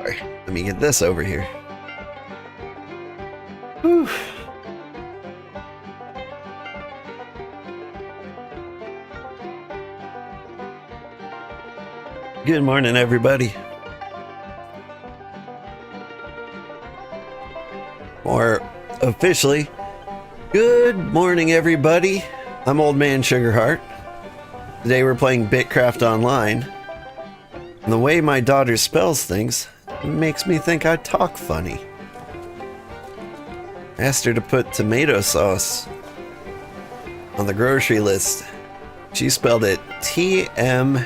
Sorry, let me get this over here. Whew. Good morning, everybody. Or officially, good morning, everybody. I'm Old Man Sugarheart. Today we're playing BitCraft Online. And the way my daughter spells things makes me think I talk funny. I asked her to put tomato sauce on the grocery list. She spelled it T-M-A-O-S-O-S.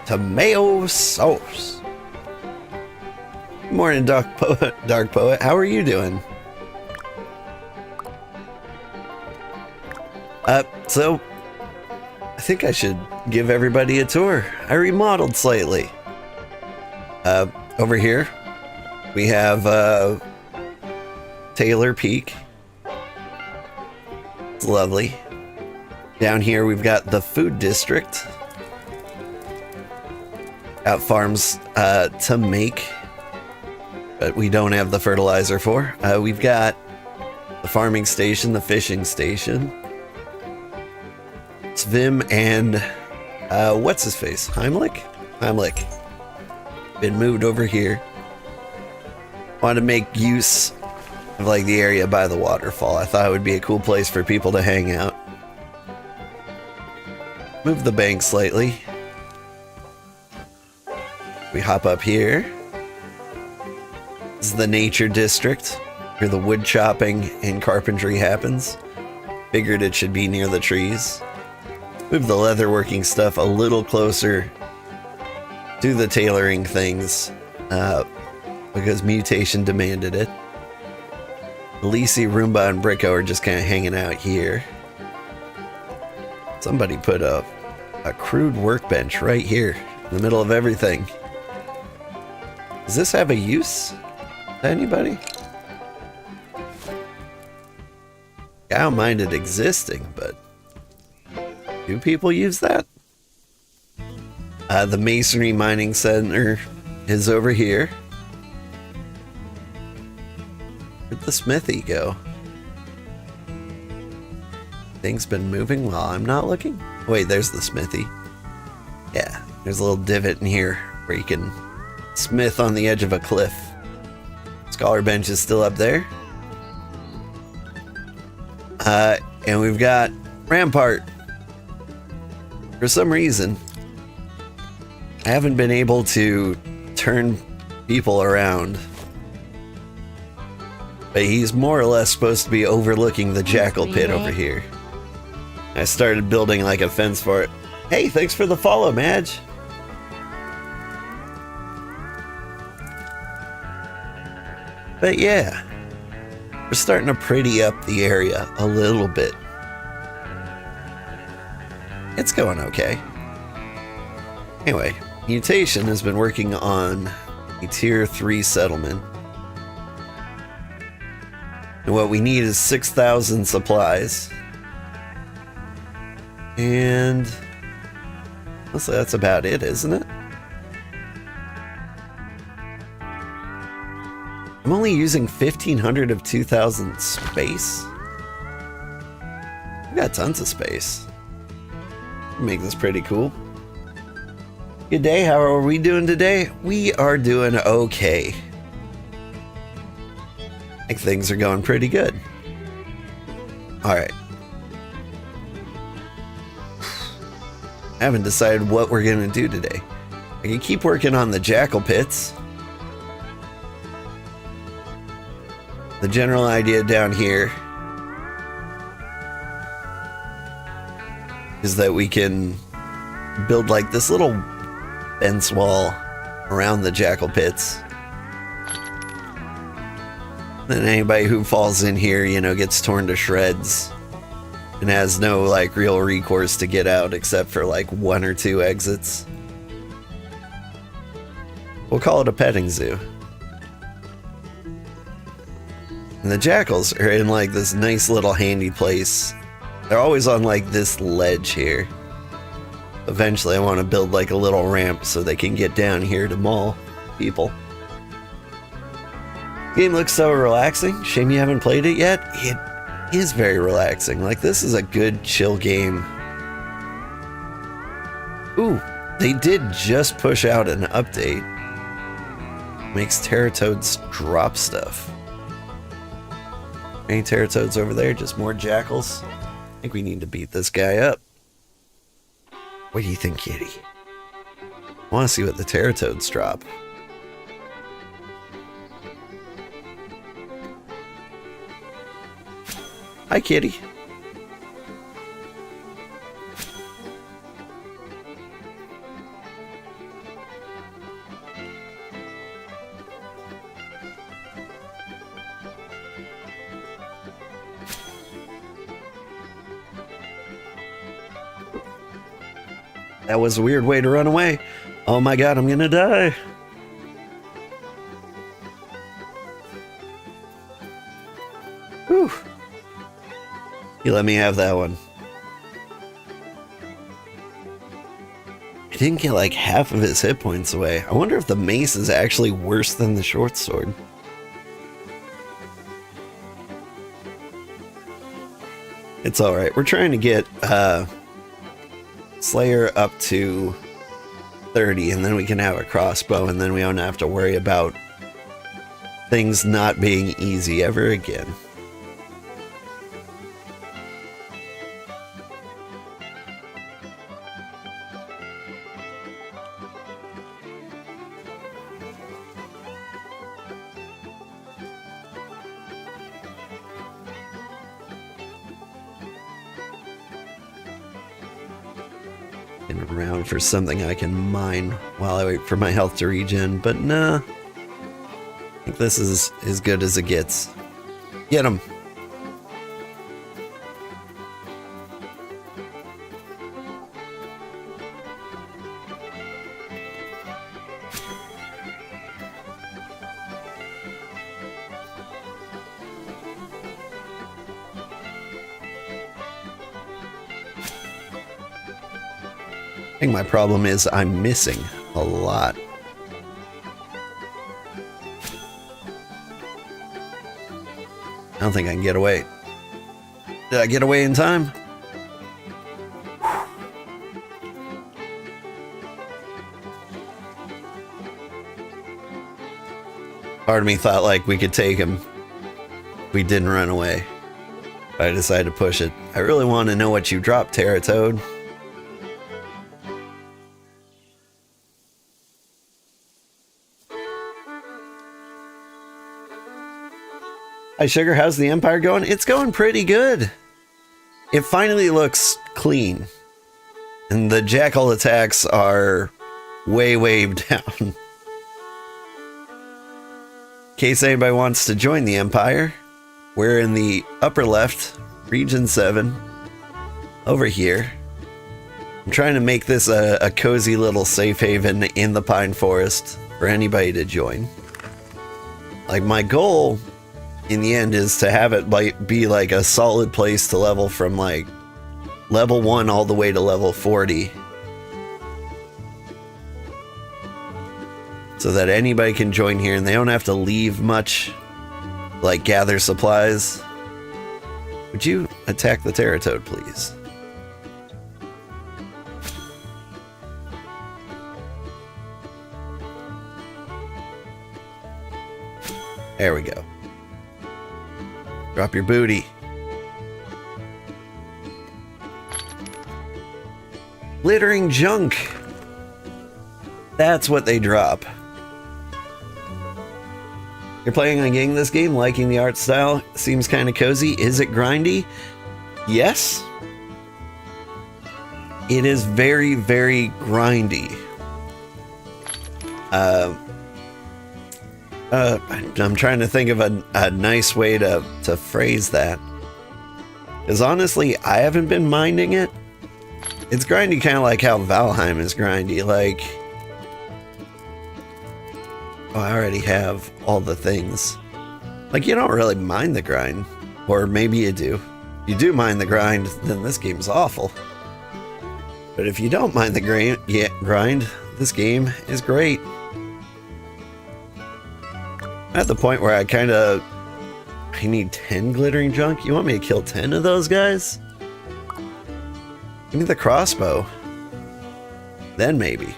Tomato sauce. Good morning, Dark Poet. How are you doing? So I think I should give everybody a tour. I remodeled slightly. Over here we have Taylor Peak. It's lovely. Down here we've got the food district. Got farms to make, but we don't have the fertilizer for. We've got the farming station, the fishing station. It's Vim and what's his face? Heimlich? Heimlich. Been moved over here. Want to make use of like the area by the waterfall. I thought it would be a cool place for people to hang out. Move the bank slightly. We hop up here. This is the nature district where the wood chopping and carpentry happens. Figured it should be near the trees. Move the leatherworking stuff a little closer to the tailoring things because Mutation demanded it. Lisi, Roomba, and Bricko are just kind of hanging out here. Somebody put a crude workbench right here in the middle of everything. Does this have a use to anybody? I don't mind it existing, but do people use that? The Masonry Mining Center is over here. Where'd the smithy go? Things been moving while I'm not looking? Wait, there's the smithy. Yeah, there's a little divot in here where you can smith on the edge of a cliff. Scholar bench is still up there. And we've got Rampart. For some reason, I haven't been able to turn people around. But he's more or less supposed to be overlooking the jackal pit over here. I started building like a fence for it. Hey, thanks for the follow, Madge. But yeah, we're starting to pretty up the area a little bit. It's going okay. Anyway, Mutation has been working on a tier 3 settlement. And what we need is 6,000 supplies. And honestly, that's about it, isn't it? I'm only using 1,500 of 2,000 space. We got tons of space. Make this pretty cool. Good day, how are we doing today? We are doing okay. I think things are going pretty good. Alright. I haven't decided what we're gonna do today. I can keep working on the jackal pits. The general idea down here is that we can build like this little fence wall around the jackal pits. Then anybody who falls in here, you know, gets torn to shreds and has no like real recourse to get out except for like 1 or 2 exits. We'll call it a petting zoo. And the jackals are in like this nice little handy place. They're always on like this ledge here. Eventually I want to build like a little ramp so they can get down here to maul people. Game looks so relaxing. Shame you haven't played it yet. It is very relaxing. Like, this is a good chill game. Ooh, they did just push out an update. Makes Terratoads drop stuff. Any Terratoads over there? Just more jackals? I think we need to beat this guy up. What do you think, kitty? I want to see what the Terratoads drop. Hi, kitty. That was a weird way to run away. Oh my god, I'm gonna die. Whew. You let me have that one. I didn't get like half of his hit points away. I wonder if the mace is actually worse than the short sword. It's alright. We're trying to get Slayer up to 30, and then we can have a crossbow, and then we don't have to worry about things not being easy ever again. Around for something I can mine while I wait for my health to regen, but nah. I think this is as good as it gets. Get him! I think my problem is I'm missing a lot. I don't think I can get away. Did I get away in time? Part of me thought like we could take him. We didn't run away. But I decided to push it. I really want to know what you dropped, Terratoad. Hi, Sugar. How's the Empire going? It's going pretty good. It finally looks clean. And the jackal attacks are way down. In case anybody wants to join the Empire, we're in the upper left, Region 7, over here. I'm trying to make this a cozy little safe haven in the Pine Forest for anybody to join. Like, my goal in the end is to have it be like a solid place to level from like level 1 all the way to level 40, so that anybody can join here and they don't have to leave much, like gather supplies. Would you attack the Terratoad, please? There we go. Drop your booty. Glittering junk. That's what they drop. You're playing on getting this game, liking the art style, seems kind of cozy. Is it grindy? Yes. It is very grindy. I'm trying to think of a nice way to phrase that. Because honestly, I haven't been minding it. It's grindy kind of like how Valheim is grindy. Like, oh, I already have all the things. Like, you don't really mind the grind. Or maybe you do. If you do mind the grind, then this game's awful. But if you don't mind the grind, this game is great. I'm at the point where I need 10 glittering junk? You want me to kill 10 of those guys? Give me the crossbow. Then maybe.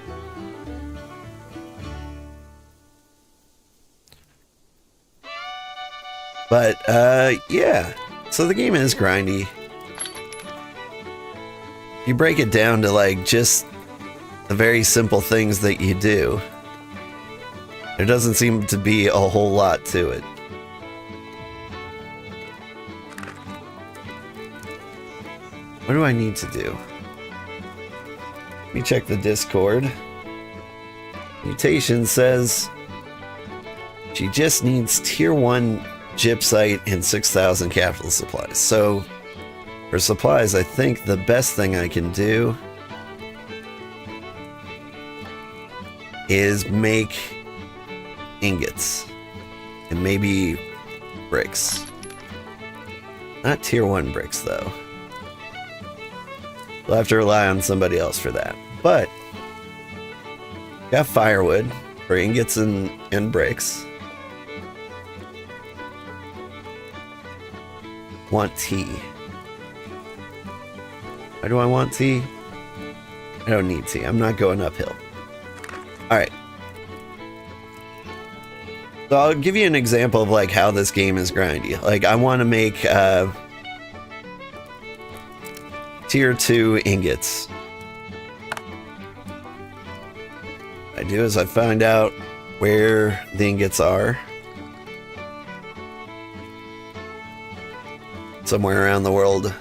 But, yeah. So the game is grindy. You break it down to, like, just the very simple things that you do. There doesn't seem to be a whole lot to it. What do I need to do? Let me check the Discord. Mutation says she just needs tier 1 gypsite and 6,000 capital supplies. So for supplies, I think the best thing I can do is make ingots and maybe bricks. Not tier 1 bricks though. We'll have to rely on somebody else for that. But got firewood for ingots and bricks. Want tea. Why do I want tea? I don't need tea. I'm not going uphill. Alright. So I'll give you an example of like how this game is grindy. Like I want to make tier 2 ingots. What I do is I find out where the ingots are. Somewhere around the world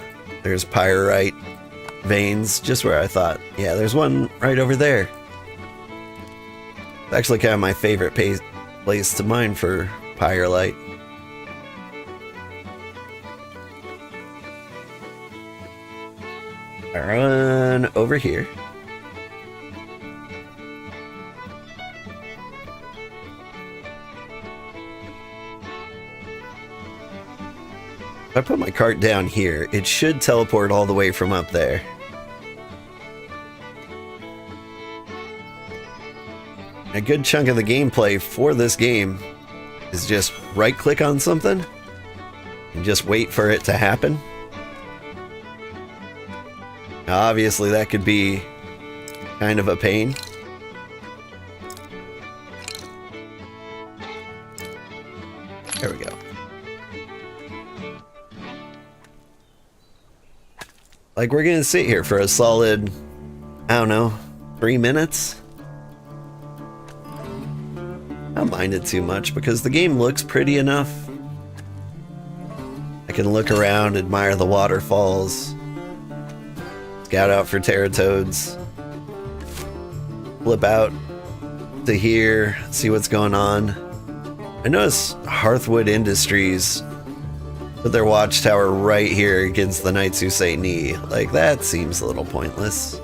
there's pyrite veins, just where I thought. Yeah, there's one right over there. It's actually kind of my favorite place to mine for pyrite. I run over here. If I put my cart down here, it should teleport all the way from up there. A good chunk of the gameplay for this game is just right-click on something and just wait for it to happen. Now, obviously, that could be kind of a pain. There we go. Like, we're gonna sit here for a solid, I don't know, 3 minutes? I don't mind it too much because the game looks pretty enough. I can look around, admire the waterfalls, scout out for teratoads, flip out to here, see what's going on. I notice Hearthwood Industries put their watchtower right here against the Knights Who Say Knee. Like, that seems a little pointless.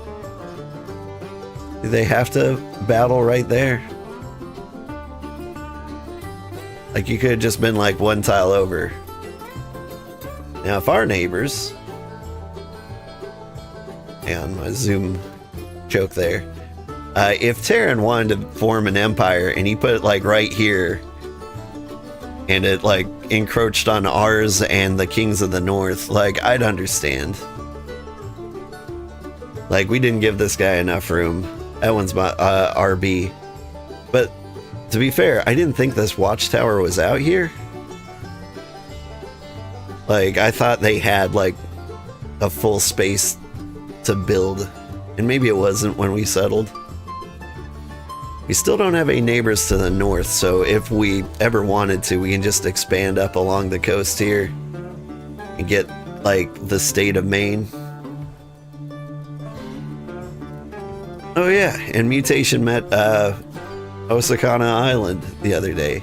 Do they have to battle right there? Like, you could have just been like one tile over. Now, if our neighbors... And my zoom joke there. If Terran wanted to form an empire and he put it like right here, and it like encroached on ours and the Kings of the North, like, I'd understand. Like, we didn't give this guy enough room. That one's my RB. But to be fair, I didn't think this watchtower was out here. Like, I thought they had like a full space to build, and maybe it wasn't when we settled. We still don't have any neighbors to the north, so if we ever wanted to, we can just expand up along the coast here and get like the state of Maine. Oh yeah, and Mutation met Osakana Island the other day.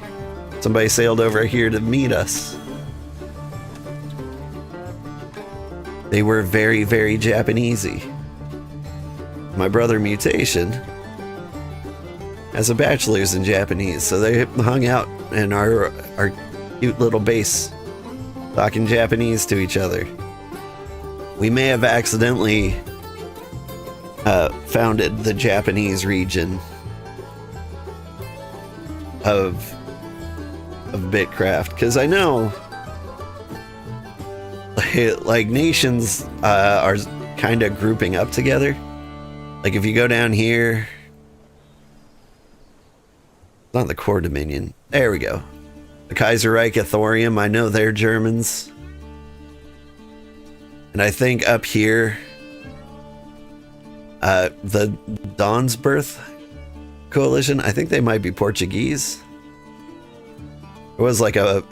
Somebody sailed over here to meet us. They were very, very Japanesey. My brother Mutation has a bachelor's in Japanese, so they hung out in our cute little base, talking Japanese to each other. We may have accidentally founded the Japanese region of BitCraft, because I know like nations are kind of grouping up together. Like if you go down here, it's not the core dominion. There we go. The Kaiserreich Thorium, I know they're Germans. And I think up here, the Dawnsbirth Coalition, I think they might be Portuguese. There was like a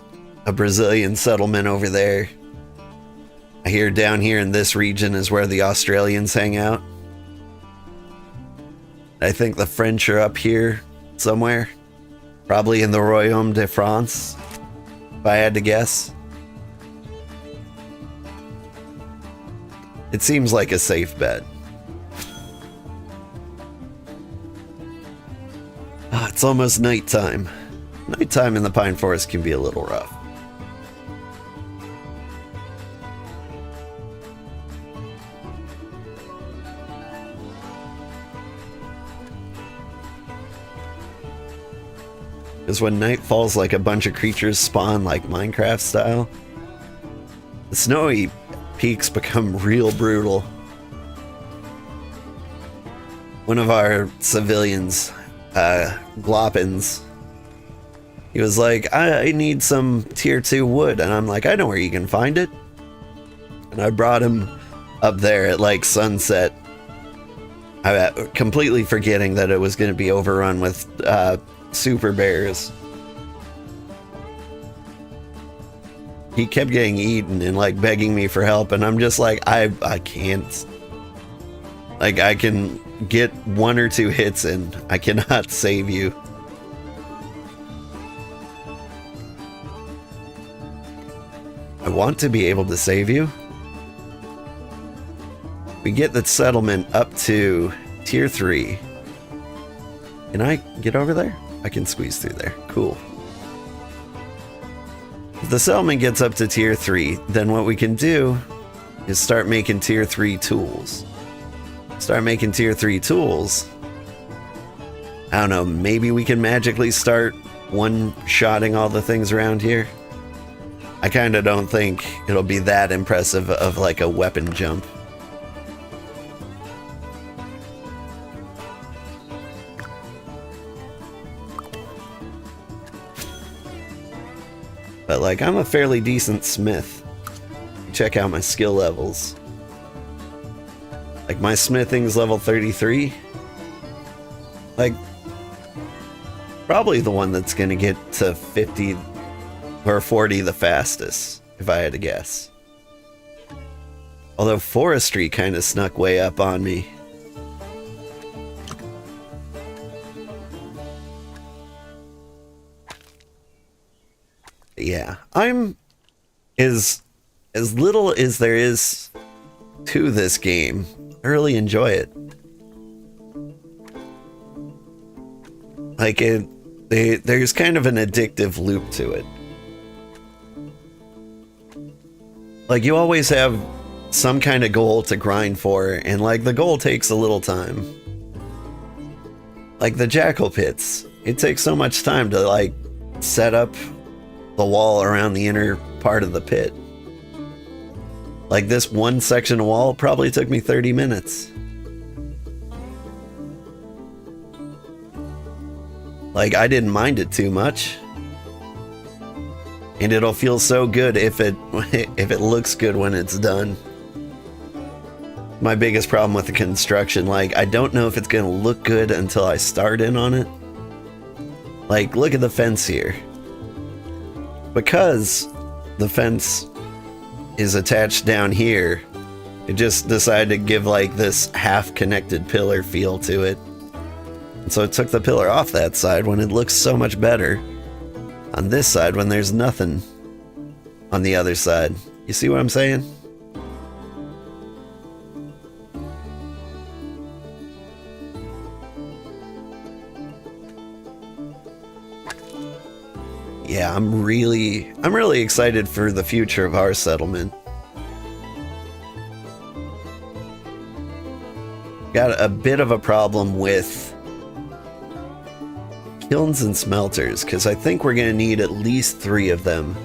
Brazilian settlement over there. I hear down here in this region is where the Australians hang out. I think the French are up here somewhere. Probably in the Royaume de France, if I had to guess. It seems like a safe bet. Oh, it's almost nighttime. Nighttime in the Pine Forest can be a little rough. Because when night falls, like a bunch of creatures spawn like Minecraft style. The snowy peaks become real brutal. One of our civilians, Gloppins, he was like, I need some tier 2 wood. And I'm like, I know where you can find it. And I brought him up there at like sunset. Completely forgetting that it was going to be overrun with super bears. He kept getting eaten and like begging me for help, and I'm just like, I can't. Like, I can get 1 or 2 hits in. I cannot save you. I want to be able to save you. We get the settlement up to tier 3. Can I get over there? I can squeeze through there. Cool. If the settlement gets up to tier 3, then what we can do is start making tier 3 tools. Start making tier 3 tools. I don't know, maybe we can magically start one-shotting all the things around here. I kind of don't think it'll be that impressive of like a weapon jump. But like, I'm a fairly decent smith. Check out my skill levels. Like, my smithing's level 33. Like, probably the one that's gonna get to 50 or 40 the fastest, if I had to guess. Although forestry kind of snuck way up on me. Yeah, I'm as little as there is to this game. I really enjoy it. Like, there's kind of an addictive loop to it. Like, you always have some kind of goal to grind for, and like, the goal takes a little time. Like the jackal pits, it takes so much time to like set up the wall around the inner part of the pit. Like, this one section of wall probably took me 30 minutes. Like, I didn't mind it too much. And it'll feel so good if it looks good when it's done. My biggest problem with the construction, like, I don't know if it's gonna look good until I start in on it. Like, look at the fence here. Because the fence is attached down here, it just decided to give like this half-connected pillar feel to it. And so it took the pillar off that side when it looks so much better on this side when there's nothing on the other side. You see what I'm saying? Yeah, I'm really excited for the future of our settlement. got a bit of a problem with kilns and smelters, because I think we're going to need at least 3 of them.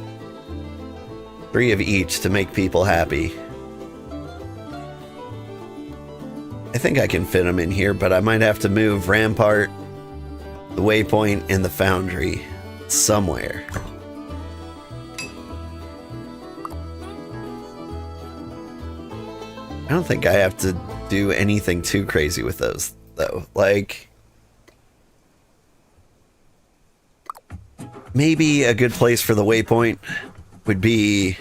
3 of each to make people happy. I think I can fit them in here, but I might have to move Rampart, the Waypoint, and the Foundry somewhere. I don't think I have to do anything too crazy with those, though. Like, maybe a good place for the Waypoint would be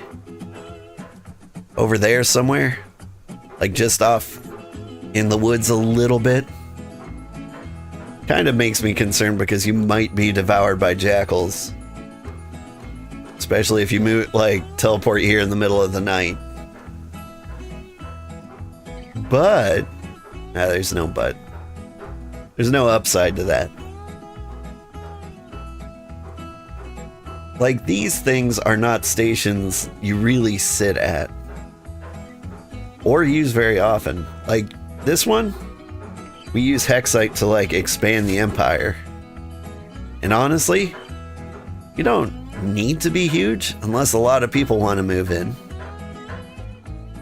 over there somewhere. Like, just off in the woods a little bit. Kind of makes me concerned because you might be devoured by jackals. Especially if you move, like, teleport here in the middle of the night. But, there's no but. There's no upside to that. Like, these things are not stations you really sit at. Or use very often. Like, this one, we use Hexite to, like, expand the Empire. And honestly, you don't need to be huge unless a lot of people want to move in.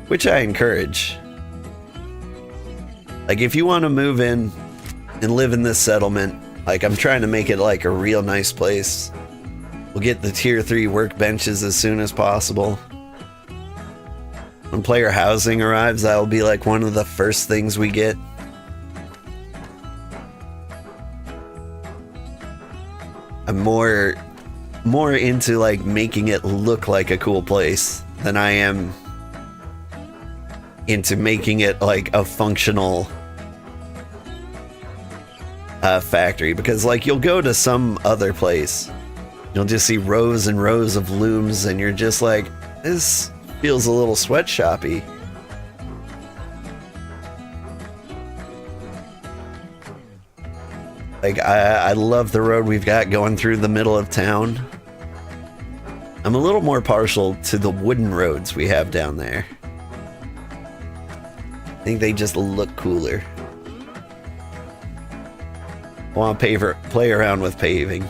Which I encourage. Like, if you want to move in and live in this settlement, like, I'm trying to make it, like, a real nice place. We'll get the tier 3 workbenches as soon as possible. When player housing arrives, that'll be, like, one of the first things we get. I'm more into, like, making it look like a cool place than I am into making it, like, a functional factory. Because, like, you'll go to some other place, you'll just see rows and rows of looms, and you're just like, this feels a little sweatshoppy. Like, I love the road we've got going through the middle of town. I'm a little more partial to the wooden roads we have down there. I think they just look cooler. I want to play around with paving.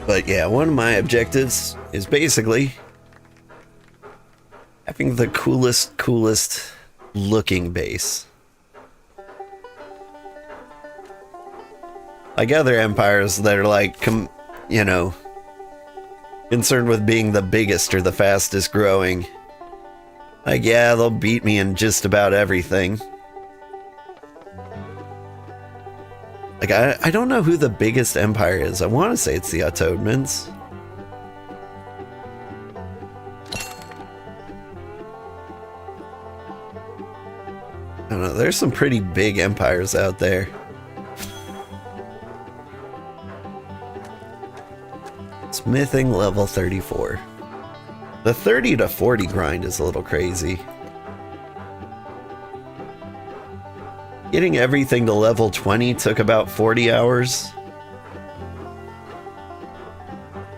But yeah, one of my objectives is basically having the coolest looking base. Like other empires that are like, you know, concerned with being the biggest or the fastest growing. Like, yeah, they'll beat me in just about everything. Like, I don't know who the biggest empire is. I want to say it's the Ottomans. I don't know. There's some pretty big empires out there. Smithing level 34. The 30 to 40 grind is a little crazy. Getting everything to level 20 took about 40 hours.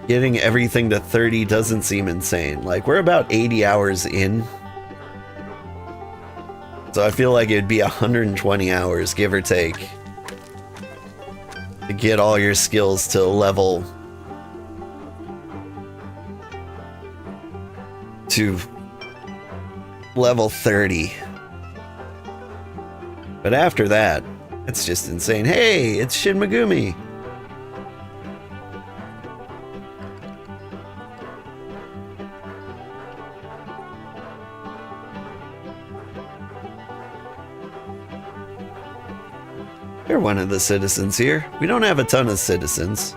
Getting everything to 30 doesn't seem insane. Like, we're about 80 hours in. So I feel like it'd be 120 hours, give or take, to get all your skills to level to level 30. But after that, it's just insane. Hey, it's Shin Megumi. You're one of the citizens here. We don't have a ton of citizens.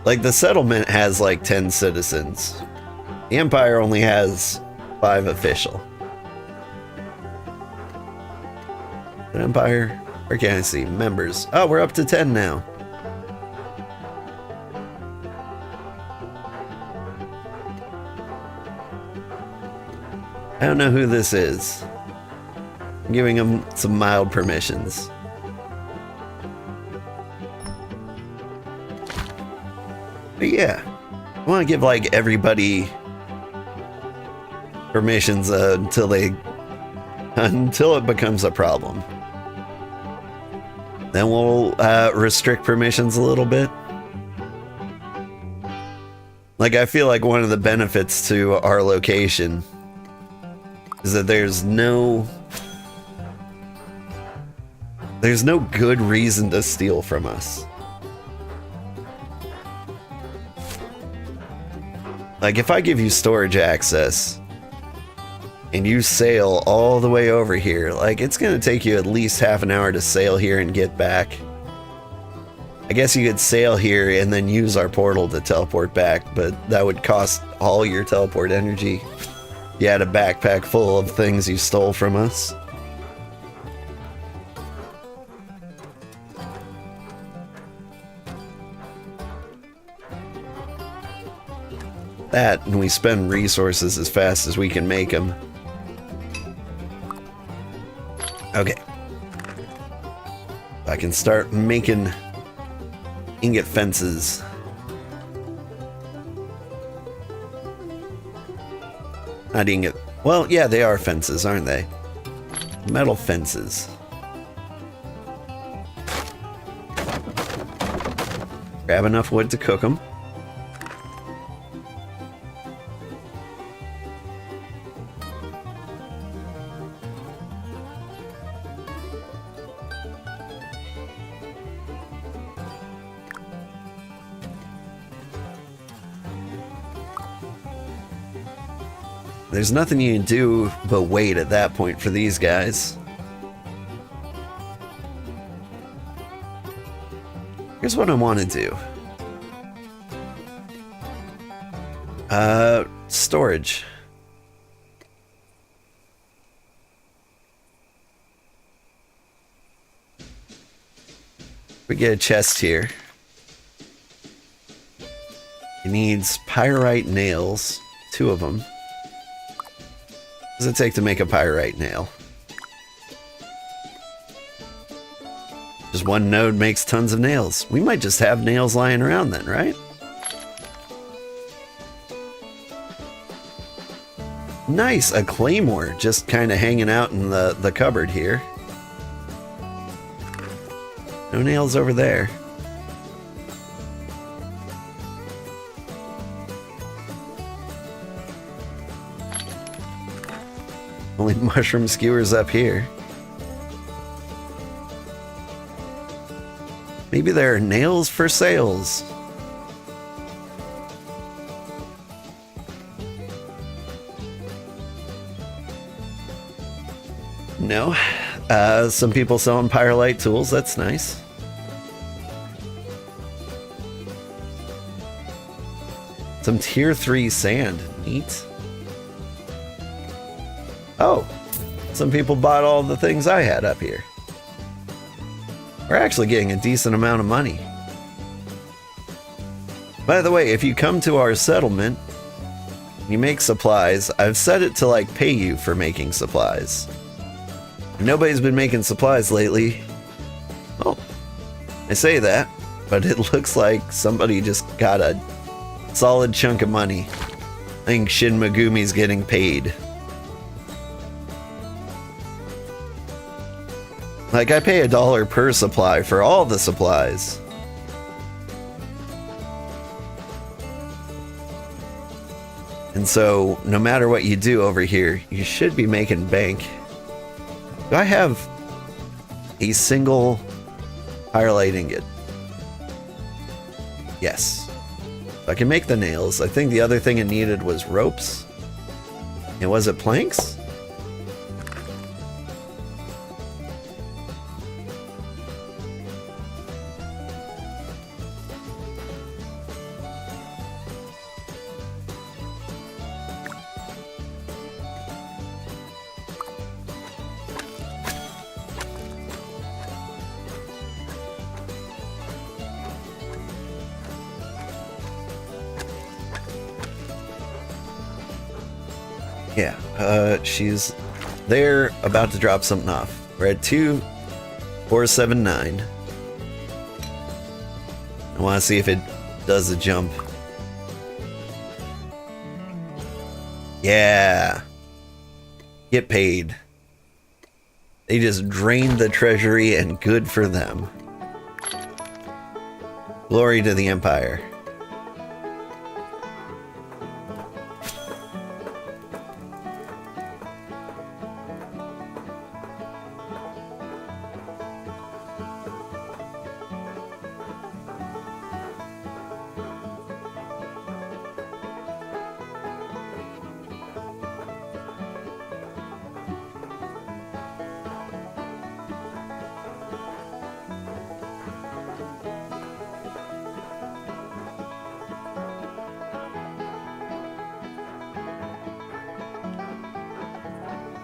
Like, the settlement has like 10 citizens. The Empire only has 5 official. The Empire, where can I see? Members. Oh, we're up to 10 now. I don't know who this is. I'm giving him some mild permissions. But yeah, I want to give like everybody permissions until it becomes a problem. Then we'll restrict permissions a little bit. Like, I feel like one of the benefits to our location is that there's no good reason to steal from us. Like, if I give you storage access and you sail all the way over here, like, it's gonna take you at least half an hour to sail here and get back. I guess you could sail here and then use our portal to teleport back, but that would cost all your teleport energy. You had a backpack full of things you stole from us. That, and we spend resources as fast as we can make them. Okay. I can start making ingot fences. Not ingot. Well, yeah, they are fences, aren't they? Metal fences. Grab enough wood to cook them. There's nothing you can do but wait at that point for these guys. Here's what I want to do. Storage. We get a chest here. It needs pyrite nails, 2 of them. What does it take to make a pyrite nail? Just 1 node makes tons of nails. We might just have nails lying around then, right? Nice, a claymore just kind of hanging out in the cupboard here. No nails over there. Only mushroom skewers up here. Maybe there are nails for sales. No. Some people selling pyrolite tools. That's nice. Some tier 3 sand. Neat. Oh, some people bought all the things I had up here. We're actually getting a decent amount of money. By the way, if you come to our settlement, you make supplies. I've set it to like pay you for making supplies. Nobody's been making supplies lately. Well, I say that, but it looks like somebody just got a solid chunk of money. I think Shin Megumi's getting paid. Like, I pay $1 per supply for all the supplies. And so, no matter what you do over here, you should be making bank. Do I have a single pyrolite ingot? Yes. I can make the nails. I think the other thing it needed was ropes. And was it planks? Yeah, she's there, about to drop something off. We're at 2479. I want to see if it does a jump. Yeah. Get paid. They just drained the treasury, and good for them. Glory to the Empire.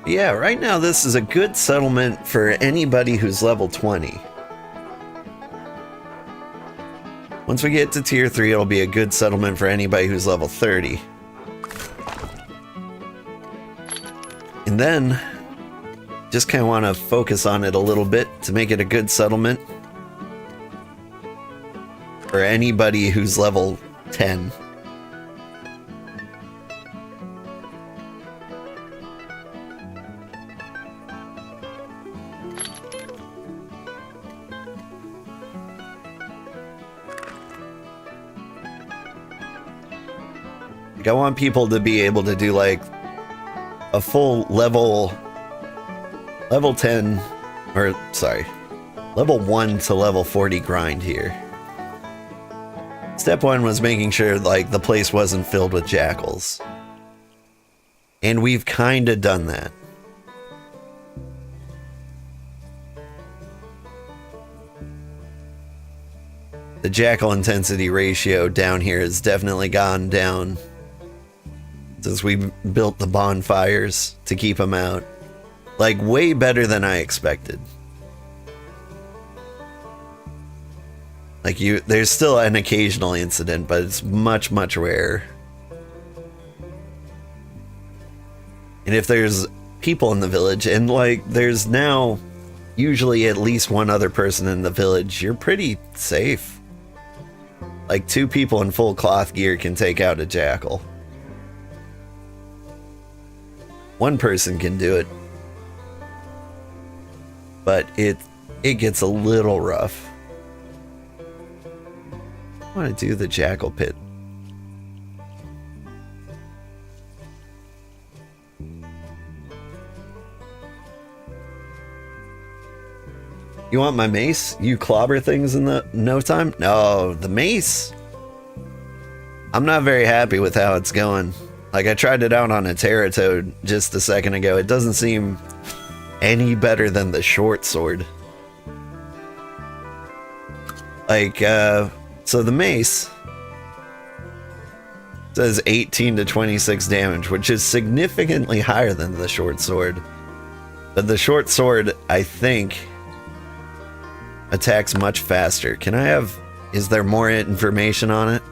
Yeah, right now this is a good settlement for anybody who's level 20. Once we get to tier 3, it'll be a good settlement for anybody who's level 30. And then, just kind of want to focus on it a little bit to make it a good settlement for anybody who's level 10. I want people to be able to do like a full level 10, or sorry, level 1 to level 40 grind here. Step 1 was making sure like the place wasn't filled with jackals. And we've kind of done that. The jackal intensity ratio down here has definitely gone down since we built the bonfires to keep them out. Like, way better than I expected. Like, there's still an occasional incident, but it's much, much rarer. And if there's people in the village, and like, there's now usually at least one other person in the village, you're pretty safe. Like, 2 people in full cloth gear can take out a jackal. 1 person can do it, but it gets a little rough. I want to do the jackal pit. You want my mace? You clobber things in no time? No, the mace. I'm not very happy with how it's going. Like, I tried it out on a Terratoad just a second ago. It doesn't seem any better than the short sword. Like, so the mace says 18 to 26 damage, which is significantly higher than the short sword. But the short sword, I think, attacks much faster. Can I have... Is there more information on it?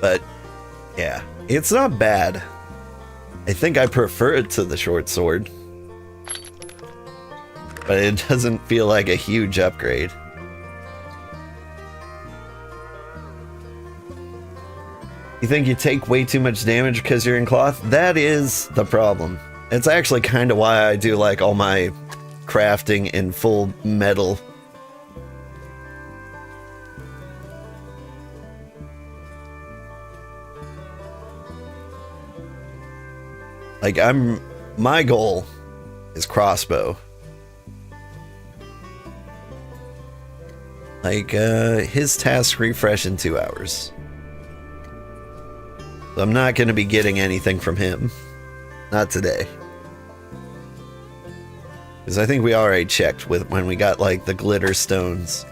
But, yeah, it's not bad. I think I prefer it to the short sword. But it doesn't feel like a huge upgrade. You think you take way too much damage because you're in cloth? That is the problem. It's actually kind of why I do like all my crafting in full metal. Like, my goal is crossbow. Like, his task refresh in 2 hours. So I'm not going to be getting anything from him. Not today. Because I think we already checked with when we got, like, the glitter stones.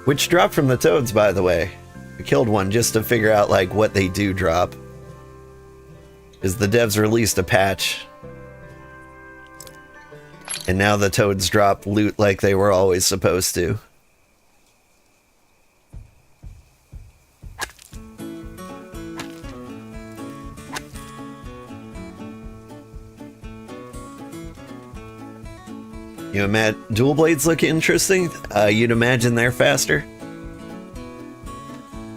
Which dropped from the toads, by the way. We killed one just to figure out, like, what they do drop. Because the devs released a patch. And now the toads drop loot like they were always supposed to. You imagine dual blades look interesting. You'd imagine they're faster.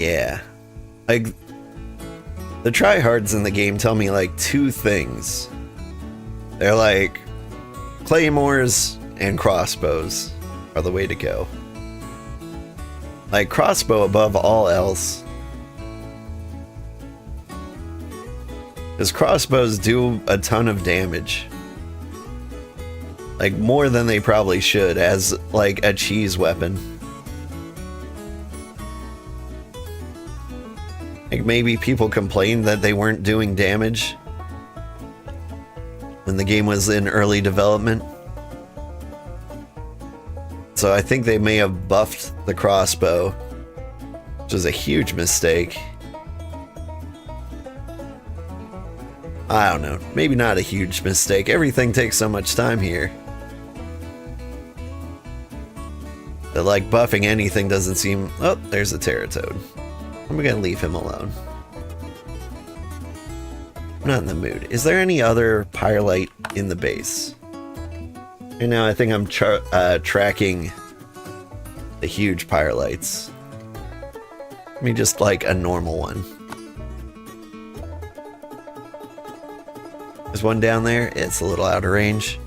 Yeah, like the tryhards in the game tell me like two things. They're like claymores and crossbows are the way to go. Like crossbow above all else. Because crossbows do a ton of damage. Like more than they probably should as like a cheese weapon. Like maybe people complained that they weren't doing damage when the game was in early development. So I think they may have buffed the crossbow, which was a huge mistake. I don't know, maybe not a huge mistake. Everything takes so much time here that like buffing anything doesn't seem... Oh, there's a Teratoad. I'm gonna leave him alone. I'm not in the mood. Is there any other Pyrelite in the base? And now I think I'm tracking the huge Pyrelites. Let me just like a normal one. There's one down there. It's a little out of range.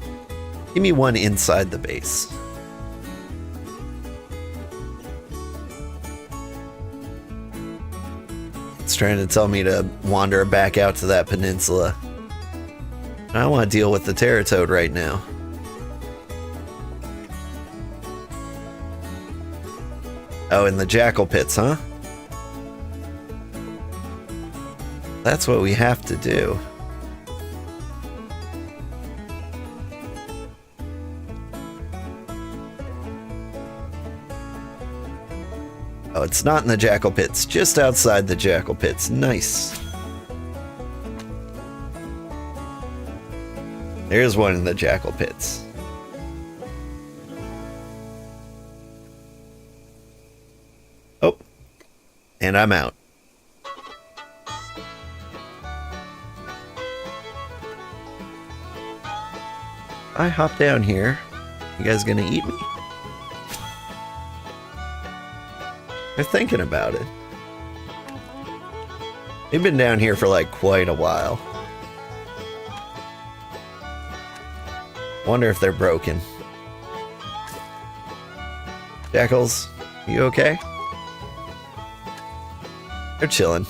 Give me one inside the base. It's trying to tell me to wander back out to that peninsula. I don't want to deal with the Teratoad right now. Oh, in the jackal pits, huh? That's what we have to do. Oh, it's not in the jackal pits, just outside the jackal pits. Nice. There's one in the jackal pits. Oh, and I'm out. I hop down here. You guys gonna eat me? They're thinking about it. They've been down here for like quite a while. Wonder if they're broken. Jackals, you okay? They're chilling.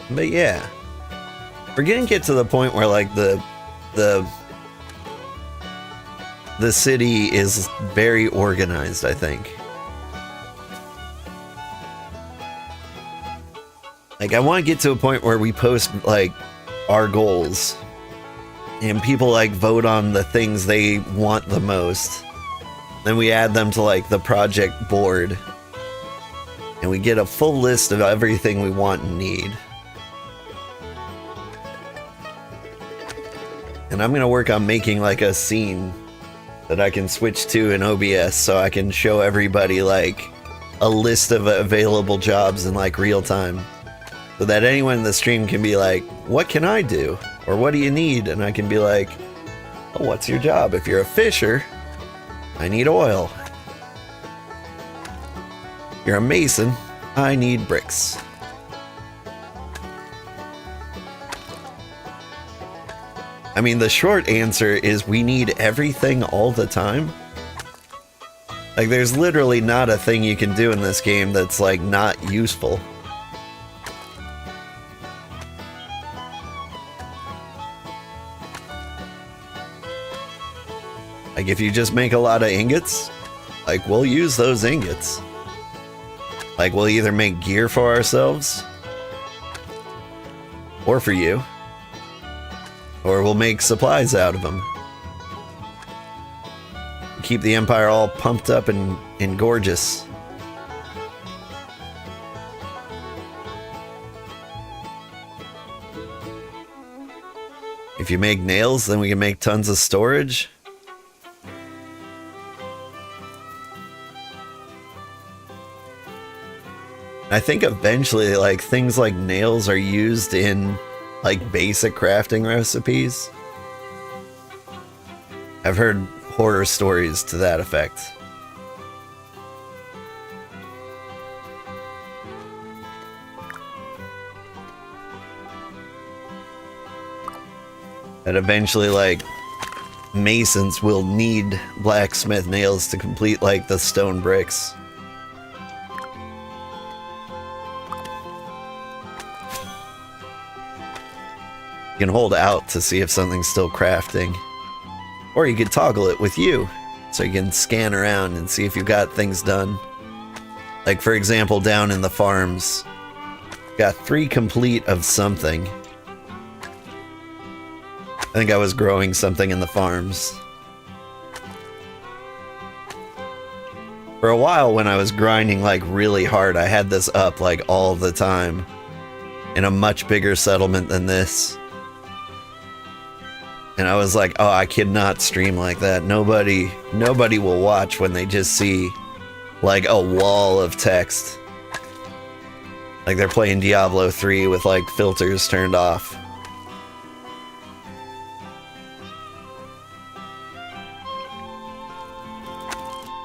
But yeah. We're gonna get to the point where like the city is very organized, I think. Like I want to get to a point where we post like our goals and people like vote on the things they want the most. Then we add them to like the project board and we get a full list of everything we want and need. And I'm gonna work on making like a scene that I can switch to in OBS so I can show everybody like a list of available jobs in like real time. So that anyone in the stream can be like, what can I do? Or what do you need? And I can be like, oh, what's your job? If you're a fisher, I need oil. You're a mason, I need bricks. I mean, the short answer is we need everything all the time. Like, there's literally not a thing you can do in this game that's, like, not useful. Like, if you just make a lot of ingots, like, we'll use those ingots. Like, we'll either make gear for ourselves, or for you. Or we'll make supplies out of them. Keep the Empire all pumped up and gorgeous. If you make nails, then we can make tons of storage. I think eventually, like, things like nails are used in, like, basic crafting recipes. I've heard horror stories to that effect. That eventually, like, masons will need blacksmith nails to complete, like, the stone bricks. You can hold out to see if something's still crafting. Or you could toggle it with you, so you can scan around and see if you've got things done. Like, for example, down in the farms, got 3 complete of something. I think I was growing something in the farms. For a while when I was grinding like really hard, I had this up like all the time in a much bigger settlement than this. And I was like, oh, I cannot stream like that. Nobody will watch when they just see like a wall of text. Like they're playing Diablo 3 with like filters turned off.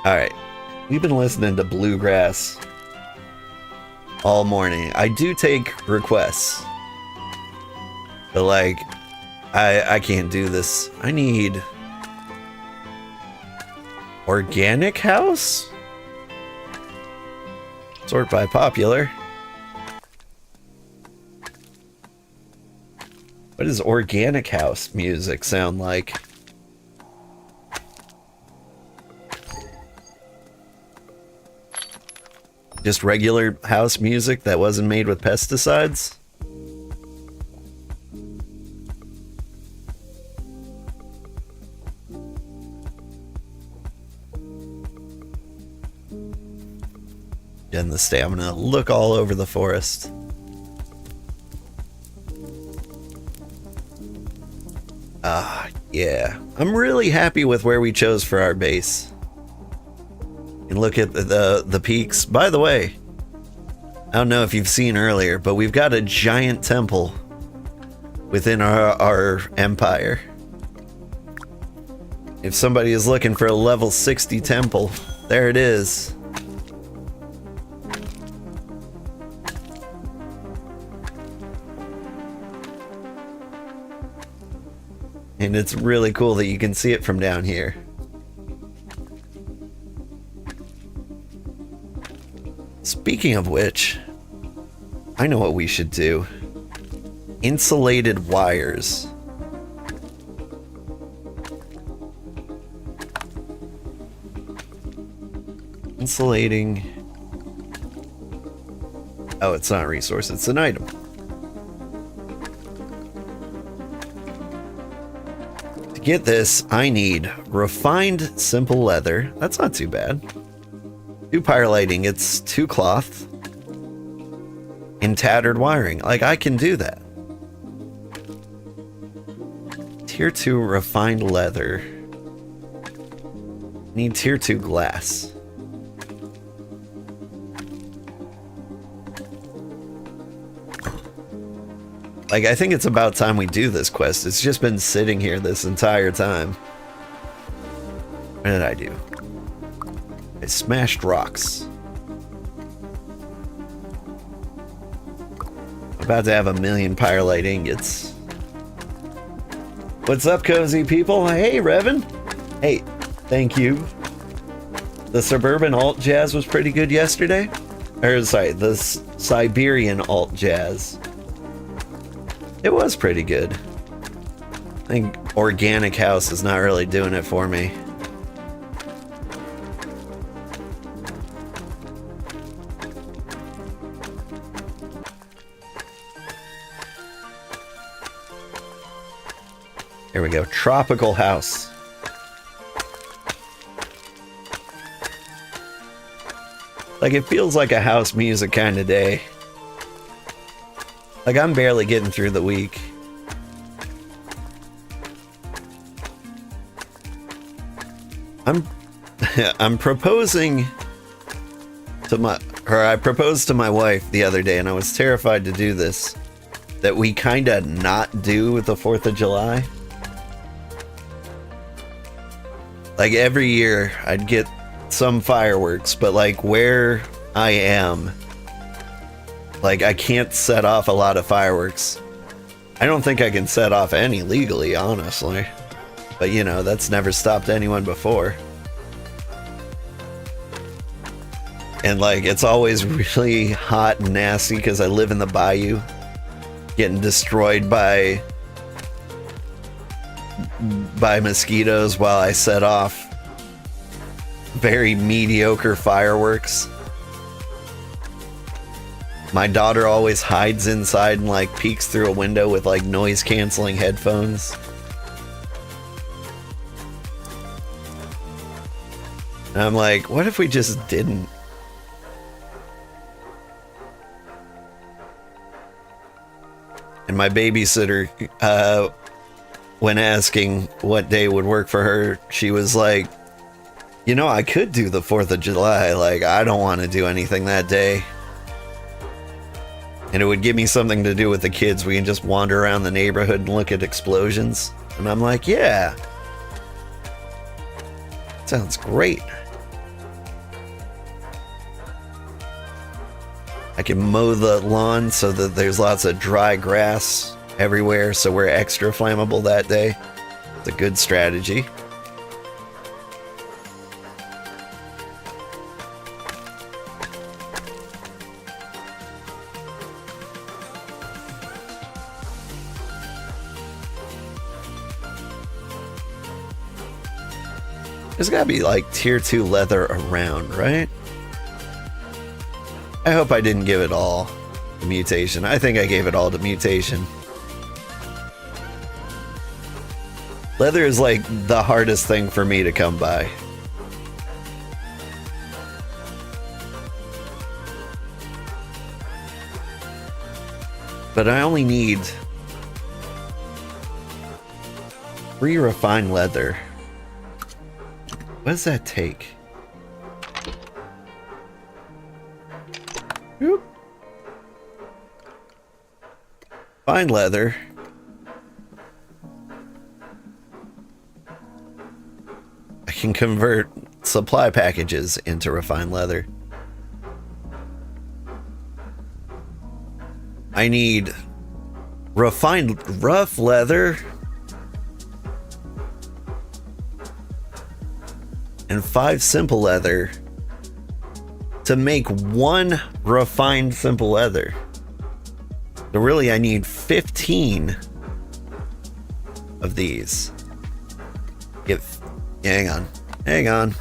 Alright, we've been listening to Bluegrass all morning. I do take requests, but like, I can't do this. I need organic house? Sort by popular. What does organic house music sound like? Just regular house music that wasn't made with pesticides? And the stamina. Look all over the forest. Ah, yeah. I'm really happy with where we chose for our base. And look at the peaks. By the way, I don't know if you've seen earlier, but we've got a giant temple within our empire. If somebody is looking for a level 60 temple, there it is. And it's really cool that you can see it from down here. Speaking of which, I know what we should do. Insulated wires. Insulating. Oh, it's not a resource, it's an item. To get this, I need refined simple leather. That's not too bad. 2 pyrelighting, it's 2 cloth. And tattered wiring. Like, I can do that. Tier 2 refined leather. Need tier 2 glass. Like, I think it's about time we do this quest. It's just been sitting here this entire time. What did I do? I smashed rocks. About to have 1,000,000 pyrelite ingots. What's up, cozy people? Hey, Revan. Hey, thank you. The suburban alt jazz was pretty good yesterday. Or, sorry, the Siberian alt jazz. It was pretty good. I think organic house is not really doing it for me. Here we go. Tropical house. Like, it feels like a house music kind of day. Like, I'm barely getting through the week. I'm proposing to or I proposed to my wife the other day, and I was terrified to do this, that we kind of not do with the 4th of July. Like every year I'd get some fireworks, but like where I am, like I can't set off a lot of fireworks. I don't think I can set off any legally, honestly. But you know, that's never stopped anyone before. And like, it's always really hot and nasty because I live in the bayou, getting destroyed by mosquitoes while I set off very mediocre fireworks. My daughter always hides inside and like peeks through a window with like noise canceling headphones. And I'm like, what if we just didn't? And my babysitter, when asking what day would work for her, she was like, you know, I could do the 4th of July. Like, I don't want to do anything that day. And it would give me something to do with the kids. We can just wander around the neighborhood and look at explosions. And I'm like, yeah. Sounds great. I can mow the lawn so that there's lots of dry grass everywhere, so we're extra flammable that day. It's a good strategy. There's gotta be like tier 2 leather around, right? I hope I didn't give it all to Mutation. I think I gave it all to Mutation. Leather is like the hardest thing for me to come by. But I only need 3 refined leather. What does that take? Whoop. Fine leather. I can convert supply packages into refined leather. I need refined rough leather and 5 simple leather to make 1 refined simple leather. So really I need 15 of these. Hang on.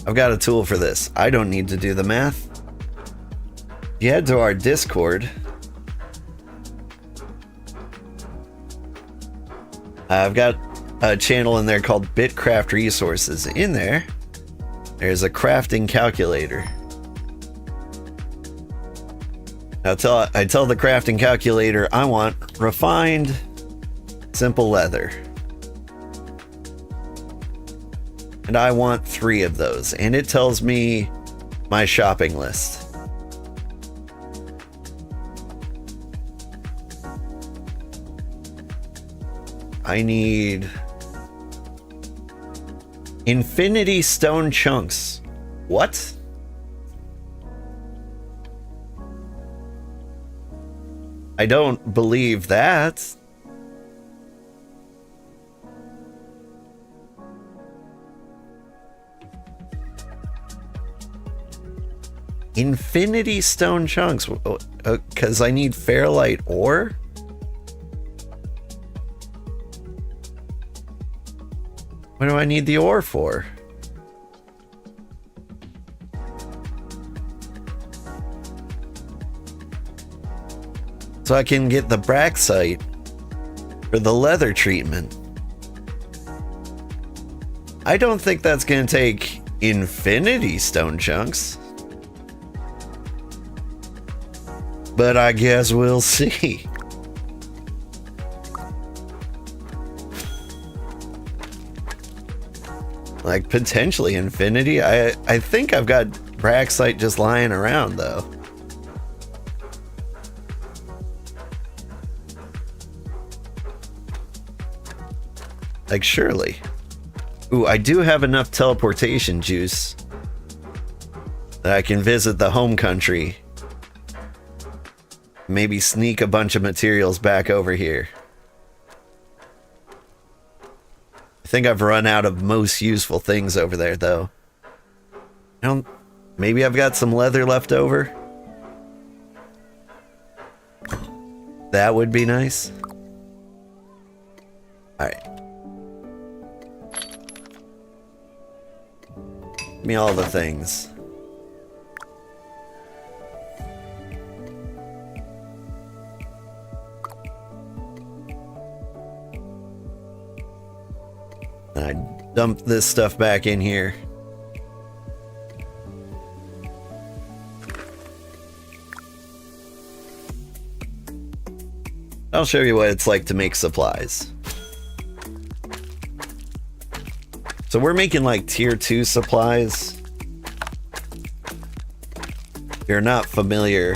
I've got a tool for this. I don't need to do the math. If you head to our Discord, I've got a channel in there called BitCraft Resources. In there, there's a crafting calculator. I tell the crafting calculator I want refined simple leather. And I want 3 of those. And it tells me my shopping list. I need infinity stone chunks. What? I don't believe that. Infinity stone chunks, because I need fairlight ore? What do I need the ore for? So I can get the braxite for the leather treatment. I don't think that's going to take infinity stone chunks. But I guess we'll see. Like, potentially infinity. I think I've got Braxite just lying around, though. Like, surely. Ooh, I do have enough teleportation juice that I can visit the home country. Maybe sneak a bunch of materials back over here. I think I've run out of most useful things over there, though. Maybe I've got some leather left over. That would be nice. Alright. Give me all the things. And I dump this stuff back in here. I'll show you what it's like to make supplies. So we're making like tier 2 supplies. If you're not familiar,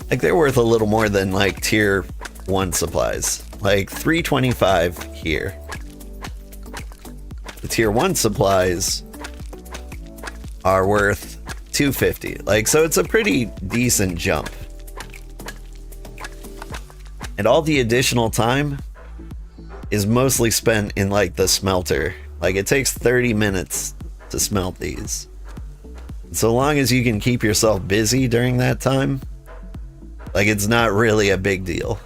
like they're worth a little more than like tier 1 supplies. Like 325 here. The tier 1 supplies are worth 250. Like, so it's a pretty decent jump. And all the additional time is mostly spent in like the smelter. Like, it takes 30 minutes to smelt these. So long as you can keep yourself busy during that time, like, it's not really a big deal.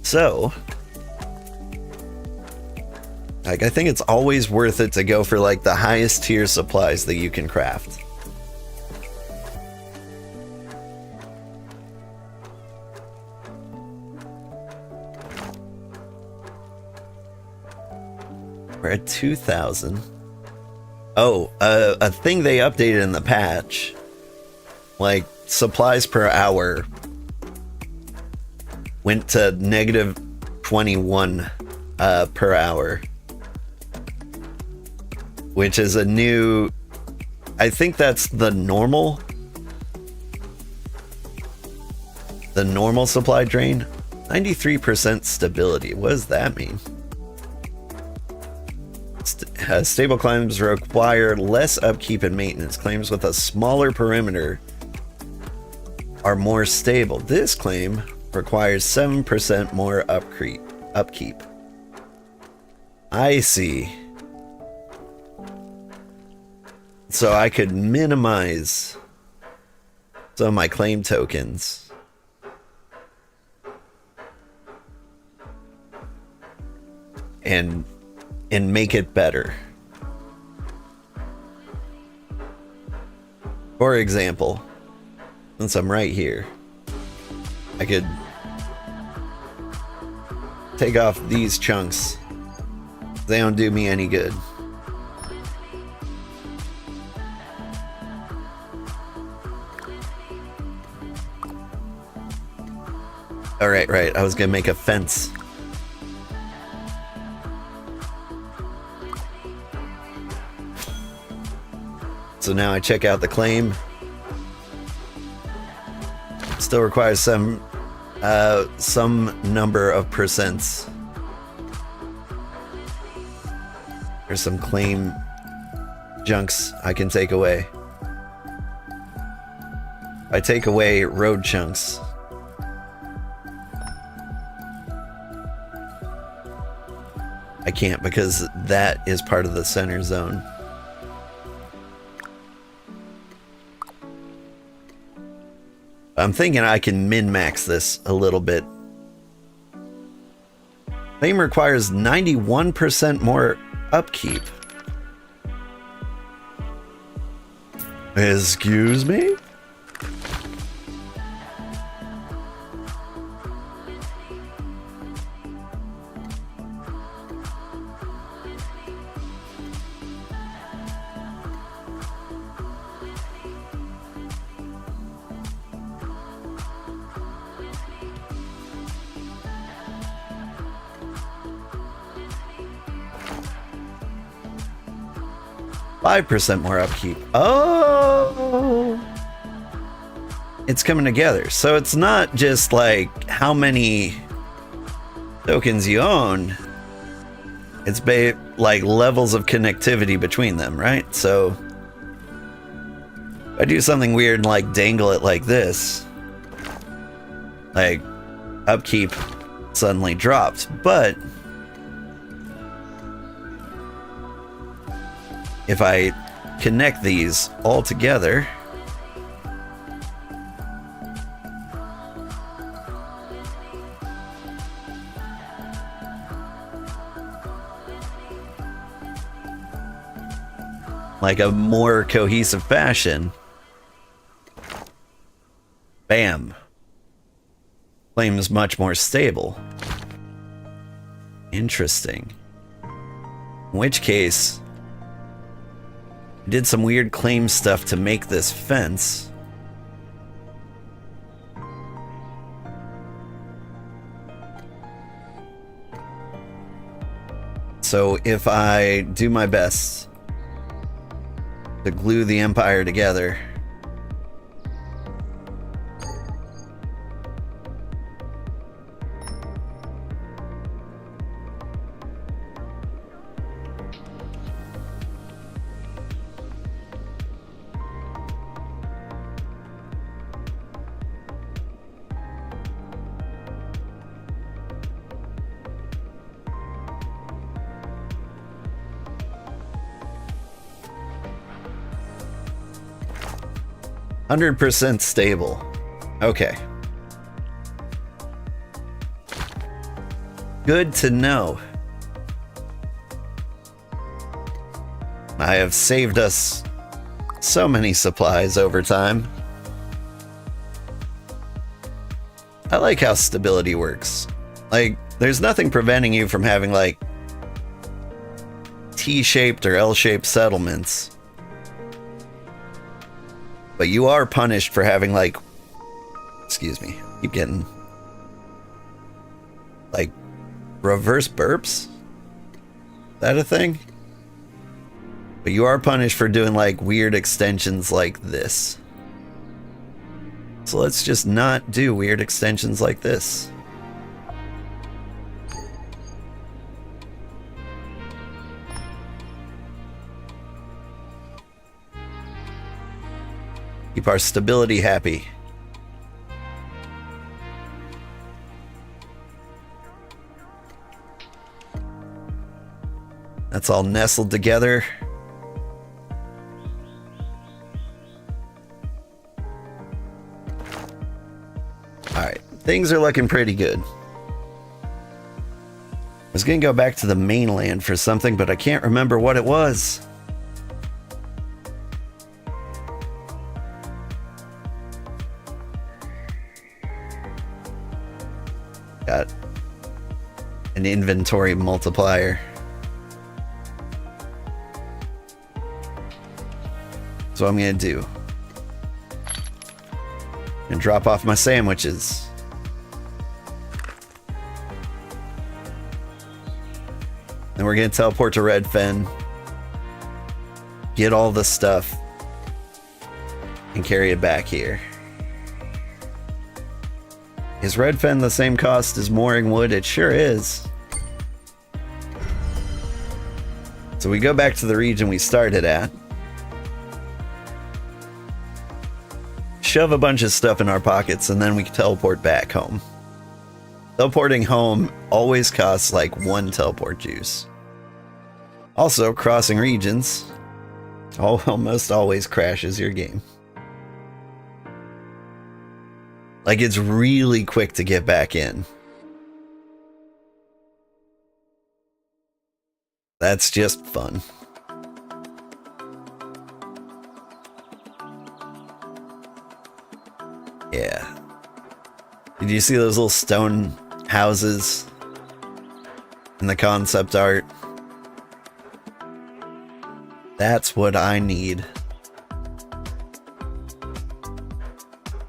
So, like, I think it's always worth it to go for like the highest tier supplies that you can craft. We're at 2,000. Oh, a thing they updated in the patch, like supplies per hour went to negative 21 per hour, which is a new, I think that's the normal supply drain. 93% stability. What does that mean? Stable claims require less upkeep and maintenance. Claims with a smaller perimeter are more stable. This claim requires 7% more upkeep. I see. So I could minimize some of my claim tokens. And make it better. For example, since I'm right here, I could take off these chunks. They don't do me any good. All right, right. I was gonna make a fence. So now I check out the claim. Still requires some number of percents. There's some claim junks I can take away. I take away road chunks. I can't because that is part of the center zone. I'm thinking I can min-max this a little bit. Claim requires 91% more upkeep. Excuse me? 5% more upkeep. Oh! It's coming together. So it's not just like how many tokens you own. It's like levels of connectivity between them, right? So if I do something weird and like dangle it like this, like upkeep suddenly dropped. But if I connect these all together, like a more cohesive fashion, bam, claim is much more stable. Interesting. In which case, I did some weird claim stuff to make this fence. So if I do my best to glue the empire together, %100% stable. Okay. Good to know. I have saved us so many supplies over time. I like how stability works. Like, there's nothing preventing you from having like T-shaped or L-shaped settlements. But you are punished for having like, excuse me, keep getting like reverse burps? Is that a thing? But you are punished for doing like weird extensions like this. So let's just not do weird extensions like this. Keep our stability happy. That's all nestled together. Alright, things are looking pretty good. I was gonna go back to the mainland for something, but I can't remember what it was. Got an inventory multiplier. That's what I'm gonna do. And drop off my sandwiches. Then we're gonna teleport to Redfen, get all the stuff, and carry it back here. Is Redfen the same cost as Mooring Wood? It sure is. So we go back to the region we started at. Shove a bunch of stuff in our pockets, and then we can teleport back home. Teleporting home always costs like 1 teleport juice. Also, crossing regions almost always crashes your game. Like, it's really quick to get back in. That's just fun. Yeah. Did you see those little stone houses in the concept art? That's what I need.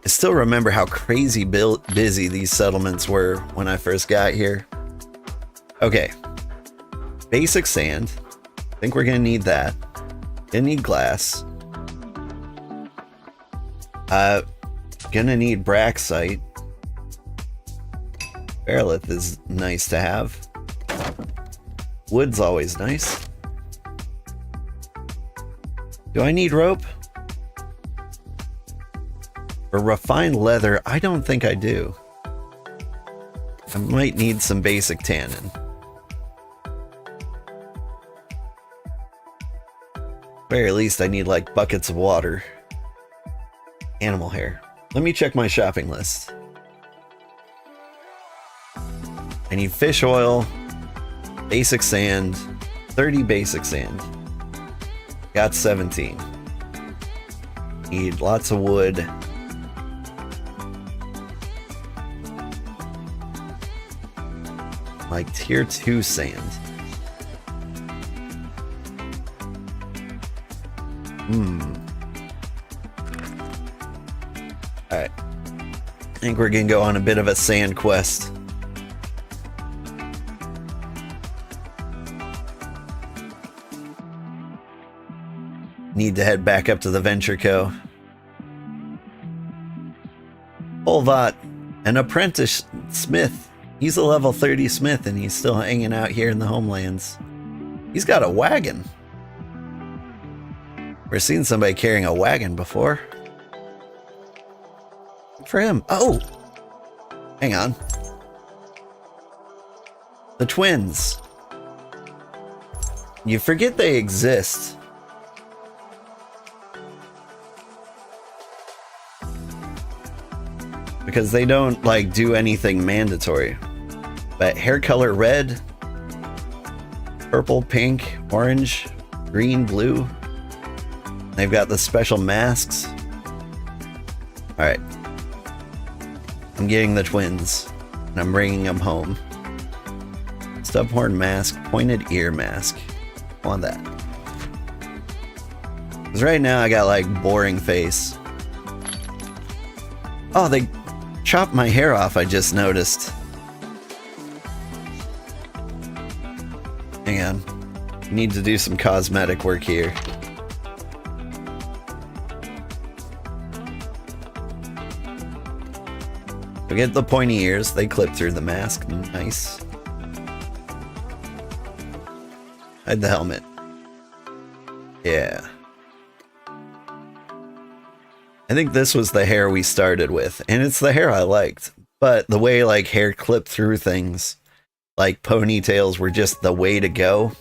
I still remember how crazy busy these settlements were when I first got here. Okay. Basic sand. I think we're gonna need that. Gonna need glass. Gonna need braxite. Ferrolith is nice to have. Wood's always nice. Do I need rope? For refined leather, I don't think I do. I might need some basic tannin. Very least, I need like buckets of water. Animal hair. Let me check my shopping list. I need fish oil, basic sand, 30 basic sand. Got 17. Need lots of wood. Like tier 2 sand. Alright. I think we're gonna go on a bit of a sand quest. Need to head back up to the Venture Co. Olvat, an apprentice smith. He's a level 30 smith and he's still hanging out here in the homelands. He's got a wagon. We've seen somebody carrying a wagon before. Good for him. Oh! Hang on. The twins. You forget they exist. Because they don't, like, do anything mandatory. But hair color red, purple, pink, orange, green, blue. They've got the special masks. Alright. I'm getting the twins. And I'm bringing them home. Stubhorn mask, pointed ear mask. I want that. Because right now I got, like, boring face. Oh, they chopped my hair off, I just noticed. Hang on. Need to do some cosmetic work here. We get the pointy ears, they clip through the mask. Nice. Hide the helmet. Yeah. I think this was the hair we started with, and it's the hair I liked. But the way, like, hair clipped through things, like ponytails were just the way to go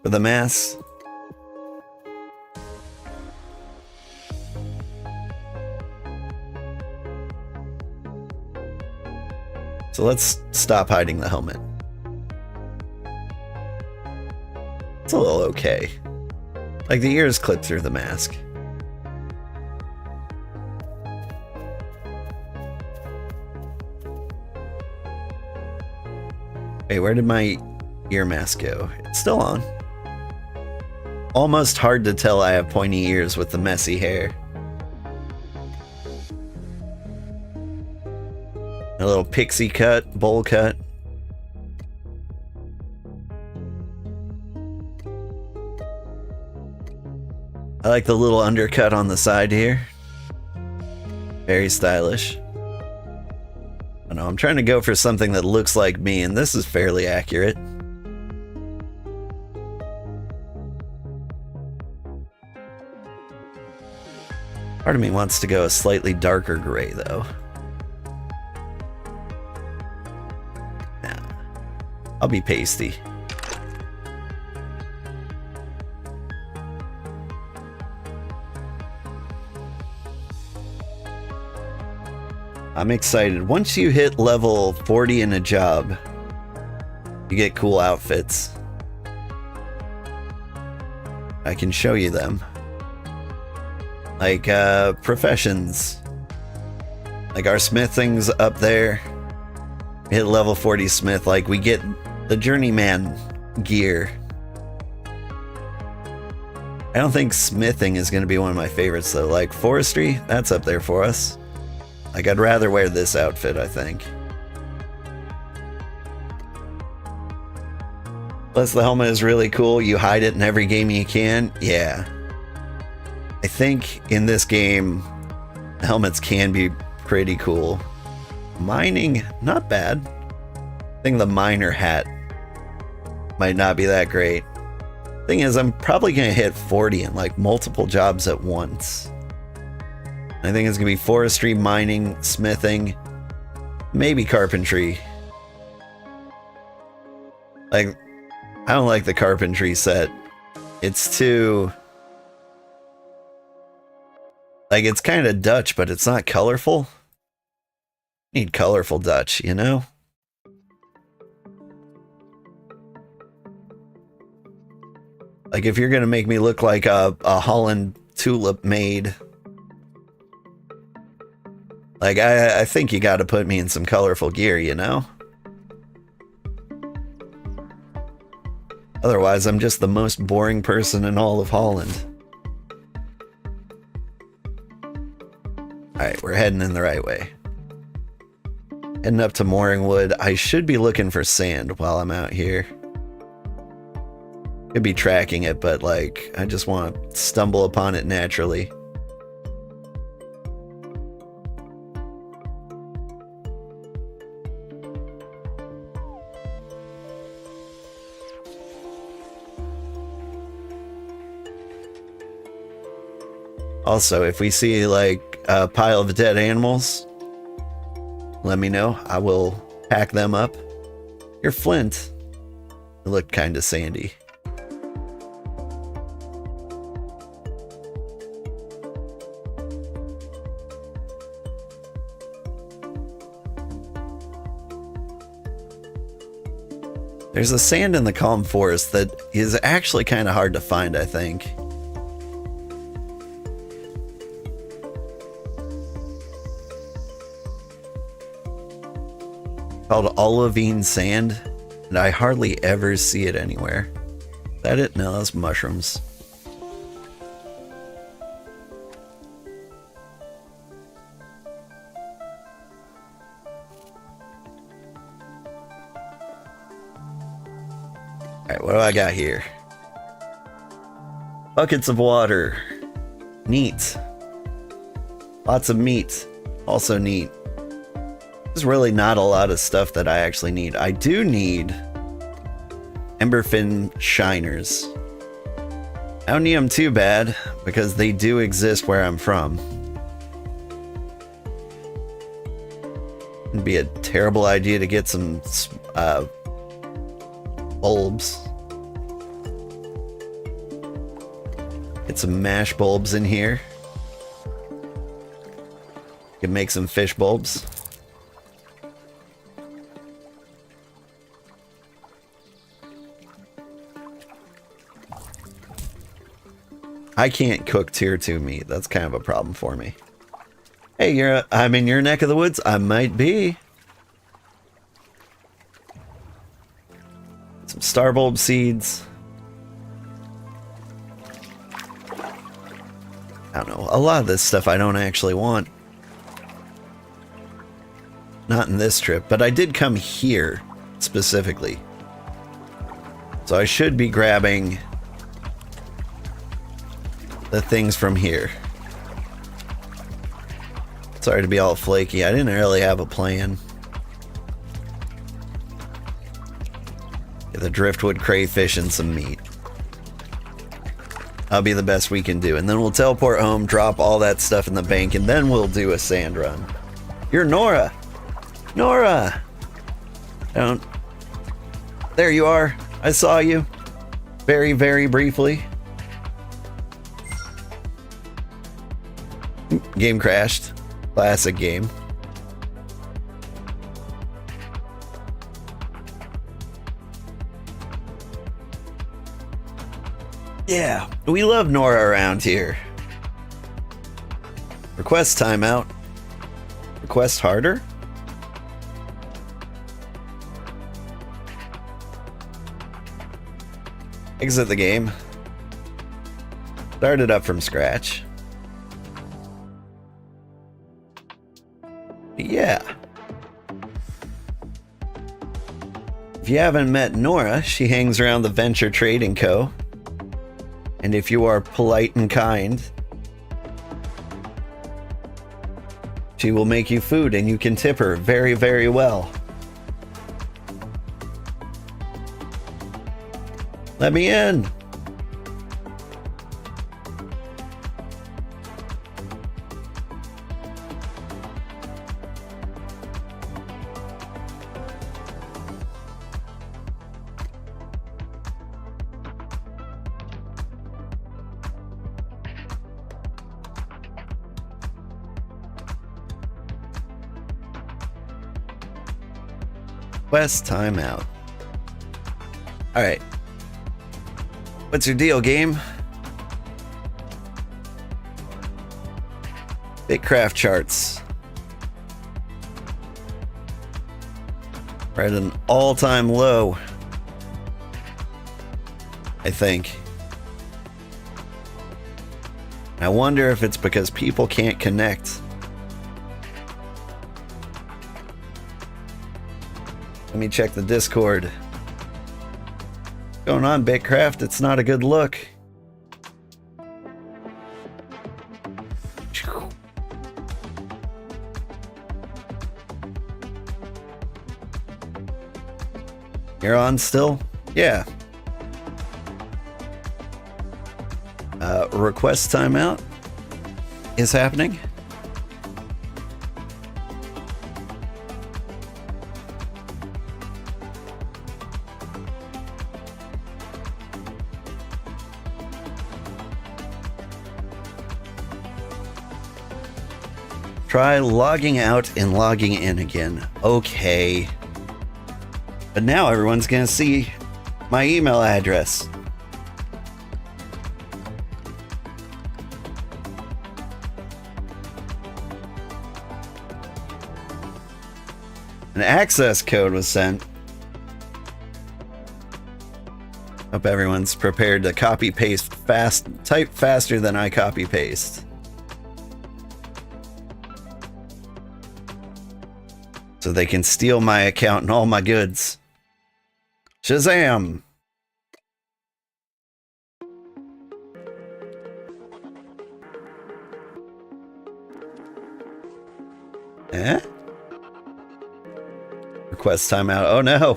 for the masks. So let's stop hiding the helmet. It's a little okay. Like, the ears clip through the mask. Wait, where did my ear mask go? It's still on. Almost hard to tell I have pointy ears with the messy hair. A little pixie cut, bowl cut. I like the little undercut on the side here. Very stylish. I know, I'm trying to go for something that looks like me, and this is fairly accurate. Part of me wants to go a slightly darker gray, though. Nah, I'll be pasty. I'm excited. Once you hit level 40 in a job, you get cool outfits. I can show you them. Like, professions. Like, our smithing's up there. We hit level 40 smith, like, we get the journeyman gear. I don't think smithing is going to be one of my favorites, though. Like, forestry, that's up there for us. Like, I'd rather wear this outfit, I think. Unless the helmet is really cool, you hide it in every game you can. Yeah. I think in this game, helmets can be pretty cool. Mining, not bad. I think the miner hat might not be that great. Thing is, I'm probably going to hit 40 in like multiple jobs at once. I think it's going to be forestry, mining, smithing, maybe carpentry. Like, I don't like the carpentry set. It's too... like, it's kind of Dutch, but it's not colorful. Need colorful Dutch, you know? Like, if you're gonna make me look like a Holland tulip maid, like, I think you gotta put me in some colorful gear, you know? Otherwise, I'm just the most boring person in all of Holland. Alright, we're heading in the right way. Heading up to Mooring Wood. I should be looking for sand while I'm out here. Could be tracking it, but like, I just want to stumble upon it naturally. Also, if we see like a pile of dead animals, let me know. I will pack them up. Your flint, it looked kind of sandy. There's a sand in the calm forest that is actually kind of hard to find, I think. Called olivine sand, and I hardly ever see it anywhere. Is that it? No, that's mushrooms. Alright, what do I got here? Buckets of water. Neat. Lots of meat. Also neat. There's really not a lot of stuff that I actually need. I do need Emberfin shiners. I don't need them too bad because they do exist where I'm from. It'd be a terrible idea to get some bulbs. Get some mash bulbs in here. Can make some fish bulbs. I can't cook tier 2 meat. That's kind of a problem for me. Hey, I'm in your neck of the woods. I might be. Some star bulb seeds. I don't know. A lot of this stuff I don't actually want. Not in this trip, but I did come here specifically. So I should be grabbing the things from here. Sorry to be all flaky. I didn't really have a plan. Get the driftwood crayfish and some meat. That'll be the best we can do. And then we'll teleport home, drop all that stuff in the bank, and then we'll do a sand run. You're Nora! Nora! There you are. I saw you. Very, very briefly. Game crashed. Classic game. Yeah, we love Nora around here. Request timeout. Request harder? Exit the game. Start it up from scratch. Yeah. If you haven't met Nora, she hangs around the Venture Trading Co. And if you are polite and kind, she will make you food and you can tip her very, very well. Let me in. Quest timeout. Alright. What's your deal, game? BitCraft charts. We're at an all-time low, I think. I wonder if it's because people can't connect. Let me check the Discord. What's going on, BitCraft? It's not a good look. You're on still? Yeah. Request timeout is happening. Try logging out and logging in again. Okay. But now everyone's gonna see my email address. An access code was sent. Hope everyone's prepared to copy paste fast, type faster than I copy paste. So they can steal my account and all my goods. Shazam! Eh? Request timeout. Oh no!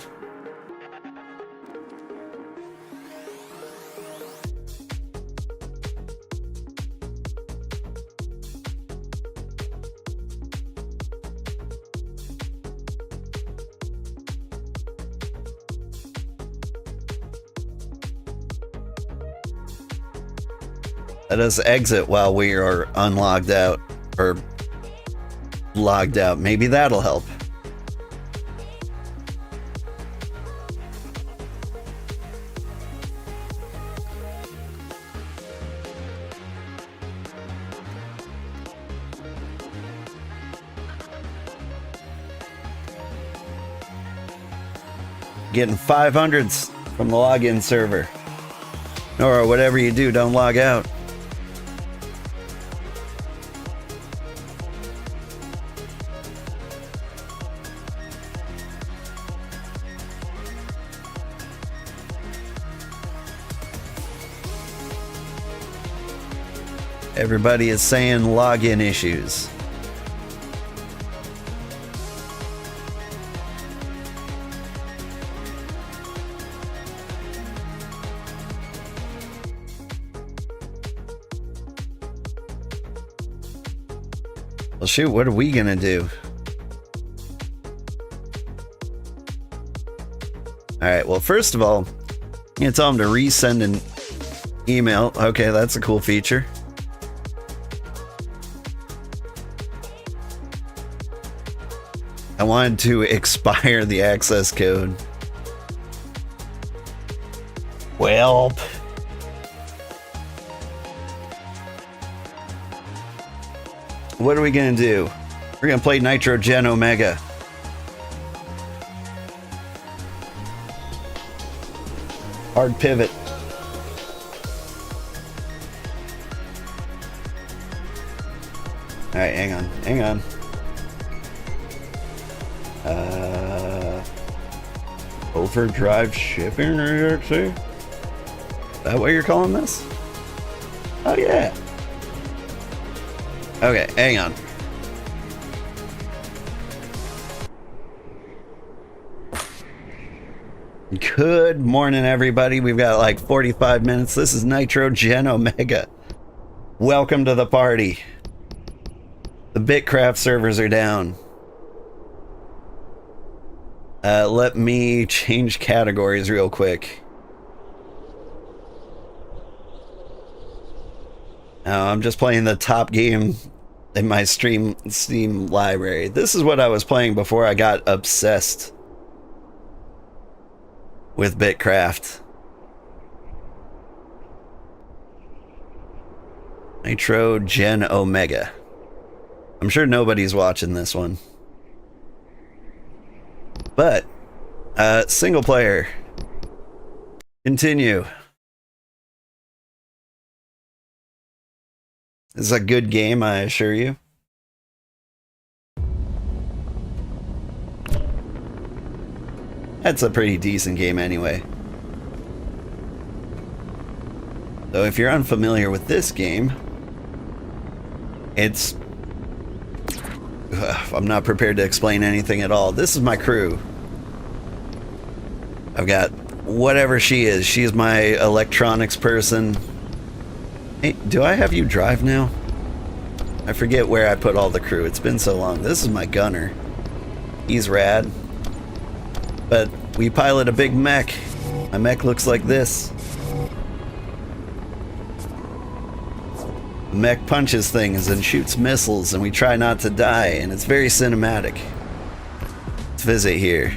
Let us exit while we are unlogged out, or logged out. Maybe that'll help. Getting 500s from the login server. Or whatever you do, don't log out. Everybody is saying login issues. Well, shoot, what are we gonna do? Alright, well, first of all, I'm gonna tell them to resend an email. Okay, that's a cool feature. I wanted to expire the access code. Well, what are we gonna do? We're gonna play Nitrogen Omega. Hard pivot. Alright, hang on, hang on. Overdrive shipping, RXC? Is that what you're calling this? Oh yeah. Okay, hang on. Good morning, everybody. We've got like 45 minutes. This is Nitrogen Omega. Welcome to the party. The BitCraft servers are down. Let me change categories real quick. I'm just playing the top game in my Steam library. This is what I was playing before I got obsessed with BitCraft. Nitrogen Omega. I'm sure nobody's watching this one. But, single player. Continue. This is a good game, I assure you. That's a pretty decent game anyway. So if you're unfamiliar with this game, it's... I'm not prepared to explain anything at all. This is my crew. I've got whatever she is. She's my electronics person. Hey, do I have you drive now? I forget where I put all the crew. It's been so long. This is my gunner. He's rad. But we pilot a big mech. My mech looks like this. The mech punches things and shoots missiles, and we try not to die, and it's very cinematic. Let's visit here.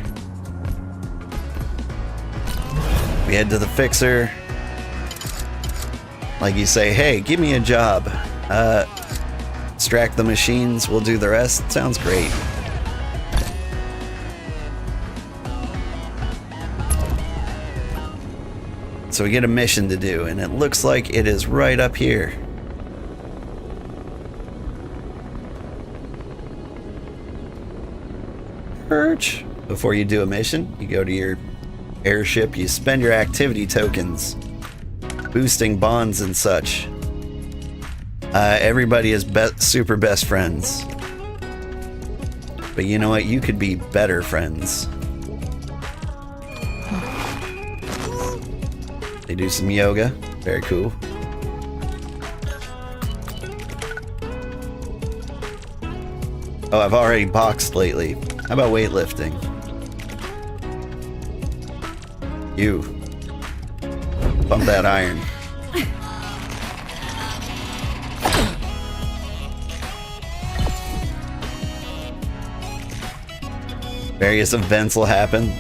We head to the fixer. Like you say, hey, give me a job. Extract the machines, we'll do the rest. Sounds great. So we get a mission to do, and it looks like it is right up here. Perch. Before you do a mission, you go to your airship, you spend your activity tokens, boosting bonds and such. Everybody is super best friends. But you know what? You could be better friends. They do some yoga. Very cool. Oh, I've already boxed lately. How about weightlifting? You. Pump that iron. Various events will happen.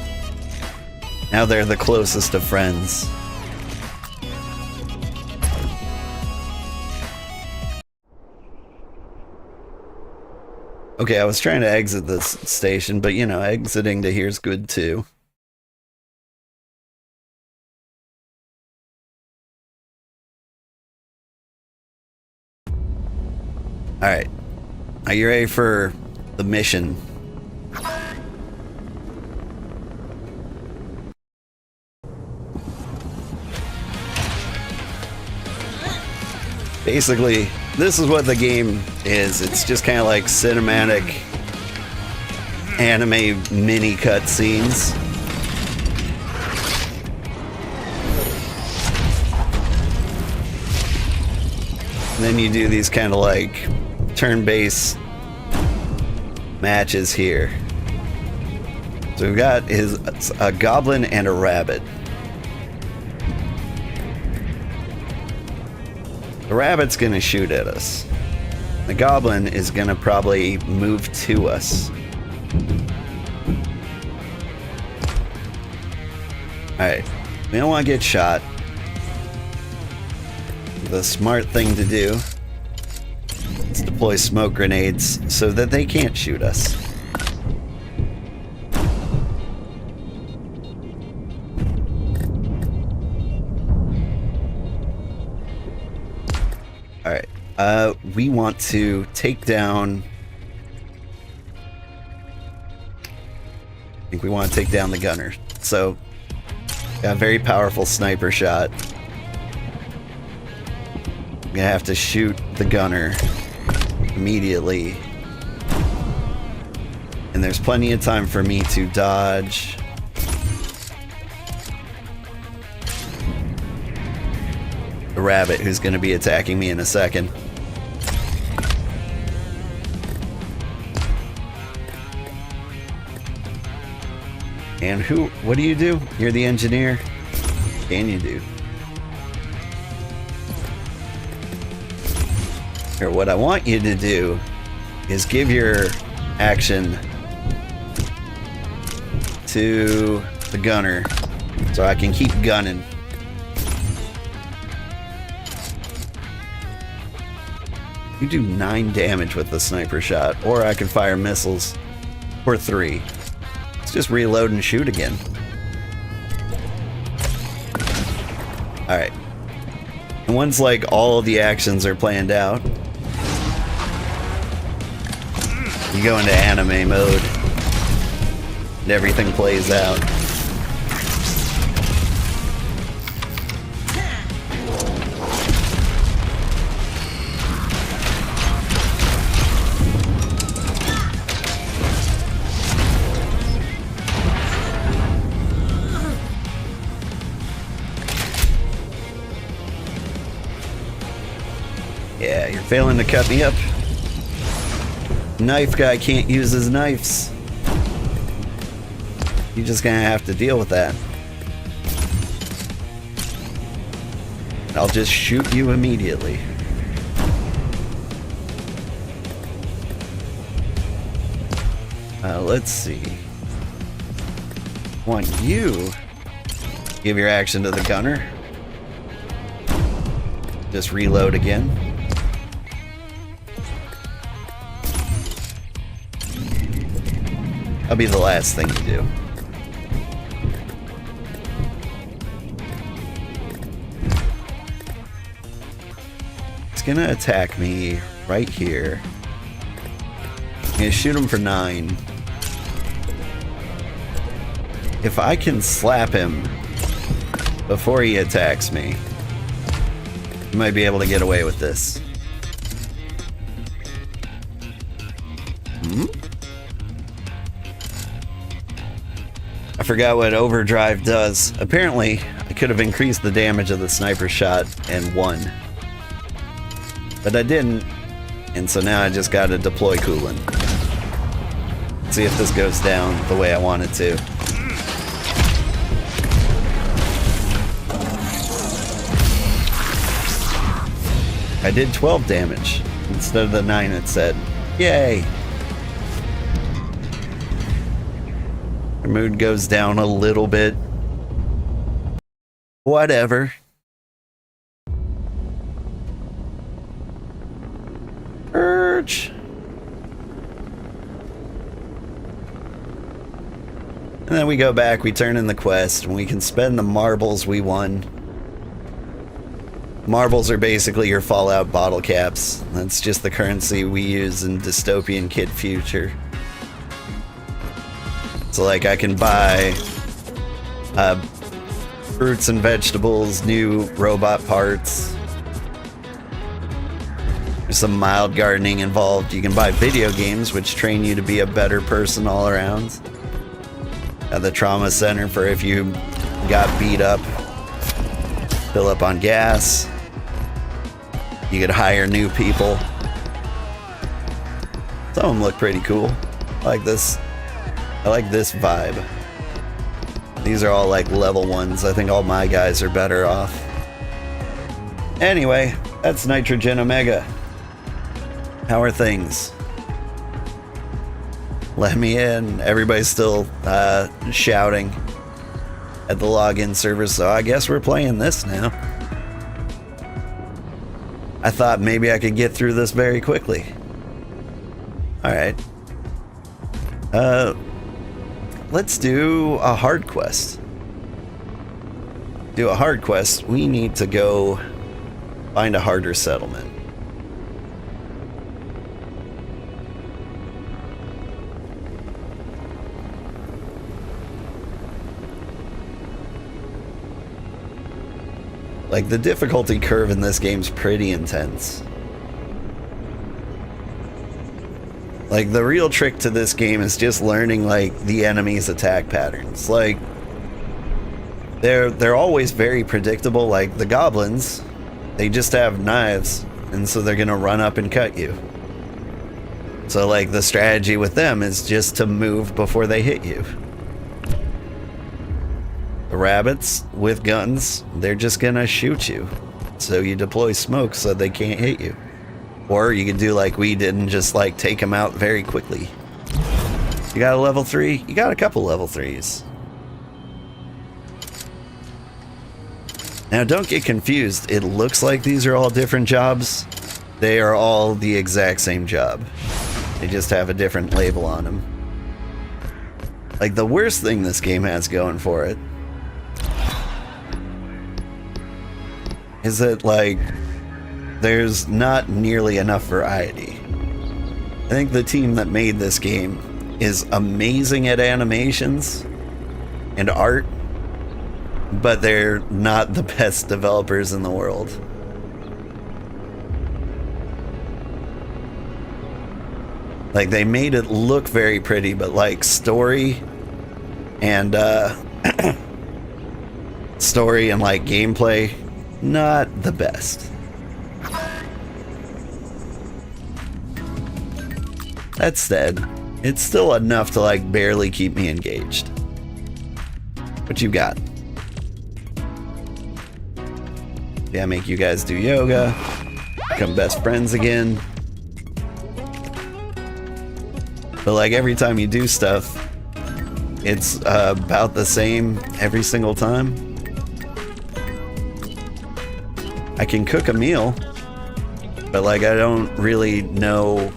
Now they're the closest of friends. Okay, I was trying to exit this station, but you know, exiting to here's good too. Alright. Are you ready for the mission? Basically, this is what the game is. It's just kind of like cinematic anime mini cutscenes. And then you do these kind of like turn-based matches here. So we've got a goblin and a rabbit. The rabbit's gonna shoot at us. The goblin is gonna probably move to us. Alright, we don't want to get shot. The smart thing to do is deploy smoke grenades so that they can't shoot us. Alright, we want to take down think we want to take down the gunner. So, got a very powerful sniper shot. I'm gonna have to shoot the gunner immediately. And there's plenty of time for me to dodge. The rabbit who's gonna be attacking me in a second. And what do you do? You're the engineer. What can you do? Or what I want you to do is give your action to the gunner so I can keep gunning. You do 9 damage with the sniper shot, or I can fire missiles for 3. Let's just reload and shoot again. Alright. And once like all of the actions are planned out, you go into anime mode and everything plays out. Yeah, you're failing to cut me up. Knife guy can't use his knives. You're just gonna have to deal with that. I'll just shoot you immediately. Let's see. Want you give your action to the gunner. Just reload again. That'll be the last thing you do. It's gonna attack me right here. I'm gonna shoot him for 9. If I can slap him before he attacks me, I might be able to get away with this. I forgot what overdrive does. Apparently, I could have increased the damage of the sniper shot and won. But I didn't, and so now I just gotta deploy coolant. See if this goes down the way I want it to. I did 12 damage instead of the 9 it said. Yay! Our mood goes down a little bit. Whatever. Urge. And then we go back, we turn in the quest, and we can spend the marbles we won. Marbles are basically your Fallout bottle caps. That's just the currency we use in dystopian kid future. So like I can buy fruits and vegetables, new robot parts. There's some mild gardening involved. You can buy video games which train you to be a better person all around. At the trauma center for if you got beat up. Fill up on gas. You could hire new people. Some of them look pretty cool. I like this. I like this vibe. These are all like level 1s. I think all my guys are better off. Anyway, that's Nitrogen Omega. How are things? Let me in. Everybody's still shouting at the login server, so I guess we're playing this now. I thought maybe I could get through this very quickly. Alright. Let's do a hard quest. Do a hard quest, we need to go find a harder settlement. Like, the difficulty curve in this game's pretty intense. Like, the real trick to this game is just learning, like, the enemy's attack patterns. Like, they're always very predictable. Like, the goblins, they just have knives, and so they're gonna run up and cut you. So, like, the strategy with them is just to move before they hit you. The rabbits with guns, they're just gonna shoot you. So you deploy smoke so they can't hit you. Or you can do like we did and just like take them out very quickly. You got a level 3? You got a couple level 3s. Now don't get confused. It looks like these are all different jobs. They are all the exact same job. They just have a different label on them. Like, the worst thing this game has going for it is that, like, there's not nearly enough variety. I think the team that made this game is amazing at animations and art, but they're not the best developers in the world. Like, they made it look very pretty, but like story and story and like gameplay, not the best. That said, it's still enough to like barely keep me engaged. What you got? Yeah, make you guys do yoga, become best friends again. But like every time you do stuff, it's about the same every single time. I can cook a meal, but like I don't really know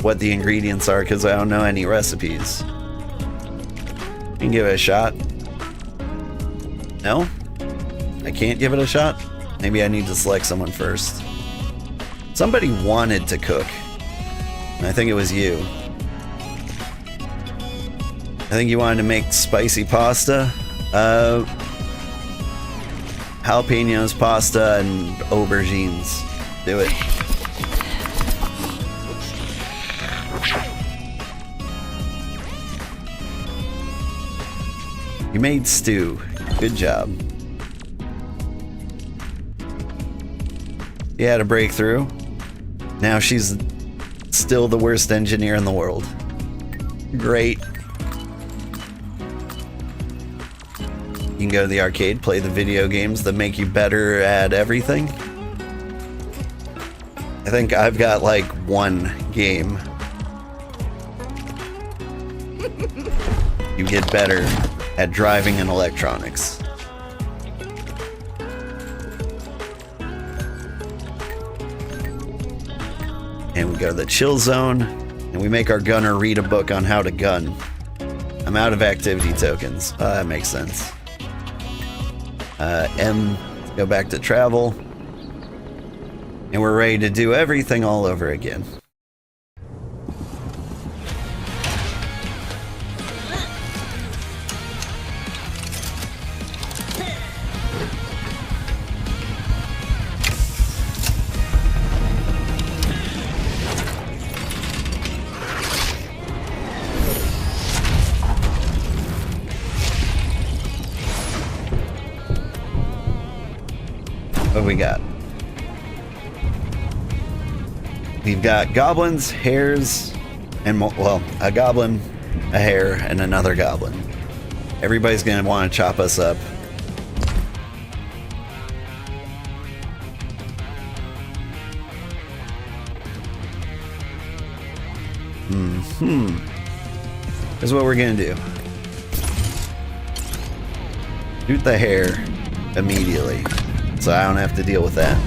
what the ingredients are because I don't know any recipes. You can give it a shot. No? I can't give it a shot? Maybe I need to select someone first. Somebody wanted to cook, and I think it was you. I think you wanted to make spicy pasta, jalapenos pasta, and aubergines. Do it. You made stew. Good job. You had a breakthrough. Now she's still the worst engineer in the world. Great. You can go to the arcade, play the video games that make you better at everything. I think I've got like one game. You get better at driving and electronics. And we go to the chill zone, and we make our gunner read a book on how to gun. I'm out of activity tokens. That makes sense. M, go back to travel. And we're ready to do everything all over again. What we got? We've got goblins, hares, and well, a goblin, a hare, and another goblin. Everybody's gonna want to chop us up. Here's what we're gonna do. Shoot the hare immediately, so I don't have to deal with that.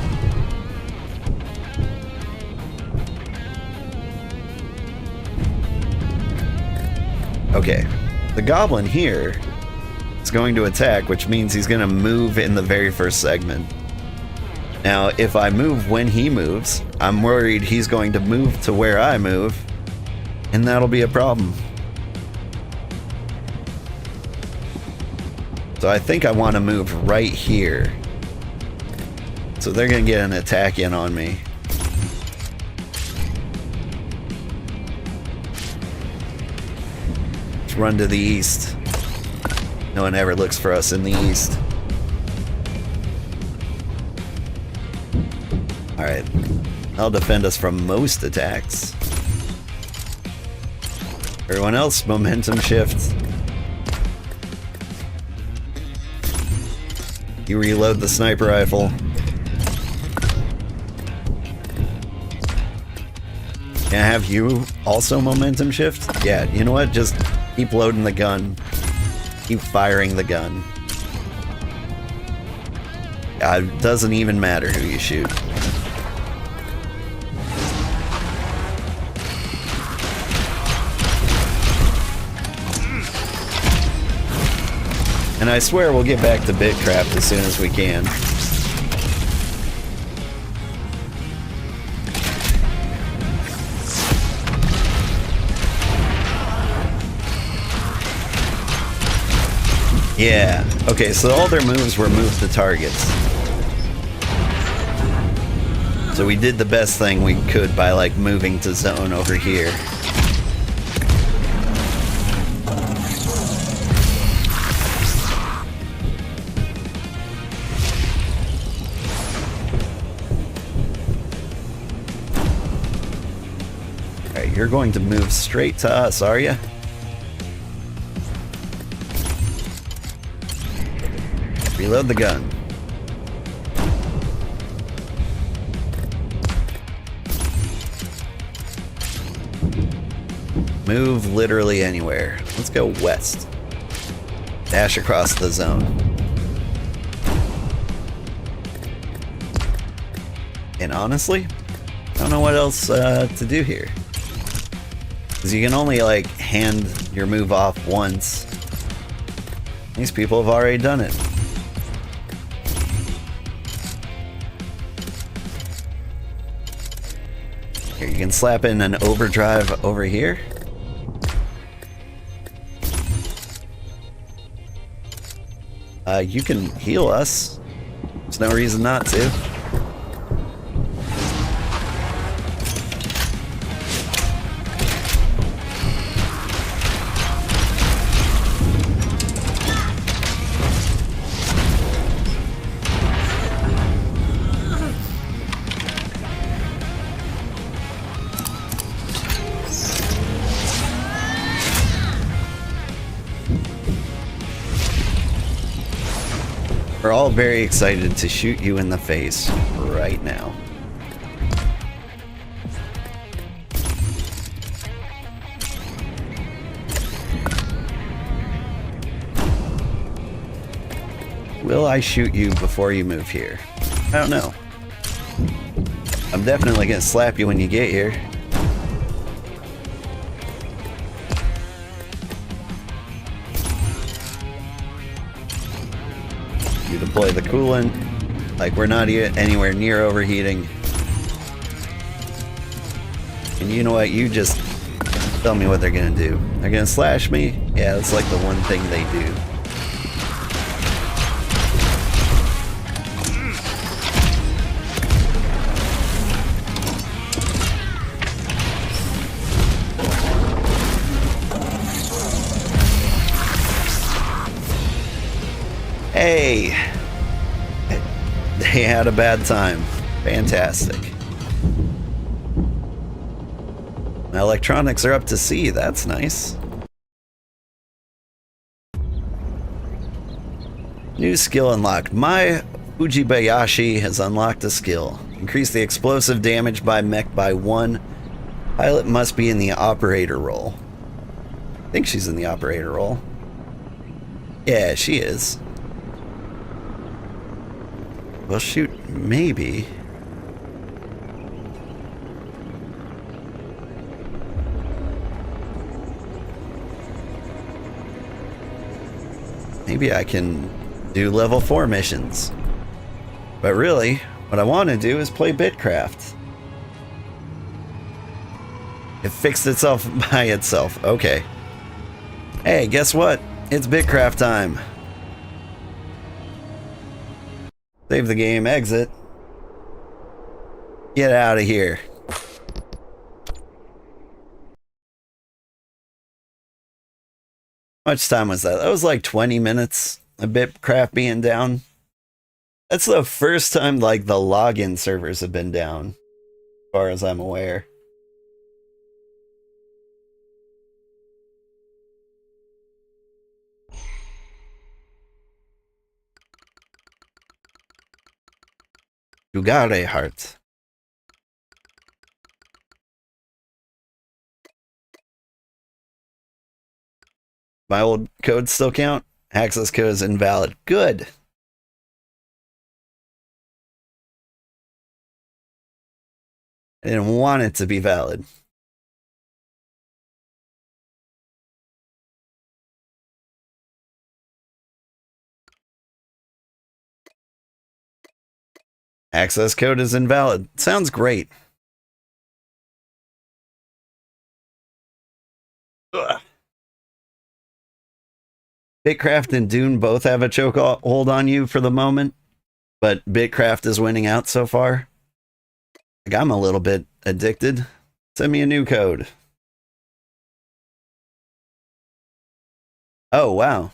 Okay, the goblin here is going to attack, which means he's going to move in the very first segment. Now, if I move when he moves, I'm worried he's going to move to where I move, and that'll be a problem. So I think I want to move right here. So they're gonna get an attack in on me. Let's run to the east. No one ever looks for us in the east. Alright. That'll defend us from most attacks. Everyone else, momentum shift. You reload the sniper rifle. Can I have you also momentum shift? Yeah, you know what? Just keep loading the gun. Keep firing the gun. It doesn't even matter who you shoot. And I swear we'll get back to BitCraft as soon as we can. Yeah. Okay, so all their moves were move the targets. So we did the best thing we could by like moving to zone over here. Alright, you're going to move straight to us, are you? Reload the gun. Move literally anywhere. Let's go west. Dash across the zone. And honestly, I don't know what else to do here. Because you can only like hand your move off once. These people have already done it. Here, you can slap in an overdrive over here. You can heal us. There's no reason not to. We're all very excited to shoot you in the face right now. Will I shoot you before you move here? I don't know. I'm definitely gonna slap you when you get here. You deploy the coolant. Like, we're not anywhere near overheating. And you know what? You just tell me what they're gonna do. They're gonna slash me? Yeah, that's like the one thing they do. Hey! They had a bad time. Fantastic. My electronics are up to C. That's nice. New skill unlocked. My Fujibayashi has unlocked a skill. Increase the explosive damage by mech by 1. Pilot must be in the operator role. I think she's in the operator role. Yeah, she is. Well, shoot, maybe. Maybe I can do level 4 missions. But really, what I want to do is play BitCraft. It fixed itself by itself. Okay. Hey, guess what? It's BitCraft time. Save the game, exit. Get out of here. How much time was that? That was like 20 minutes. A BitCraft being down. That's the first time like the login servers have been down, as far as I'm aware. Sugarheart. My old code still count? Access code is invalid. Good. I didn't want it to be valid. Access code is invalid. Sounds great. Ugh. BitCraft and Dune both have a chokehold on you for the moment, but BitCraft is winning out so far. Like, I'm a little bit addicted. Send me a new code. Oh, wow.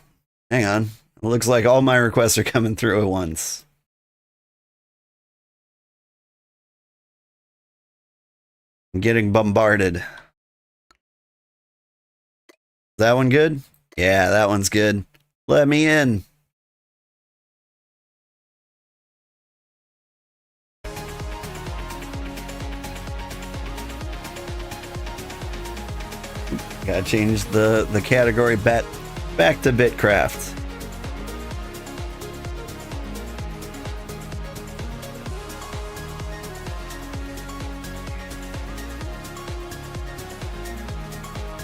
Hang on. It looks like all my requests are coming through at once. I'm getting bombarded. Is that one good? Yeah, that one's good. Let me in. Gotta change the category back to BitCraft.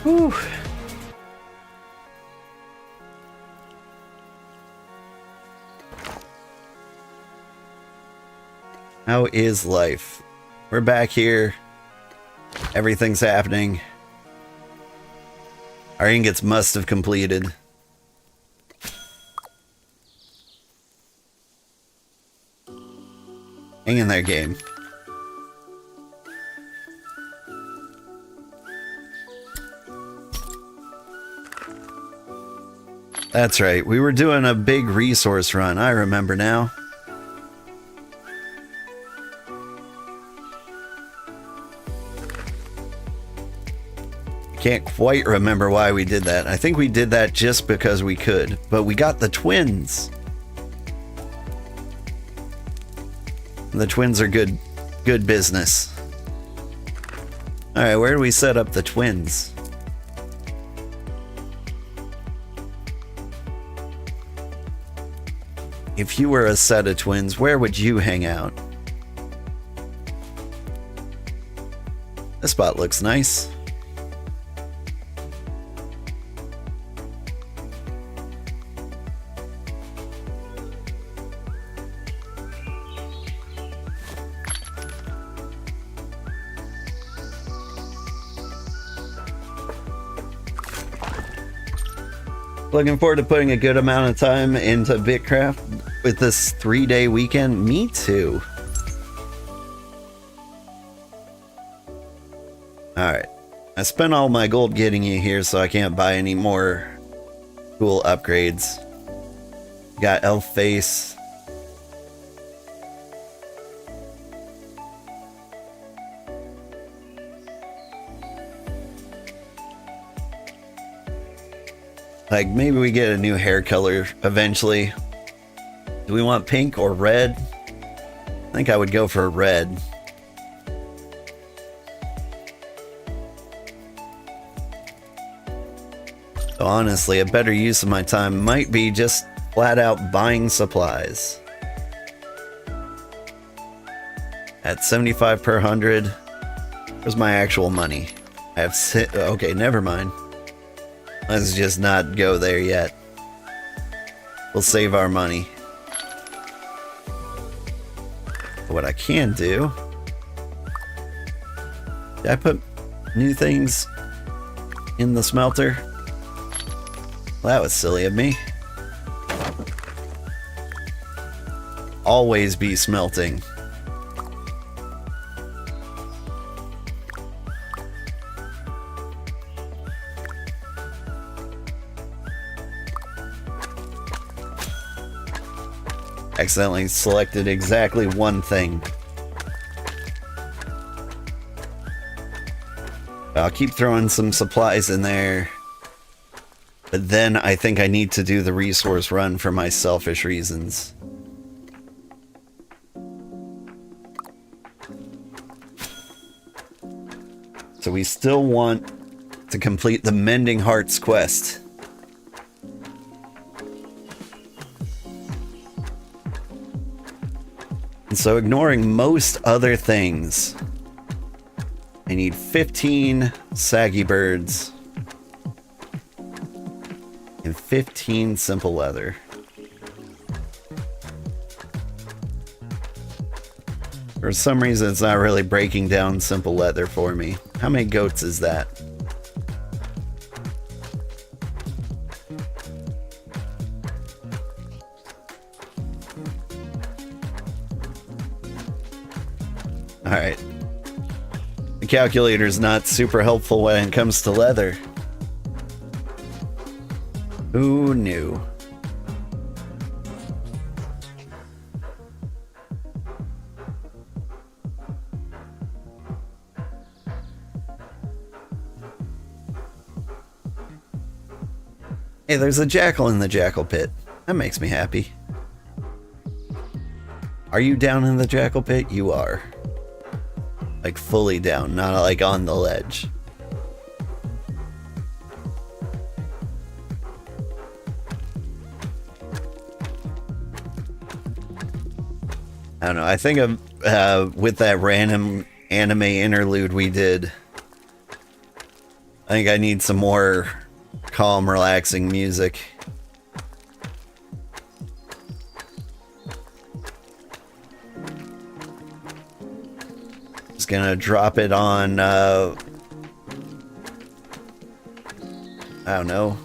Whew. How is life? We're back here. Everything's happening. Our ingots must have completed. Hang in there, game. That's right, we were doing a big resource run, I remember now. Can't quite remember why we did that. I think we did that just because we could, but we got the twins. And the twins are good business. Alright, where do we set up the twins? If you were a set of twins, where would you hang out? This spot looks nice. Looking forward to putting a good amount of time into BitCraft with this 3-day weekend. Me too. Alright. I spent all my gold getting you here, so I can't buy any more cool upgrades. Got elf face. Like, maybe we get a new hair color eventually. Do we want pink or red? I think I would go for red. So honestly, a better use of my time might be just flat out buying supplies. At 75 per 100, where's my actual money? I have okay, never mind. Let's just not go there yet. We'll save our money. What I can do... Did I put new things in the smelter? Well, that was silly of me. Always be smelting. Accidentally selected exactly one thing. I'll keep throwing some supplies in there. But then I think I need to do the resource run for my selfish reasons. So we still want to complete the Mending Hearts quest. And so ignoring most other things, I need 15 saggy birds and 15 simple leather. For some reason, it's not really breaking down simple leather for me. How many goats is that? Alright. The calculator's not super helpful when it comes to leather. Who knew? Hey, there's a jackal in the jackal pit. That makes me happy. Are you down in the jackal pit? You are. Like fully down, not like on the ledge. I don't know. I think with that random anime interlude we did, I think I need some more calm, relaxing music. Just gonna drop it on, I don't know,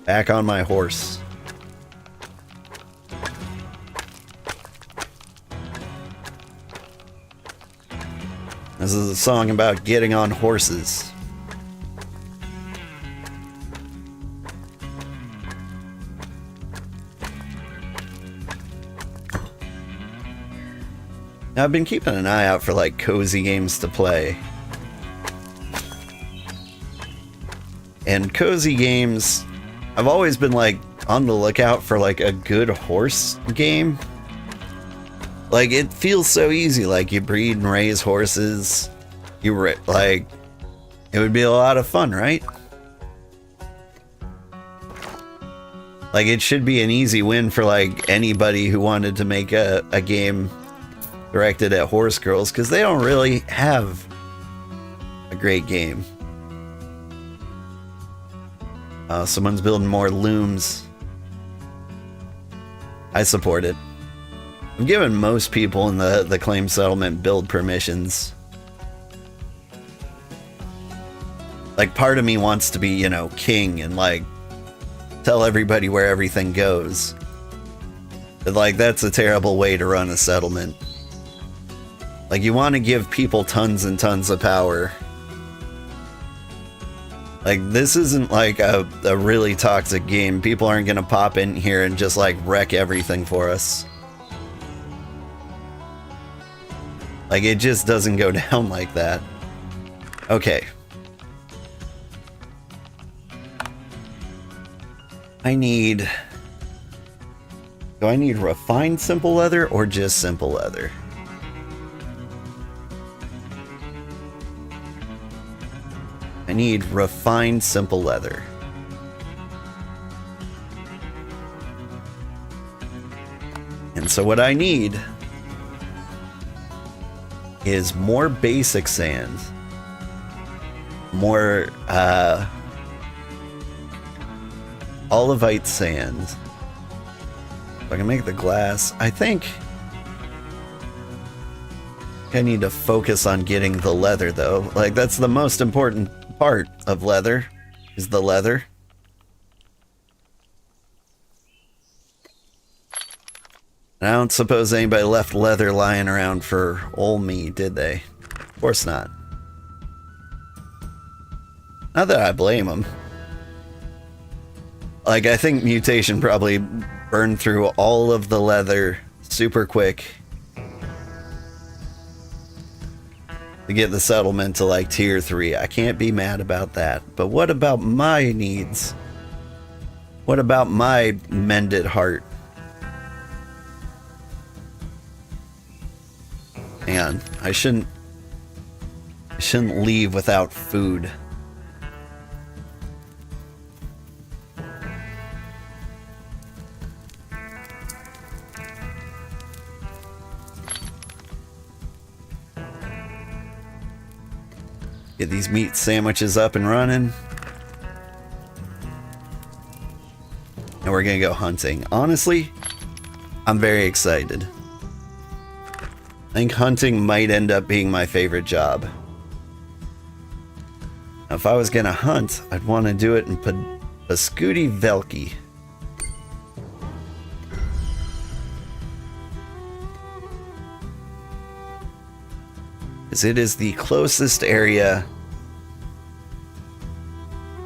back on my horse. This is a song about getting on horses. Now, I've been keeping an eye out for like cozy games to play. And cozy games, I've always been like on the lookout for like a good horse game. Like, it feels so easy. Like, you breed and raise horses. Like, it would be a lot of fun, right? Like, it should be an easy win for, like, anybody who wanted to make a game directed at horse girls, because they don't really have a great game. Someone's building more looms. I support it. I'm giving most people in the claim settlement build permissions. Like, part of me wants to be, you know, king and, like, tell everybody where everything goes. But, like, that's a terrible way to run a settlement. Like, you want to give people tons and tons of power. Like, this isn't, like, a really toxic game. People aren't gonna pop in here and just, like, wreck everything for us. Like, it just doesn't go down like that. Okay. Do I need refined simple leather or just simple leather? I need refined simple leather. And so what I need is more basic sand, more olivite sand. If I can make the glass, I think I need to focus on getting the leather though. Like, that's the most important part of leather, is the leather. I don't suppose anybody left leather lying around for old me, did they? Of course not. Not that I blame them. Like, I think Mutation probably burn through all of the leather super quick to get the settlement to like tier 3. I can't be mad about that. But what about my needs? What about my mended heart? Man, I shouldn't leave without food. Get these meat sandwiches up and running. And we're gonna go hunting. Honestly, I'm very excited. I think hunting might end up being my favorite job. Now, if I was gonna hunt, I'd want to do it in Pascuti Velki. Because it is the closest area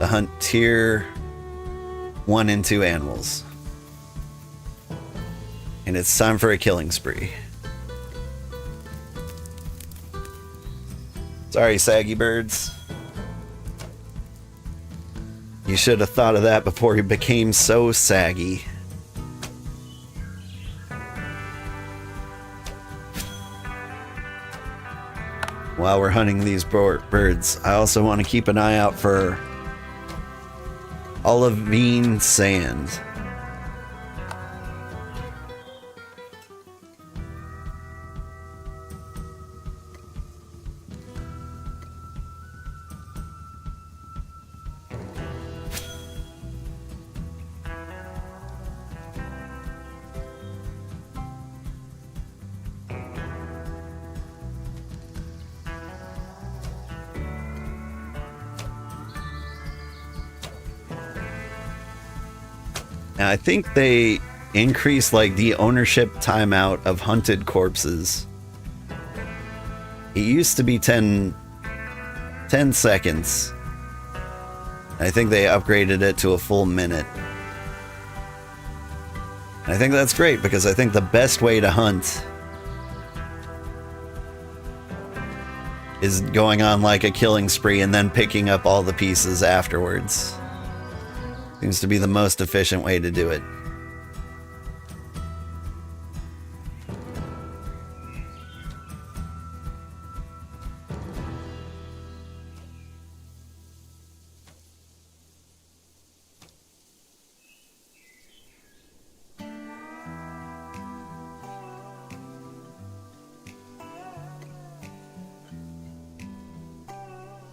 to hunt tier 1 and 2 animals. And it's time for a killing spree. Sorry, saggy birds. You should have thought of that before you became so saggy. While we're hunting these birds, I also want to keep an eye out for olivine sand. And I think they increased like the ownership timeout of hunted corpses. It used to be 10 seconds. I think they upgraded it to a full minute. And I think that's great because I think the best way to hunt is going on like a killing spree and then picking up all the pieces afterwards. Seems to be the most efficient way to do it.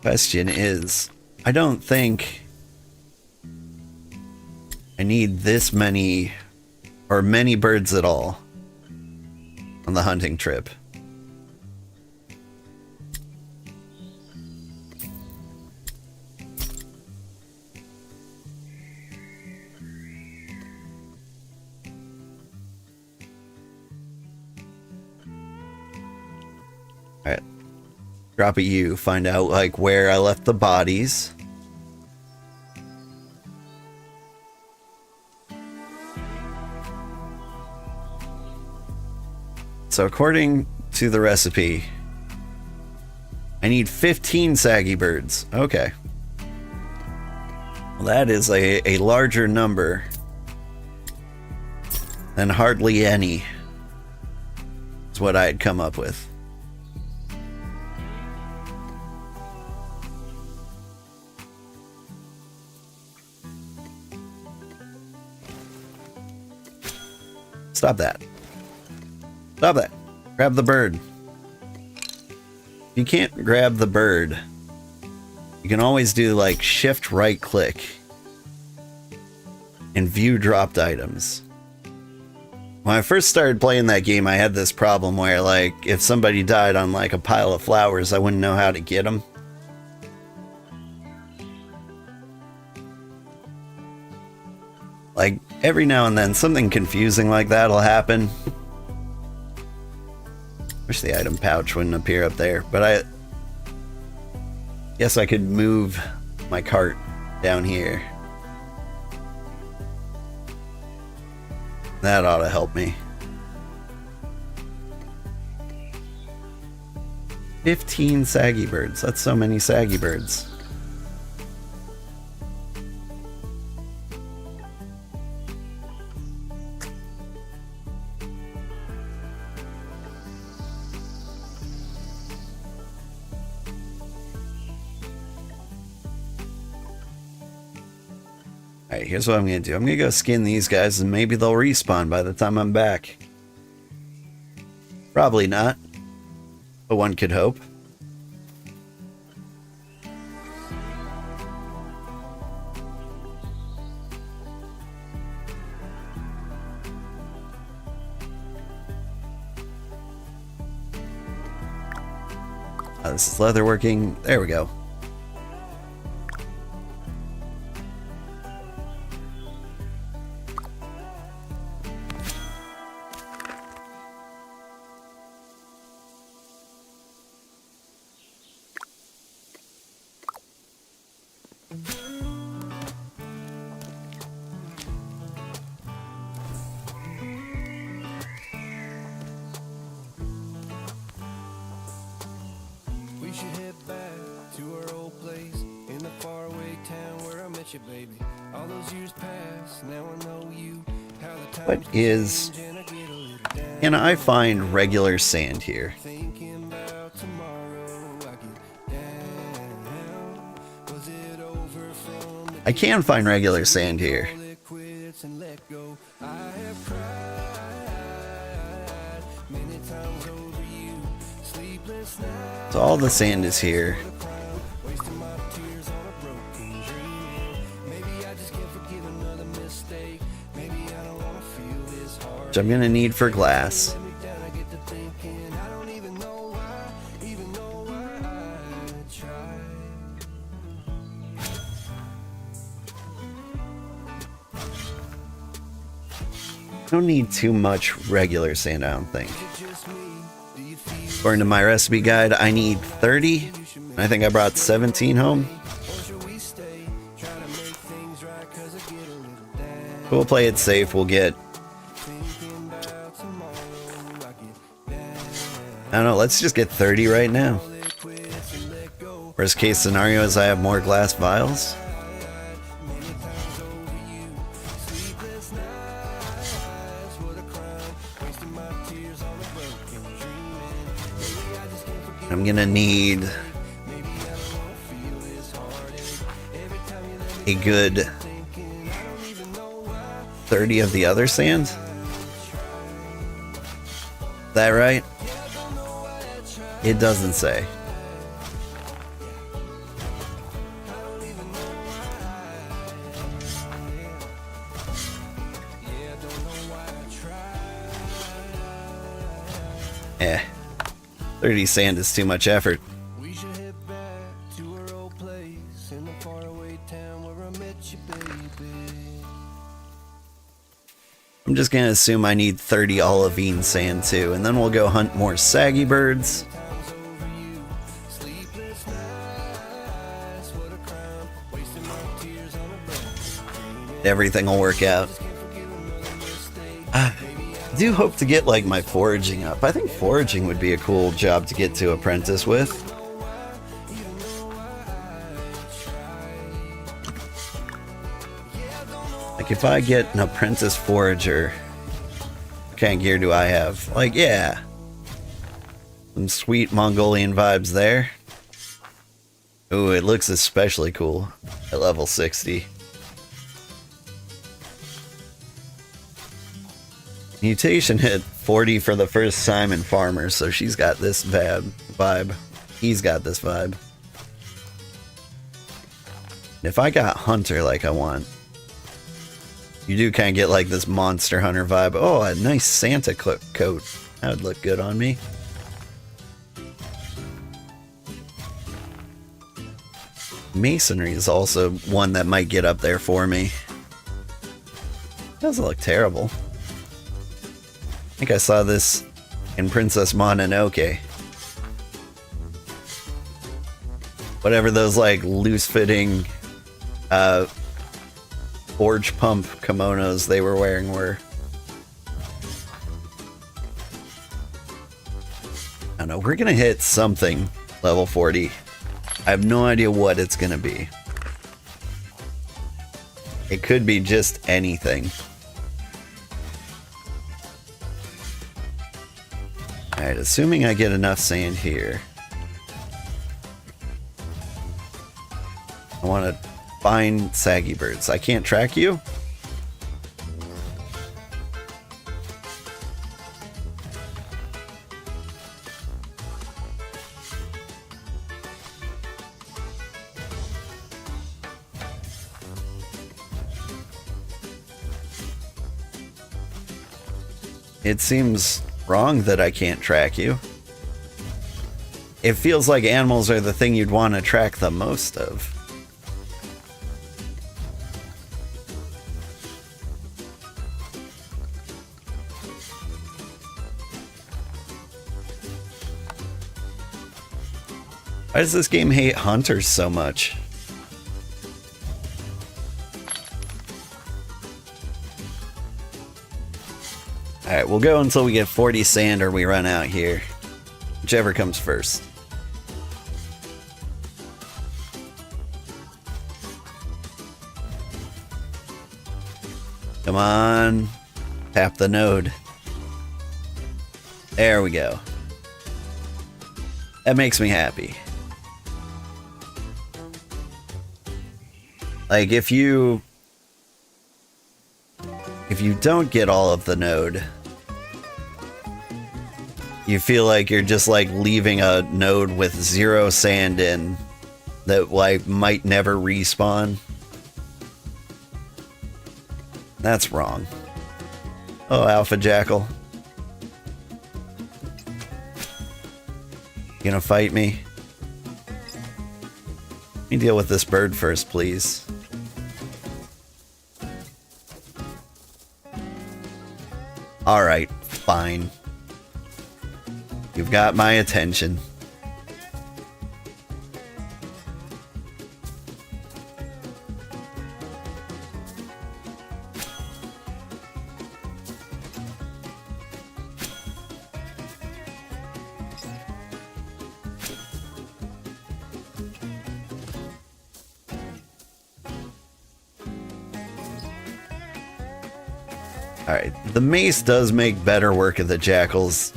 Question is, I don't think I need this many or many birds at all on the hunting trip. All right. Drop a U, find out like where I left the bodies. So according to the recipe, I need 15 saggy birds. Okay. Well, that is a larger number than hardly any. Is what I had come up with. Stop that. Stop that. Grab the bird. If you can't grab the bird, you can always do like shift right click and view dropped items. When I first started playing that game, I had this problem where like if somebody died on like a pile of flowers, I wouldn't know how to get them. Like every now and then something confusing like that'll happen. Wish the item pouch wouldn't appear up there, but I guess I could move my cart down here. That ought to help me. 15 saggy birds. That's so many saggy birds. Alright, here's what I'm gonna do. I'm gonna go skin these guys and maybe they'll respawn by the time I'm back. Probably not, but one could hope. This is leatherworking. There we go. What is... Can I find regular sand here? I can find regular sand here. So all the sand is here. Which I'm gonna need for glass. Don't need too much regular sand, I don't think. According to my recipe guide, I need 30. I think I brought 17 home. We'll play it safe. We'll get... I don't know, let's just get 30 right now. Worst case scenario is I have more glass vials. I'm gonna need a good 30 of the other sand. Is that right? It doesn't say. Eh. 30 sand is too much effort. I'm just gonna assume I need 30 olivine sand too, and then we'll go hunt more saggy birds. Everything will work out. I do hope to get like my foraging up. I think foraging would be a cool job to get to apprentice with. Like if I get an apprentice forager, what kind of gear do I have? Like, yeah. Some sweet Mongolian vibes there. Ooh, it looks especially cool at level 60. Mutation hit 40 for the first time in Farmer, so she's got this vibe. He's got this vibe. If I got Hunter like I want, you do kind of get like this Monster Hunter vibe. Oh, a nice Santa coat. That would look good on me. Masonry is also one that might get up there for me. Doesn't look terrible. I think I saw this in Princess Mononoke. Whatever those like loose-fitting forge pump kimonos they were wearing were. don't know. We're gonna hit something level 40. I have no idea what it's gonna be. It could be just anything. Alright, assuming I get enough sand here. I want to find saggy birds. I can't track you? It seems wrong that I can't track you. It feels like animals are the thing you'd want to track the most of. Why does this game hate hunters so much? Alright, we'll go until we get 40 sand or we run out here. Whichever comes first. Come on. Tap the node. There we go. That makes me happy. Like, if you don't get all of the node, you feel like you're just like leaving a node with 0 sand in that like might never respawn. That's wrong. Oh, Alpha Jackal. You gonna fight me? Let me deal with this bird first, please. Alright, fine. You've got my attention. Alright, the mace does make better work of the jackals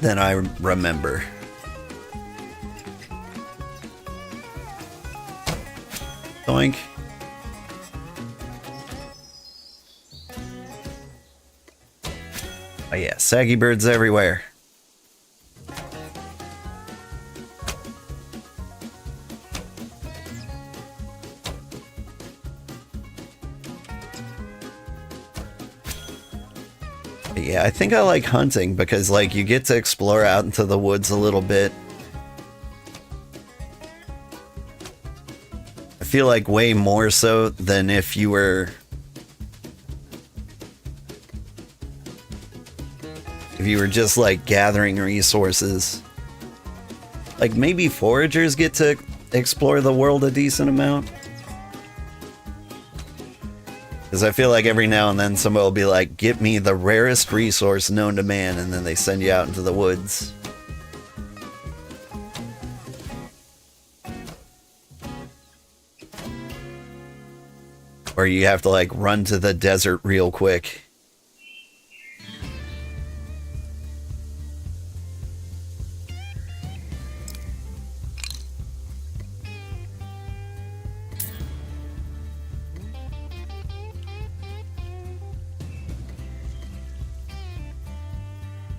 than I remember. Doink. Oh yeah, saggy birds everywhere. Yeah, I think I like hunting because, like, you get to explore out into the woods a little bit. I feel like way more so than if you were... if you were just, like, gathering resources. Like, maybe foragers get to explore the world a decent amount. Because I feel like every now and then somebody will be like, get me the rarest resource known to man, and then they send you out into the woods. Or you have to like run to the desert real quick.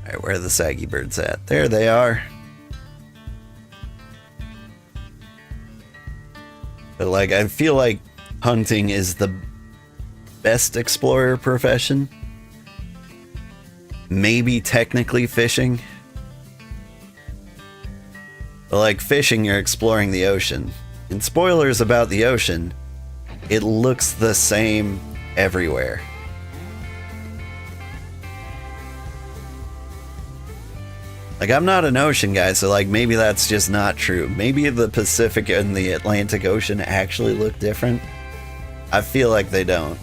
Alright, where are the saggy birds at? There they are. But like, I feel like hunting is the best explorer profession. Maybe technically fishing. But like fishing, you're exploring the ocean. And spoilers about the ocean, it looks the same everywhere. Like, I'm not an ocean guy, so like maybe that's just not true. Maybe the Pacific and the Atlantic Ocean actually look different. I feel like they don't.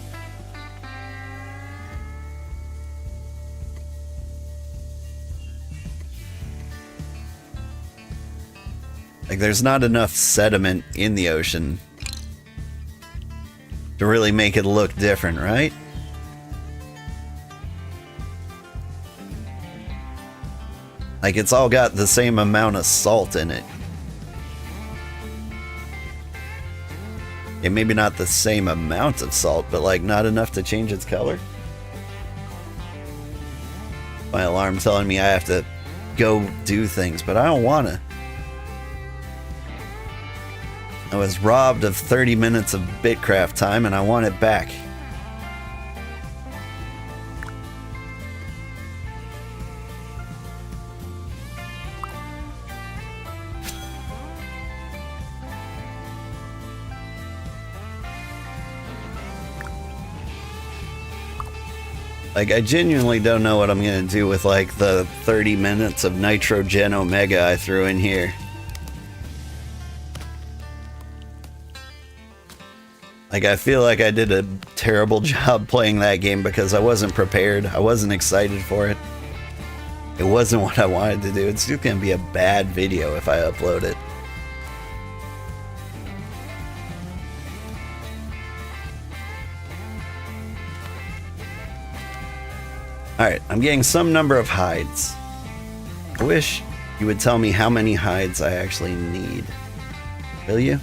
Like, there's not enough sediment in the ocean to really make it look different, right? Like, it's all got the same amount of salt in it. Yeah, maybe not the same amount of salt, but like not enough to change its color. My alarm telling me I have to go do things, but I don't want to. I was robbed of 30 minutes of BitCraft time and I want it back. Like, I genuinely don't know what I'm gonna do with, like, the 30 minutes of Nitrogen Omega I threw in here. Like, I feel like I did a terrible job playing that game because I wasn't prepared. I wasn't excited for it. It wasn't what I wanted to do. It's just gonna be a bad video if I upload it. Alright, I'm getting some number of hides. I wish you would tell me how many hides I actually need. Will you?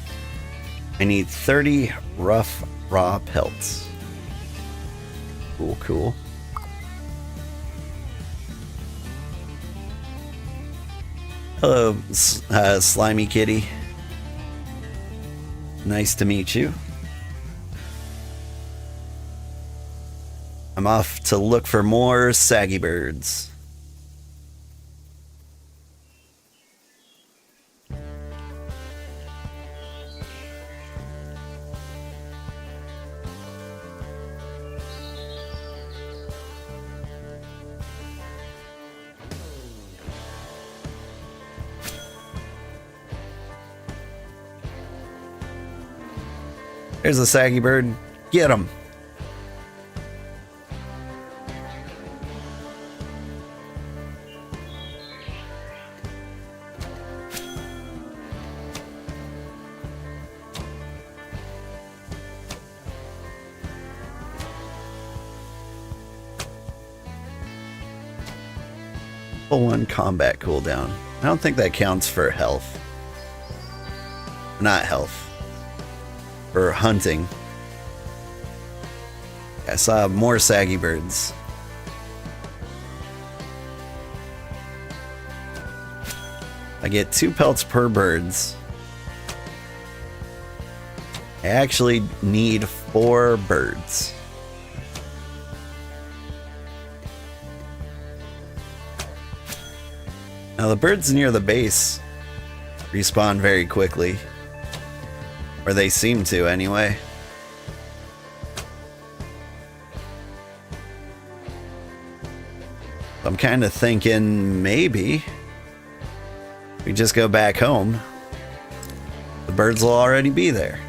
I need 30 rough raw pelts. Cool, cool. Hello, slimy kitty. Nice to meet you. I'm off to look for more saggy birds. There's a saggy bird. Get him. Level 1 combat cooldown. I don't think that counts for health. Not health. For hunting. I saw more saggy birds. I get 2 pelts per birds. I actually need 4 birds. Now the birds near the base respawn very quickly. Or they seem to anyway. I'm kind of thinking maybe we just go back home. The birds will already be there.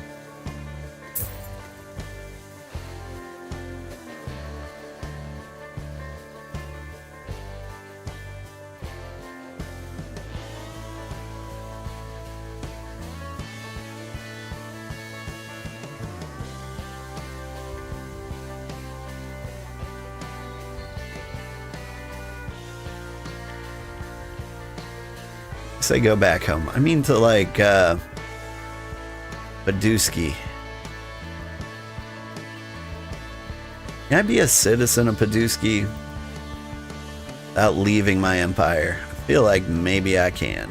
Say go back home. I mean to like Paduski. Can I be a citizen of Paduski without leaving my empire? I feel like maybe I can.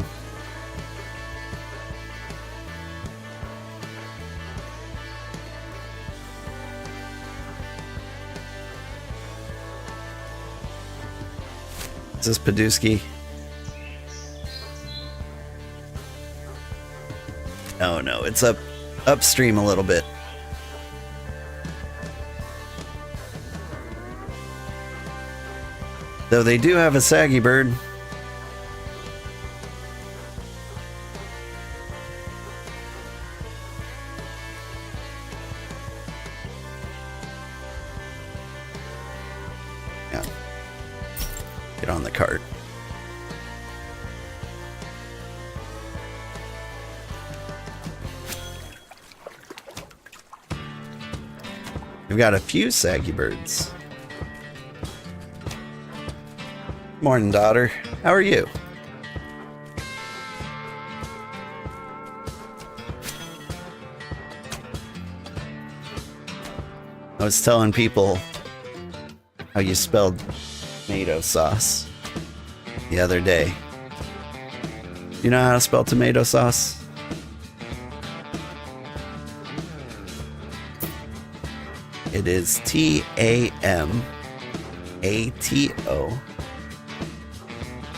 Is this Paduski? Oh no, it's upstream a little bit. Though they do have a saggy bird. Yeah. Get on the cart. We've got a few saggy birds. Morning, daughter. How are you? I was telling people how you spelled tomato sauce the other day. You know how to spell tomato sauce? It is T-A-M-A-T-O.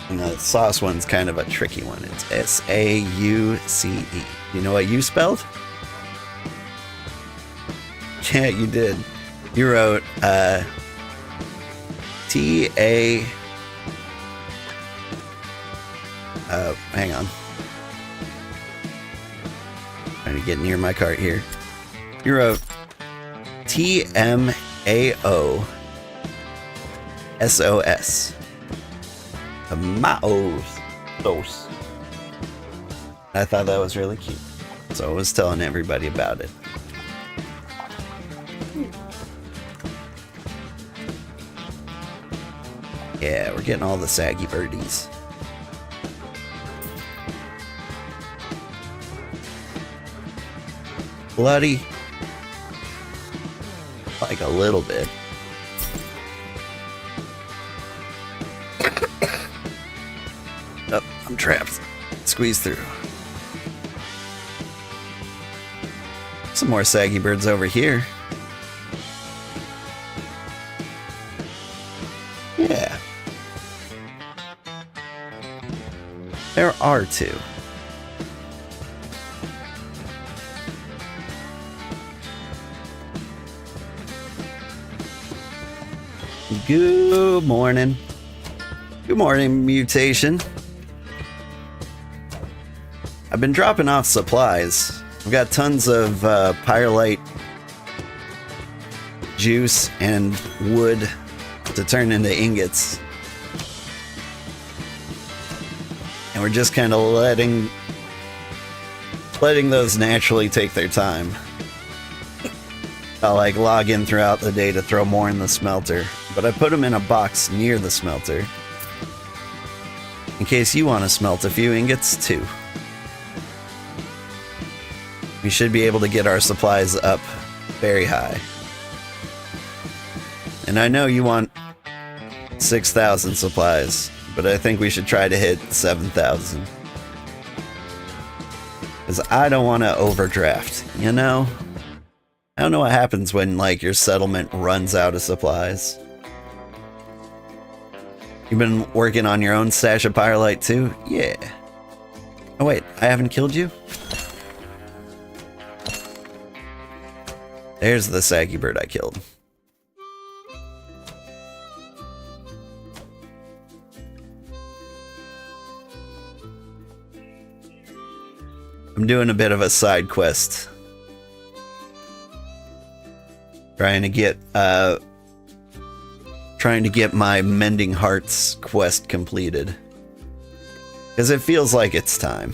And the sauce one's kind of a tricky one. It's S-A-U-C-E. You know what you spelled? Yeah, you did. You wrote T-A... hang on. Trying to get near my cart here. You wrote T-M-A-O-S-O-S. Tomatoes. I thought that was really cute. So I was telling everybody about it. Yeah, we're getting all the saggy birdies. Bloody. Like a little bit. Oh, I'm trapped. Squeeze through. Some more saggy birds over here. Yeah. There are two. Good morning. Good morning, Mutation. I've been dropping off supplies. I've got tons of pyrolite juice and wood to turn into ingots. And we're just kind of letting those naturally take their time. I'll like log in throughout the day to throw more in the smelter, but I put them in a box near the smelter in case you want to smelt a few ingots too. We should be able to get our supplies up very high. And I know you want 6,000 supplies, but I think we should try to hit 7,000. Because I don't want to overdraft, you know? I don't know what happens when, like, your settlement runs out of supplies. You've been working on your own stash of pyrolite too? Yeah. Oh wait, I haven't killed you? There's the saggy bird I killed. I'm doing a bit of a side quest. Trying to get my Mending Hearts quest completed. Because it feels like it's time.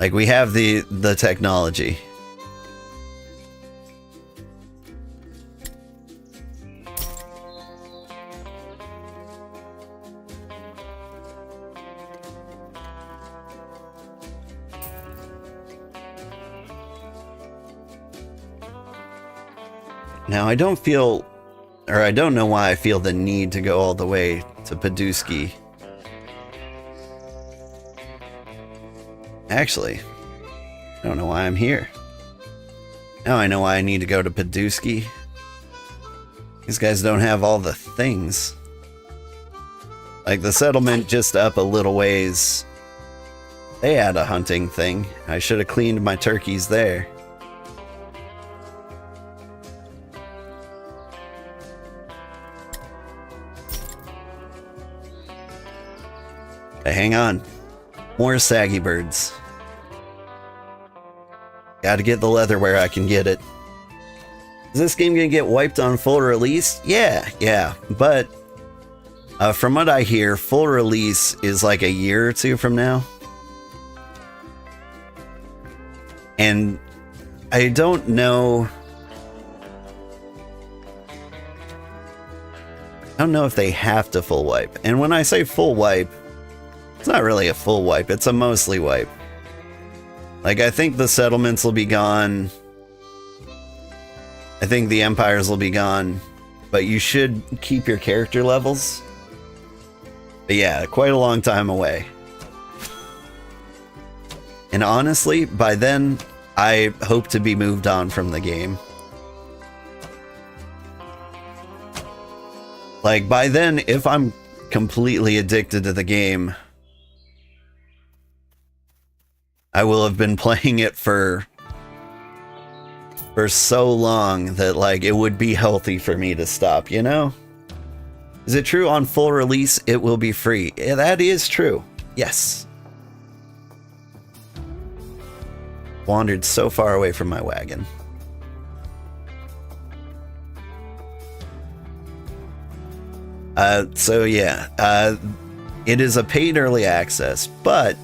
Like we have the technology. Now, I don't know why I feel the need to go all the way to Paduski. Actually, I don't know why I'm here. Now I know why I need to go to Paduski. These guys don't have all the things. Like the settlement just up a little ways. They had a hunting thing. I should have cleaned my turkeys there. Hang on. More saggy birds. Gotta get the leather where I can get it. Is this game gonna get wiped on full release? Yeah. But from what I hear, full release is like a year or two from now. And I don't know I don't know if they have to full wipe. And when I say full wipe, it's not really a full wipe, it's a mostly wipe. Like, I think the settlements will be gone. I think the empires will be gone. But you should keep your character levels. But yeah, quite a long time away. And honestly, by then, I hope to be moved on from the game. Like, by then, if I'm completely addicted to the game, I will have been playing it for so long that, like, it would be healthy for me to stop, you know? Is it true on full release it will be free? Yeah, that is true. Yes. Wandered so far away from my wagon. So yeah, it is a paid early access, but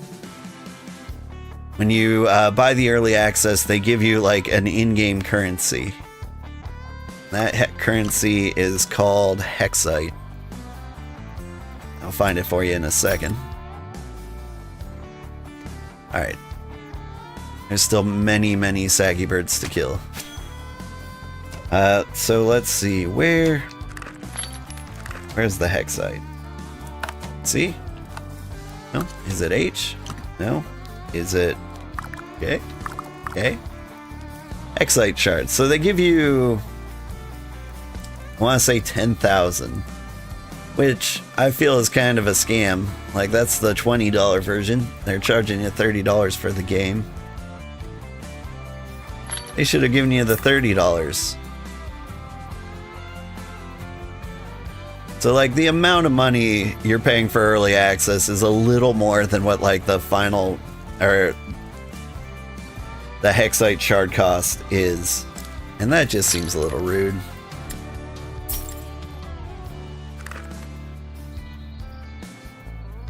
when you buy the early access, they give you like an in-game currency. That currency is called Hexite. I'll find it for you in a second. Alright. There's still many, many saggy birds to kill. So let's see, where's the Hexite? See? No? Is it H? No? Is it... Okay. Okay. Hexite shards. So they give you... I want to say 10,000. Which I feel is kind of a scam. Like, that's the $20 version. They're charging you $30 for the game. They should have given you the $30. So, like, the amount of money you're paying for early access is a little more than what, like, the final, or the Hexite shard cost is. And that just seems a little rude.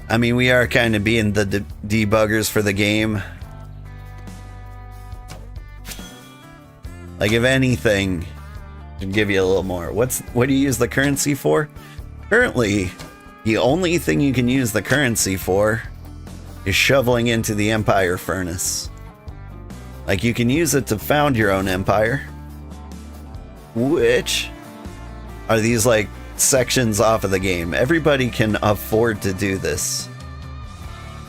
I mean, we are kind of being the debuggers for the game. Like, if anything, should give you a little more. What do you use the currency for? Currently, the only thing you can use the currency for is shoveling into the Empire furnace. Like, you can use it to found your own empire, which are these, like, sections off of the game. Everybody can afford to do this.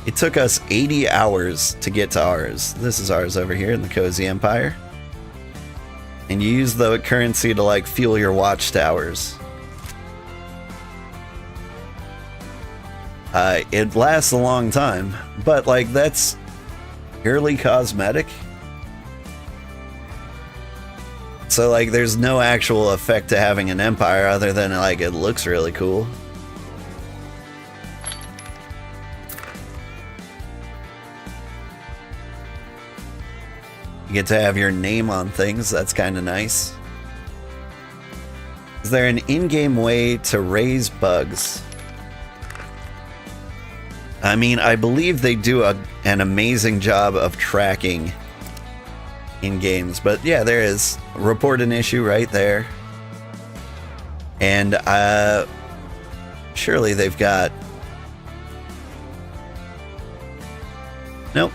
It took us 80 hours to get to ours. This is ours over here in the Cozy Empire. And you use the currency to, like, fuel your watchtowers. It lasts a long time, but, like, that's purely cosmetic. So, like, there's no actual effect to having an empire other than, like, it looks really cool. You get to have your name on things. That's kind of nice. Is there an in-game way to raise bugs? I mean, I believe they do an amazing job of tracking in games, but yeah, there is. Report an issue right there. And surely they've got... Nope.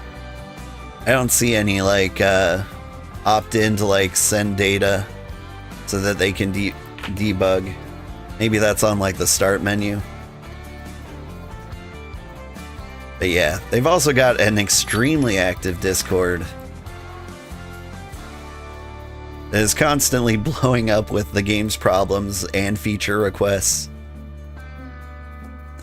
I don't see any, like, opt in to, like, send data so that they can debug. Maybe that's on, like, the start menu. But yeah, they've also got an extremely active Discord that is constantly blowing up with the game's problems and feature requests.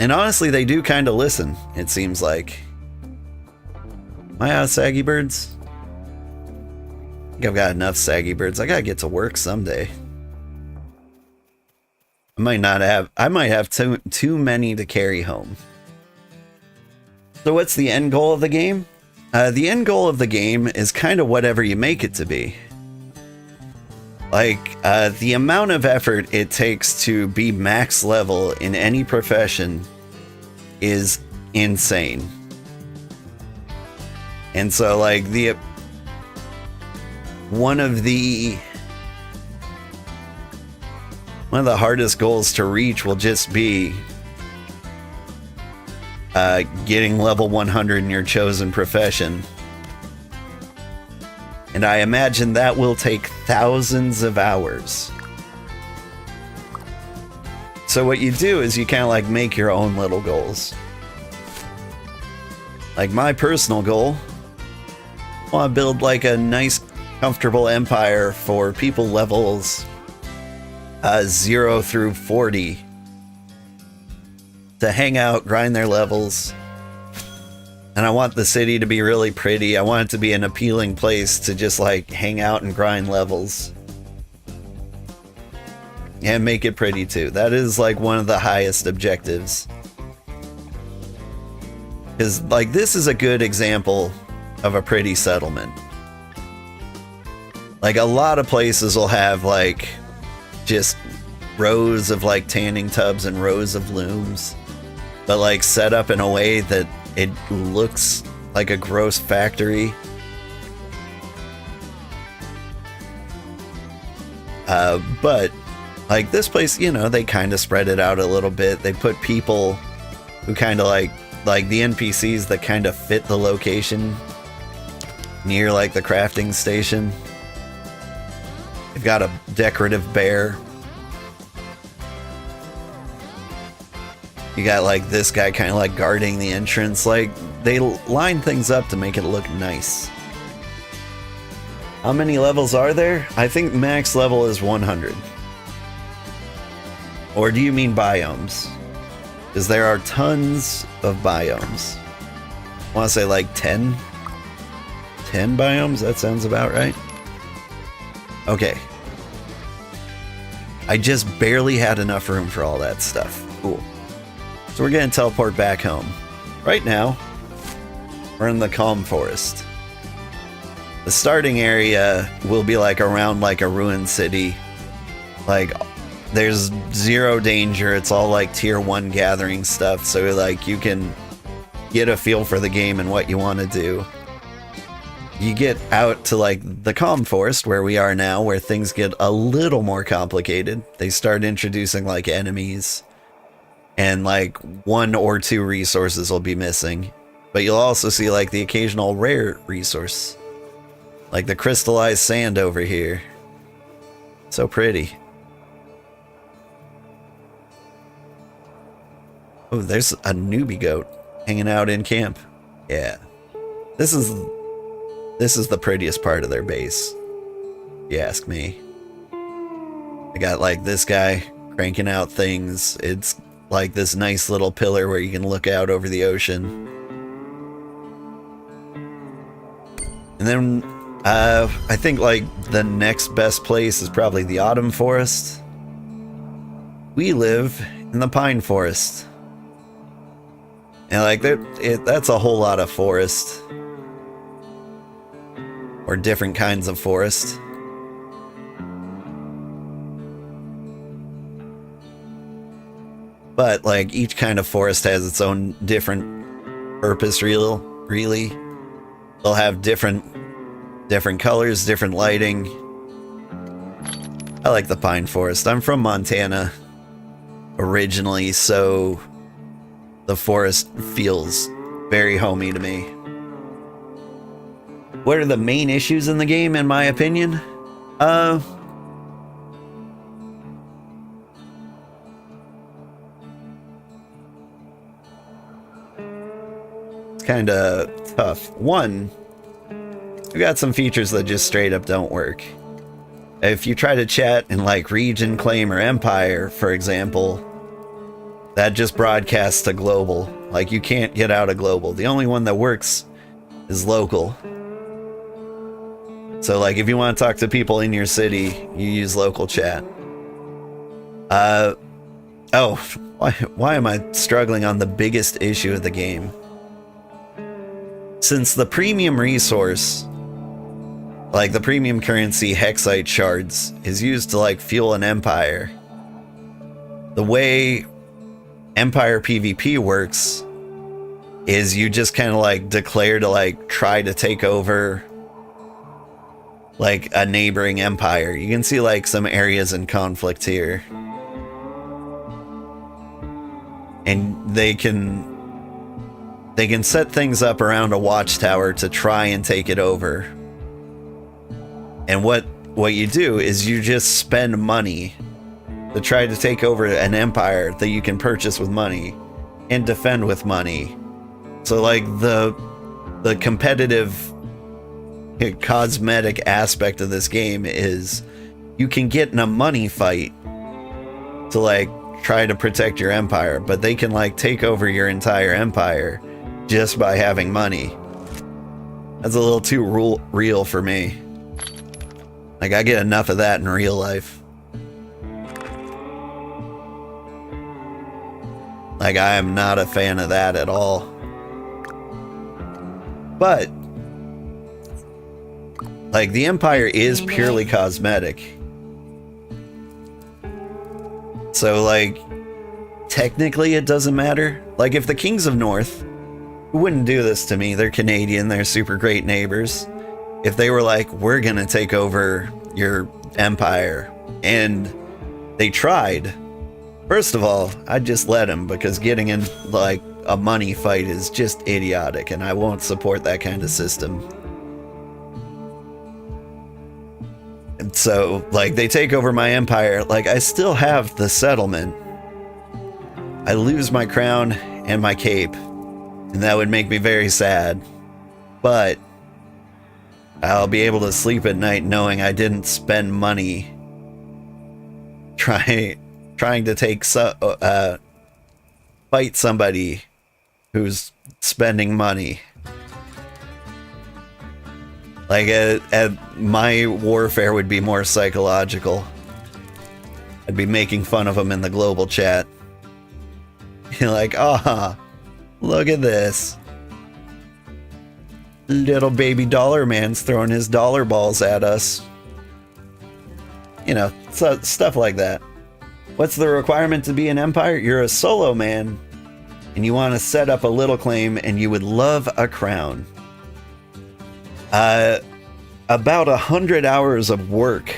And honestly, they do kind of listen, it seems like. Am I out of saggy birds? I think I've got enough saggy birds. I gotta get to work someday. I might have too many to carry home. So what's the end goal of the game? The end goal of the game is kind of whatever you make it to be. Like, the amount of effort it takes to be max level in any profession is insane. And so, like, one of the hardest goals to reach will just be getting level 100 in your chosen profession. And I imagine that will take thousands of hours. So what you do is you kind of like make your own little goals. Like my personal goal, I want to build like a nice, comfortable empire for people levels 0 through 40 to hang out, grind their levels. And I want the city to be really pretty. I want it to be an appealing place to just like hang out and grind levels. And make it pretty too. That is like one of the highest objectives. Because like this is a good example of a pretty settlement. Like a lot of places will have like just rows of like tanning tubs and rows of looms, but like set up in a way that it looks like a gross factory. But like this place, you know, they kind of spread it out a little bit. They put people who kind of like the NPCs that kind of fit the location near like the crafting station. They've got a decorative bear. You got like this guy kind of like guarding the entrance. Like they line things up to make it look nice. How many levels are there? I think max level is 100. Or do you mean biomes? Because there are tons of biomes. I want to say like 10? 10 biomes? That sounds about right. Okay. I just barely had enough room for all that stuff. Cool. So we're going to teleport back home. Right now, we're in the Calm Forest. The starting area will be like around like a ruined city. Like there's zero danger. It's all like tier 1 gathering stuff. So like you can get a feel for the game and what you want to do. You get out to like the Calm Forest where we are now, where things get a little more complicated. They start introducing like enemies. And like 1 or 2 resources will be missing. But you'll also see like the occasional rare resource. Like the crystallized sand over here. So pretty. Oh, there's a newbie goat hanging out in camp. Yeah. This is the prettiest part of their base, if you ask me. I got like this guy cranking out things. It's like this nice little pillar where you can look out over the ocean. And then I think like the next best place is probably the Autumn Forest. We live in the Pine Forest. And like that's a whole lot of forest. Or different kinds of forest. But like each kind of forest has its own different purpose, really. They'll have different colors, different lighting. I like the Pine Forest. I'm from Montana originally, so the forest feels very homey to me. What are the main issues in the game, in my opinion? It's kind of tough. One, we got some features that just straight up don't work. If you try to chat in like region, claim, or empire, for example, that just broadcasts to global. Like you can't get out of global. The only one that works is local. So like if you want to talk to people in your city, you use local chat. Why am I struggling on the biggest issue of the game? Since the premium resource, like the premium currency Hexite shards, is used to like fuel an empire, the way Empire PvP works is you just kind of like declare to like try to take over like a neighboring empire. You can see like some areas in conflict here. and they can set things up around a watchtower to try and take it over. And what you do is you just spend money to try to take over an empire that you can purchase with money and defend with money. So like the competitive cosmetic aspect of this game is you can get in a money fight to like try to protect your empire, but they can like take over your entire empire just by having money. That's a little too real for me. Like, I get enough of that in real life. Like, I am not a fan of that at all. But, like, the empire is purely cosmetic. So, like, technically it doesn't matter. Like, if the Kings of North wouldn't do this to me. They're Canadian. They're super great neighbors. If they were like, we're going to take over your empire, and they tried, first of all, I'd just let them, because getting in like a money fight is just idiotic, and I won't support that kind of system. And so, like, they take over my empire. Like, I still have the settlement. I lose my crown and my cape. And that would make me very sad. But I'll be able to sleep at night knowing I didn't spend money trying to fight somebody who's spending money. Like, my warfare would be more psychological. I'd be making fun of them in the global chat. You're like, look at this. Little baby dollar man's throwing his dollar balls at us. You know, stuff like that. What's the requirement to be an empire? You're a solo man, and you want to set up a little claim, and you would love a crown. About 100 hours of work,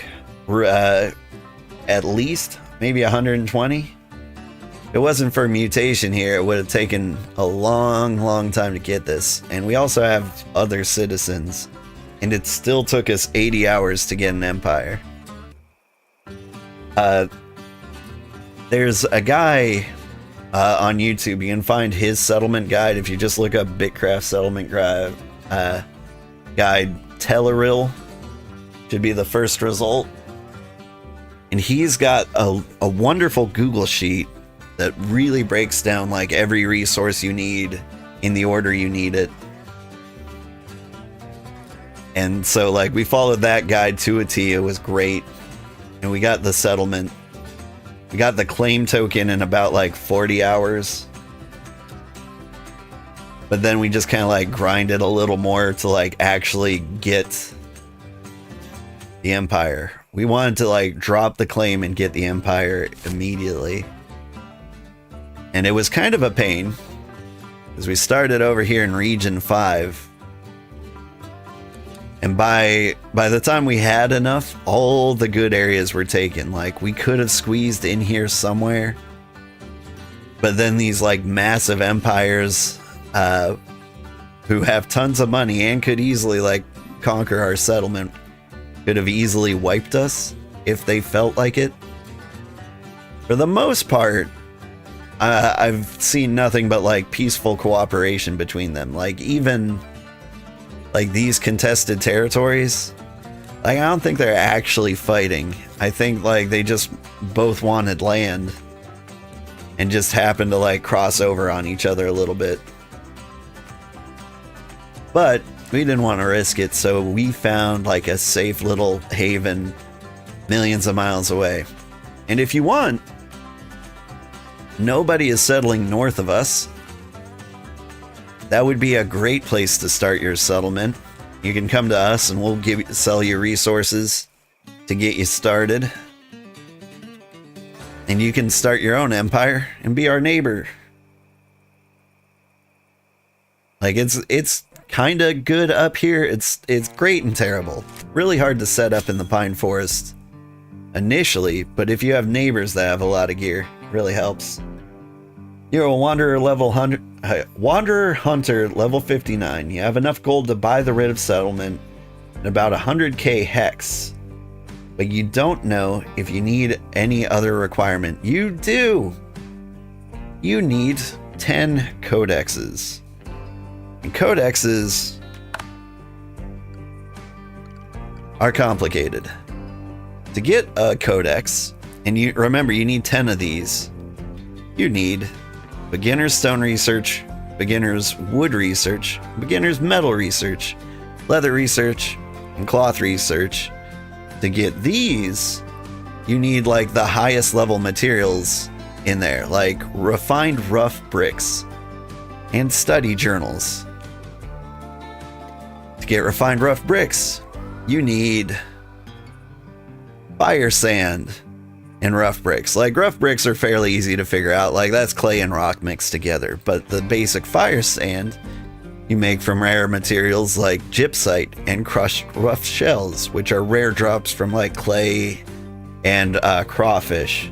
at least, maybe 120. If it wasn't for Mutation here, it would have taken a long time to get this. And we also have other citizens, and it still took us 80 hours to get an empire. There's a guy on YouTube. You can find his settlement guide if you just look up BitCraft settlement guide. Telleril should be the first result. And he's got a wonderful Google sheet that really breaks down like every resource you need in the order you need it. And so like we followed that guide to a T. It was great. And we got the settlement. We got the claim token in about like 40 hours. But then we just kind of like grinded a little more to like actually get the empire. We wanted to like drop the claim and get the empire immediately. And it was kind of a pain, because we started over here in Region 5. And by the time we had enough, all the good areas were taken. Like, we could have squeezed in here somewhere. But then these, like, massive empires who have tons of money and could easily, like, conquer our settlement could have easily wiped us if they felt like it. For the most part, I've seen nothing but like peaceful cooperation between them. Like, even like these contested territories, like, I don't think they're actually fighting. I think like they just both wanted land and just happened to like cross over on each other a little bit. But we didn't want to risk it, so we found like a safe little haven millions of miles away. And if you want, nobody is settling north of us. That would be a great place to start your settlement. You can come to us and we'll sell you resources to get you started. And you can start your own empire and be our neighbor. Like, it's kind of good up here. It's great and terrible. Really hard to set up in the pine forest initially, but if you have neighbors that have a lot of gear, it really helps. You're a wanderer hunter level 59. You have enough gold to buy the writ of settlement and about 100k hex. But you don't know if you need any other requirement. You do! You need 10 codexes. And codexes are complicated. To get a codex, and you remember you need 10 of these, you need beginner's stone research, beginner's wood research, beginner's metal research, leather research, and cloth research. To get these, you need like the highest level materials in there, like refined rough bricks and study journals. To get refined rough bricks, you need fire sand and rough bricks. Like rough bricks are fairly easy to figure out, like that's clay and rock mixed together, but the basic fire sand you make from rare materials like gypsite and crushed rough shells, which are rare drops from like clay and crawfish.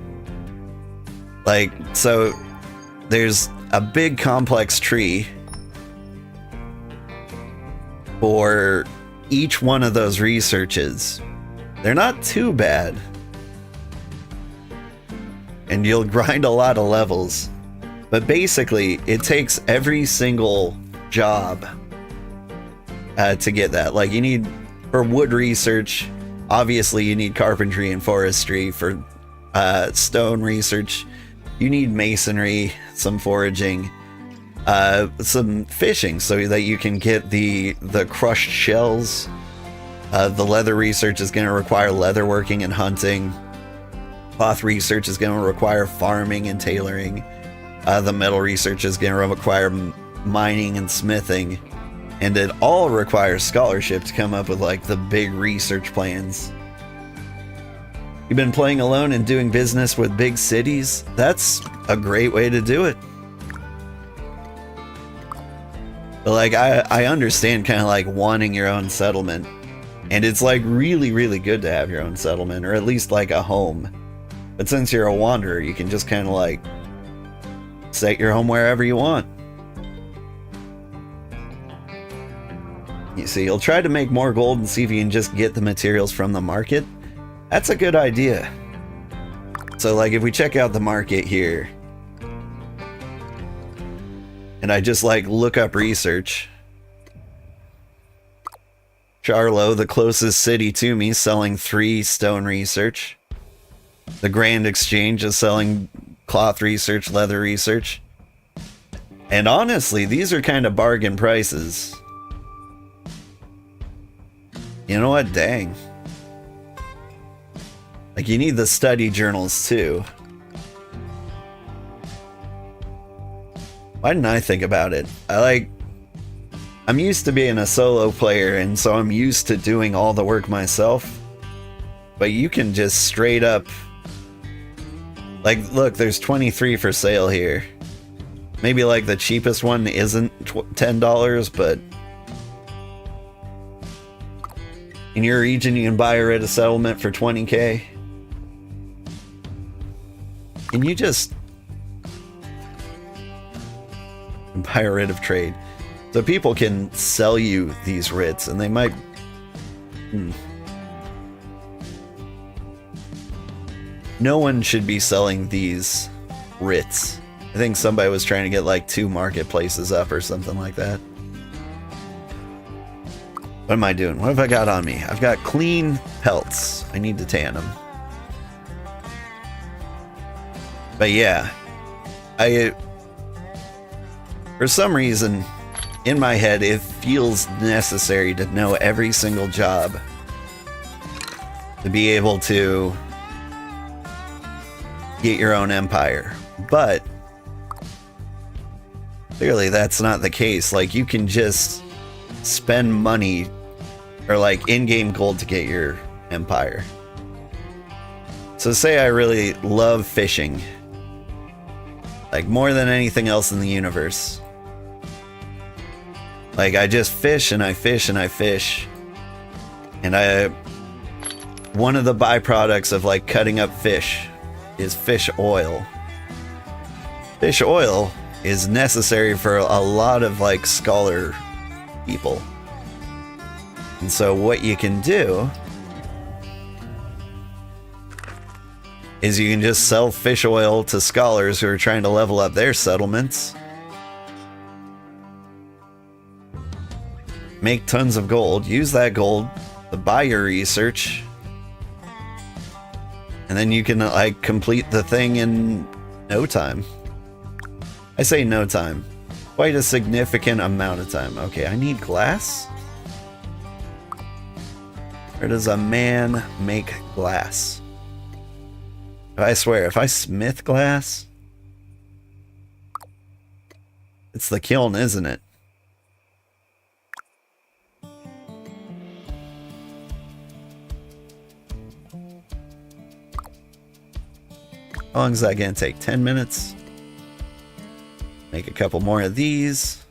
Like, so there's a big complex tree for each one of those researches. They're not too bad. And you'll grind a lot of levels. But basically, it takes every single job to get that. Like, you need, for wood research, obviously you need carpentry and forestry. For stone research, you need masonry, some foraging, some fishing so that you can get the crushed shells. The leather research is going to require leather working and hunting. Cloth research is going to require farming and tailoring. The metal research is going to require mining and smithing. And it all requires scholarship to come up with like the big research plans. You've been playing alone and doing business with big cities? That's a great way to do it. But like, I understand kind of like wanting your own settlement. And it's like really, really good to have your own settlement, or at least like a home. But since you're a wanderer, you can just kind of like set your home wherever you want. You see, you'll try to make more gold and see if you can just get the materials from the market. That's a good idea. So like if we check out the market here, and I just like look up research. Charlo, the closest city to me, selling 3 stone research. The Grand Exchange is selling cloth research, leather research. And honestly, these are kind of bargain prices. You know what? Dang. Like, you need the study journals too. Why didn't I think about it? I'm used to being a solo player, and so I'm used to doing all the work myself. But you can just straight up... Like, look, there's 23 for sale here. Maybe, like, the cheapest one isn't $10, but... In your region, you can buy a writ of settlement for 20k. Can you just... buy a writ of trade? So people can sell you these writs, and they might... No one should be selling these writs. I think somebody was trying to get like 2 marketplaces up or something like that. What am I doing? What have I got on me? I've got clean pelts. I need to tan them. But yeah, for some reason, in my head, it feels necessary to know every single job to be able to get your own empire. But clearly that's not the case. Like, you can just spend money or like in-game gold to get your empire. So say I really love fishing, like more than anything else in the universe. Like, I just fish and I fish and I fish. And one of the byproducts of like cutting up fish is fish oil. fish oil is necessary for a lot of like scholar people. And so what you can do is you can just sell fish oil to scholars who are trying to level up their settlements. Make tons of gold. Use that gold to buy your research. And then you can like complete the thing in no time. I say no time. Quite a significant amount of time. Okay, I need glass. Where does a man make glass? I swear, if I smith glass, it's the kiln, isn't it? How long is that gonna take? 10 minutes? Make a couple more of these.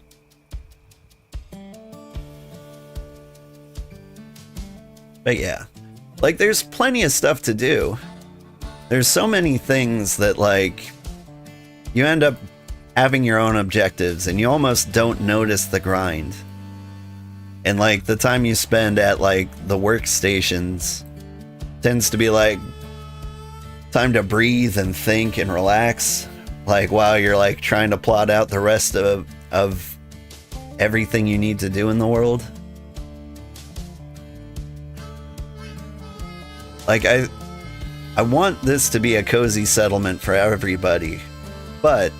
But yeah, like there's plenty of stuff to do. There's so many things that like you end up having your own objectives and you almost don't notice the grind. And like the time you spend at like the workstations tends to be like time to breathe and think and relax, like while you're like trying to plot out the rest of everything you need to do in the world. Like I want this to be a cozy settlement for everybody, but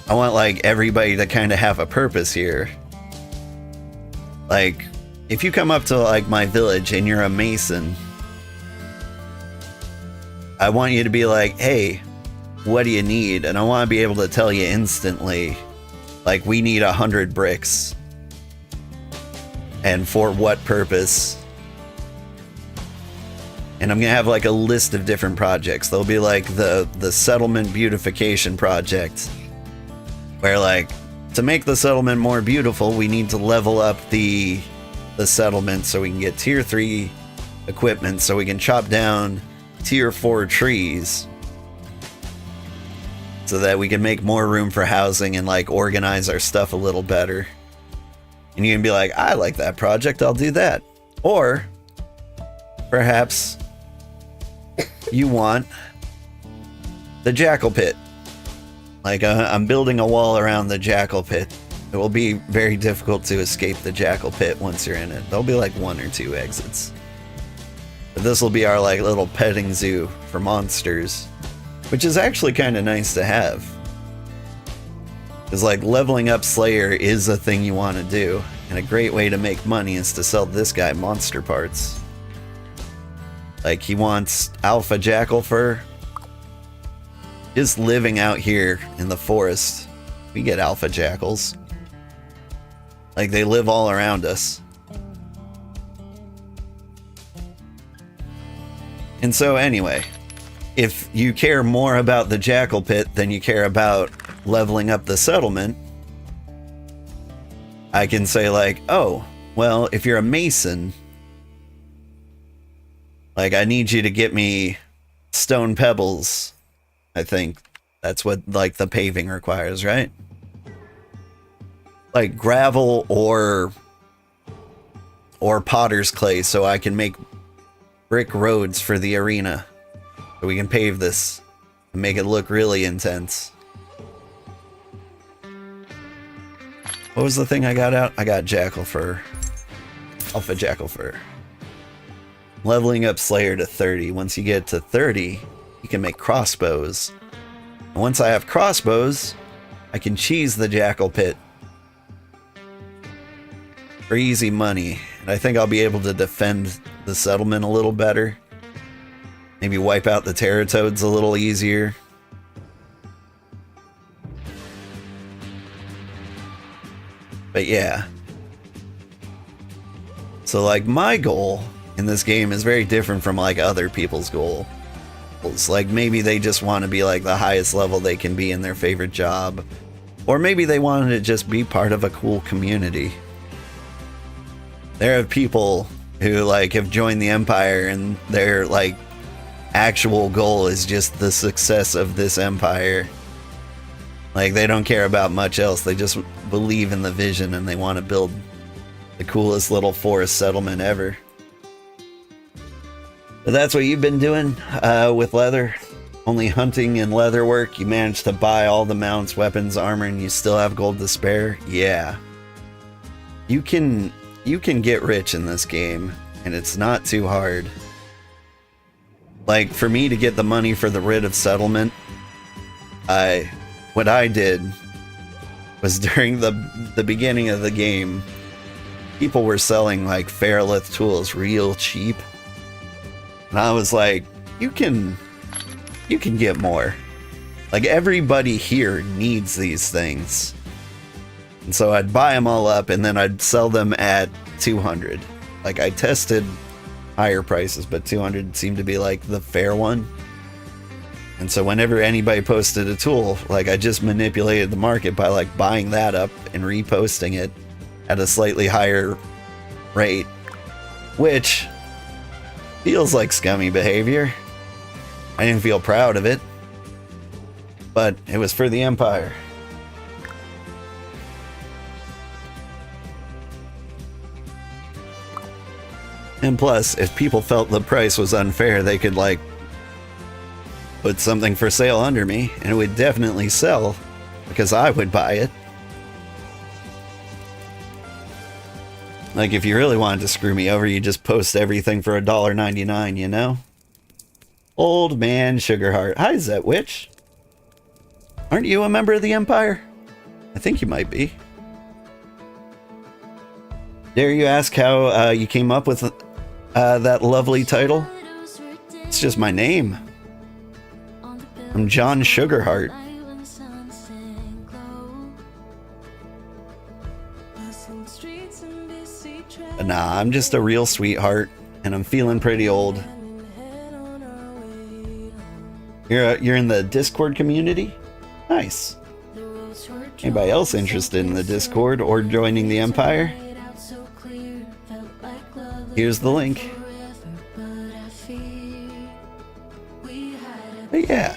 I want like everybody to kind of have a purpose here. Like if you come up to like my village and you're a mason, I want you to be like, hey, what do you need? And I want to be able to tell you instantly, like, we need 100 bricks. And for what purpose? And I'm going to have like a list of different projects. There'll be like the settlement beautification project, where like to make the settlement more beautiful, we need to level up the settlement so we can get tier 3 equipment, so we can chop down tier 4 trees so that we can make more room for housing and like organize our stuff a little better. And you can be like, I like that project, I'll do that. Or perhaps you want the jackal pit. Like I'm building a wall around the jackal pit. It will be very difficult to escape the jackal pit once you're in it. There'll be like 1 or 2 exits. But this will be our like little petting zoo for monsters, which is actually kind of nice to have. Because like leveling up Slayer is a thing you want to do, and a great way to make money is to sell this guy monster parts. Like he wants alpha jackal fur. Just living out here in the forest, we get alpha jackals. Like they live all around us. And so anyway, if you care more about the jackal pit than you care about leveling up the settlement, I can say like, oh, well, if you're a mason, like I need you to get me stone pebbles. I think that's what like the paving requires, right? Like gravel or potter's clay, so I can make brick roads for the arena. So we can pave this and make it look really intense. What was the thing I got out? I got jackal fur. Alpha jackal fur. Leveling up Slayer to 30. Once you get to 30, you can make crossbows. And once I have crossbows, I can cheese the jackal pit for easy money. And I think I'll be able to defend the settlement a little better. Maybe wipe out the terratoads a little easier. But yeah. So like my goal in this game is very different from like other people's goals. Like maybe they just want to be like the highest level they can be in their favorite job. Or maybe they wanted to just be part of a cool community. There are people who like have joined the Empire and their like actual goal is just the success of this empire. Like, they don't care about much else. They just believe in the vision and they want to build the coolest little forest settlement ever. But that's what you've been doing with leather. Only hunting and leather work. You managed to buy all the mounts, weapons, armor, and you still have gold to spare. Yeah. You can get rich in this game, and it's not too hard. Like, for me to get the money for the writ of settlement, what I did was during the beginning of the game, people were selling like Fairlith tools real cheap. And I was like, you can get more. Like, everybody here needs these things. And so I'd buy them all up and then I'd sell them at 200. Like, I tested higher prices, but 200 seemed to be like the fair one. And so whenever anybody posted a tool, like, I just manipulated the market by like buying that up and reposting it at a slightly higher rate, which feels like scummy behavior. I didn't feel proud of it, but it was for the Empire. And plus, if people felt the price was unfair, they could like put something for sale under me and it would definitely sell because I would buy it. Like, if you really wanted to screw me over, you just post everything for $1.99, you know? Old man Sugarheart. Hi, Zet Witch. Aren't you a member of the Empire? I think you might be. Dare you ask how you came up with that lovely title? It's just my name. I'm John Sugarheart. Nah, I'm just a real sweetheart, and I'm feeling pretty old. You're in the Discord community? Nice. Anybody else interested in the Discord or joining the Empire? Here's the link. But yeah.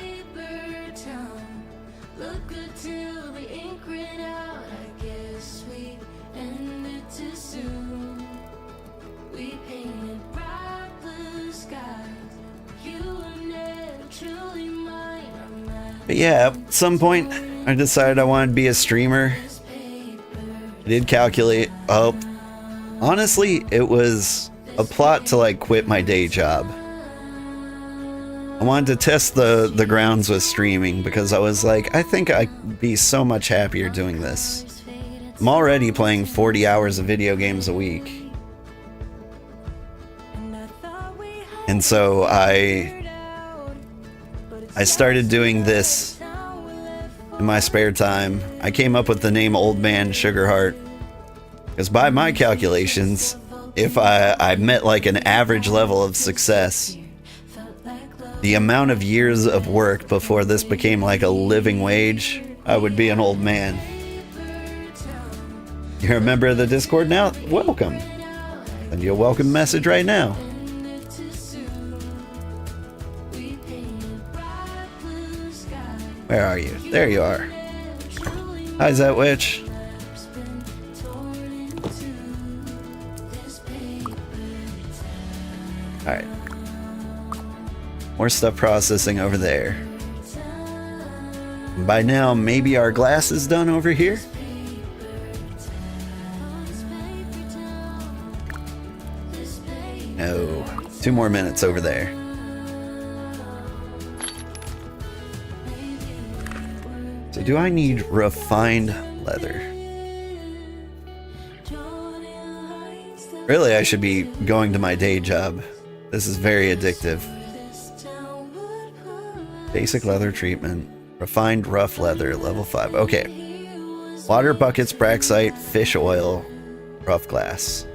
But yeah, at some point, I decided I wanted to be a streamer. I did calculate. Oh, honestly, it was a plot to like quit my day job. I wanted to test the grounds with streaming because I was like, I think I'd be so much happier doing this. I'm already playing 40 hours of video games a week. And so I started doing this in my spare time. I came up with the name Old Man Sugarheart because by my calculations, if I met like an average level of success, the amount of years of work before this became like a living wage, I would be an old man. You're a member of the Discord now? Welcome. Send you a welcome message right now. Where are you? There you are. Hi, Zet Witch. Alright. More stuff processing over there. By now, maybe our glass is done over here? No. 2 more minutes over there. So do I need refined leather? Really, I should be going to my day job. This is very addictive. Basic leather treatment. Refined rough leather, level 5. Okay. Water buckets, braxite, fish oil, rough glass.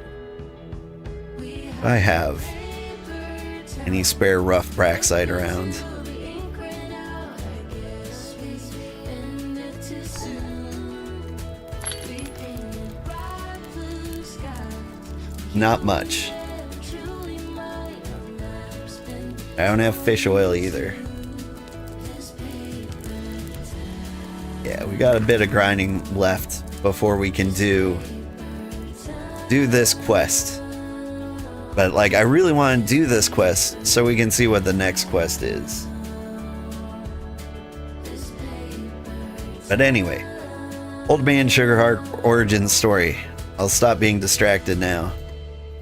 Do I have any spare rough braxite around? Not much. I don't have fish oil either. Yeah, we got a bit of grinding left before we can do this quest. But like, I really want to do this quest so we can see what the next quest is. But anyway, Old Man Sugarheart origin story. I'll stop being distracted now.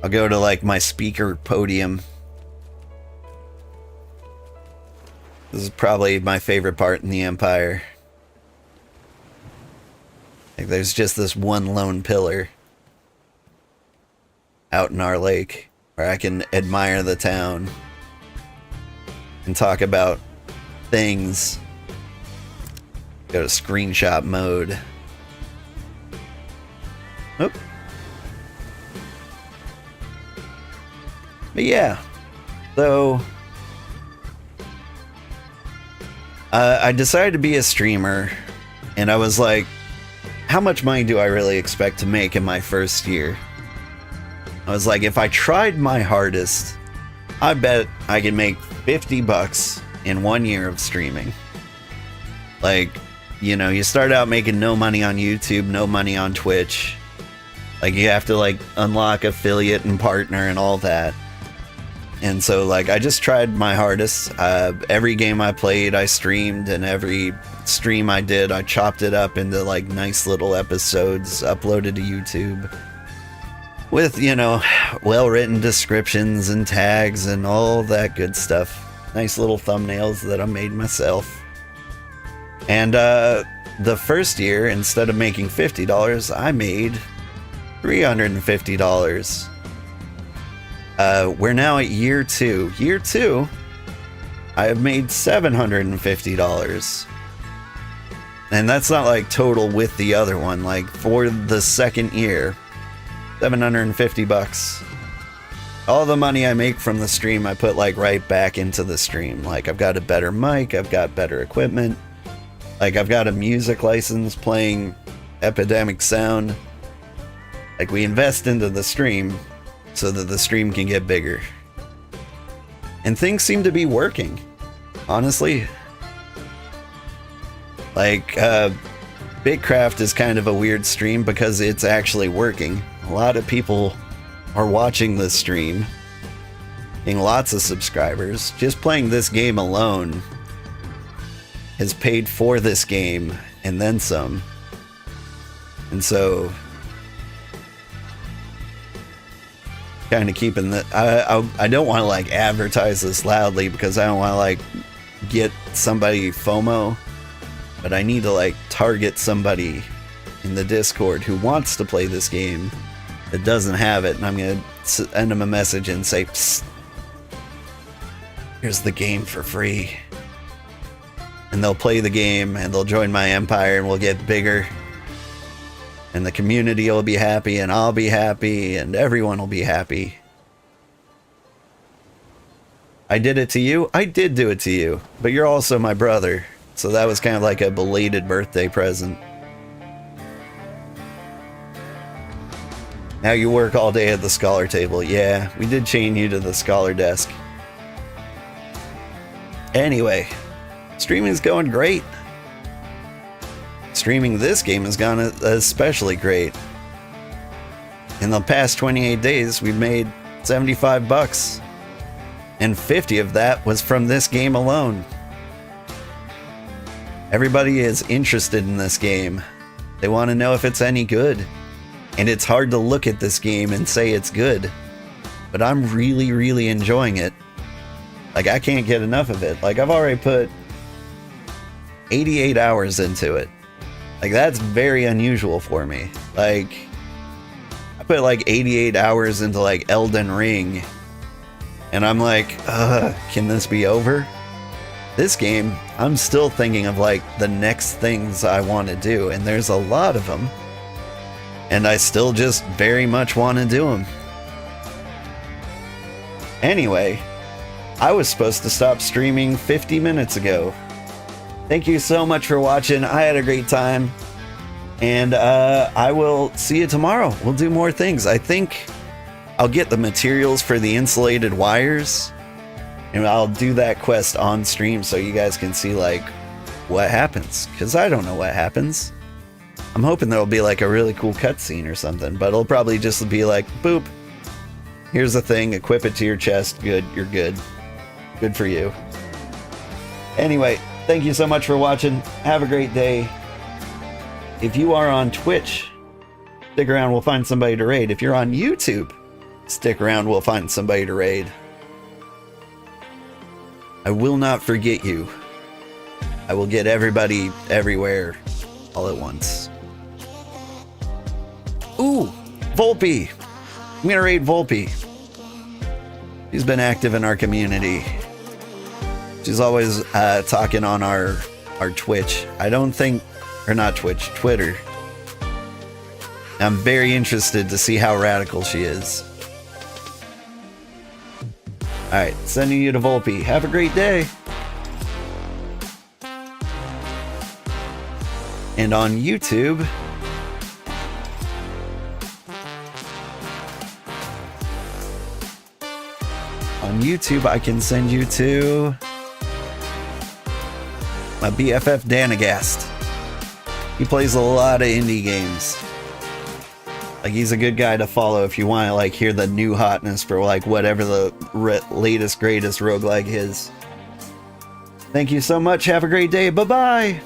I'll go to like my speaker podium. This is probably my favorite part in the Empire. Like, there's just this one lone pillar out in our lake where I can admire the town and talk about things. Go to screenshot mode. Oop. But yeah, so I decided to be a streamer, and I was like, how much money do I really expect to make in my first year? I was like, if I tried my hardest, I bet I can make $50 in 1 year of streaming. Like, you know, you start out making no money on YouTube, no money on Twitch. Like, you have to like unlock affiliate and partner and all that. And so like, I just tried my hardest. Every game I played, I streamed, and every stream I did, I chopped it up into like nice little episodes, uploaded to YouTube with, you know, well-written descriptions and tags and all that good stuff. Nice little thumbnails that I made myself. And the first year, instead of making $50, I made $350. We're now at year 2. Year 2, I have made $750. And that's not like total with the other one. Like, for the second year, $750. All the money I make from the stream, I put like right back into the stream. Like, I've got a better mic, I've got better equipment. Like, I've got a music license playing Epidemic Sound. Like, we invest into the stream so that the stream can get bigger. And things seem to be working, honestly. Like, BitCraft is kind of a weird stream because it's actually working. A lot of people are watching this stream, getting lots of subscribers. Just playing this game alone has paid for this game and then some. And so, kind of keeping the I don't want to like advertise this loudly because I don't want to like get somebody FOMO, but I need to like target somebody in the Discord who wants to play this game that doesn't have it, and I'm gonna send them a message and say, psst, here's the game for free. And they'll play the game and they'll join my empire and we'll get bigger. And the community will be happy and I'll be happy and everyone will be happy. I did it to you? I did do it to you. But you're also my brother. So that was kind of like a belated birthday present. Now you work all day at the scholar table. Yeah, we did chain you to the scholar desk. Anyway, streaming's going great. Streaming this game has gone especially great. In the past 28 days, we've made $75. And 50 of that was from this game alone. Everybody is interested in this game. They want to know if it's any good. And it's hard to look at this game and say it's good. But I'm really, really enjoying it. Like, I can't get enough of it. Like, I've already put 88 hours into it. Like, that's very unusual for me. Like, I put like 88 hours into like Elden Ring. And I'm like, can this be over? This game, I'm still thinking of like the next things I want to do. And there's a lot of them. And I still just very much want to do them. Anyway, I was supposed to stop streaming 50 minutes ago. Thank you so much for watching. I had a great time. And I will see you tomorrow. We'll do more things. I think I'll get the materials for the insulated wires. And I'll do that quest on stream so you guys can see like what happens, because I don't know what happens. I'm hoping there'll be like a really cool cutscene or something, but it'll probably just be like, boop, here's the thing, equip it to your chest, good, you're good. Good for you. Anyway, thank you so much for watching. Have a great day. If you are on Twitch, stick around, we'll find somebody to raid. If you're on YouTube, stick around, we'll find somebody to raid. I will not forget you. I will get everybody everywhere all at once. Ooh, Volpe. I'm gonna raid Volpe. She's been active in our community. She's always talking on our Twitch. I don't think, or not Twitch, Twitter. I'm very interested to see how radical she is. Alright, sending you to Volpe. Have a great day. And on YouTube, I can send you to my BFF Danagast. He plays a lot of indie games. Like, he's a good guy to follow if you want to like hear the new hotness for like whatever the latest greatest roguelike is. Thank you so much. Have a great day. Bye bye.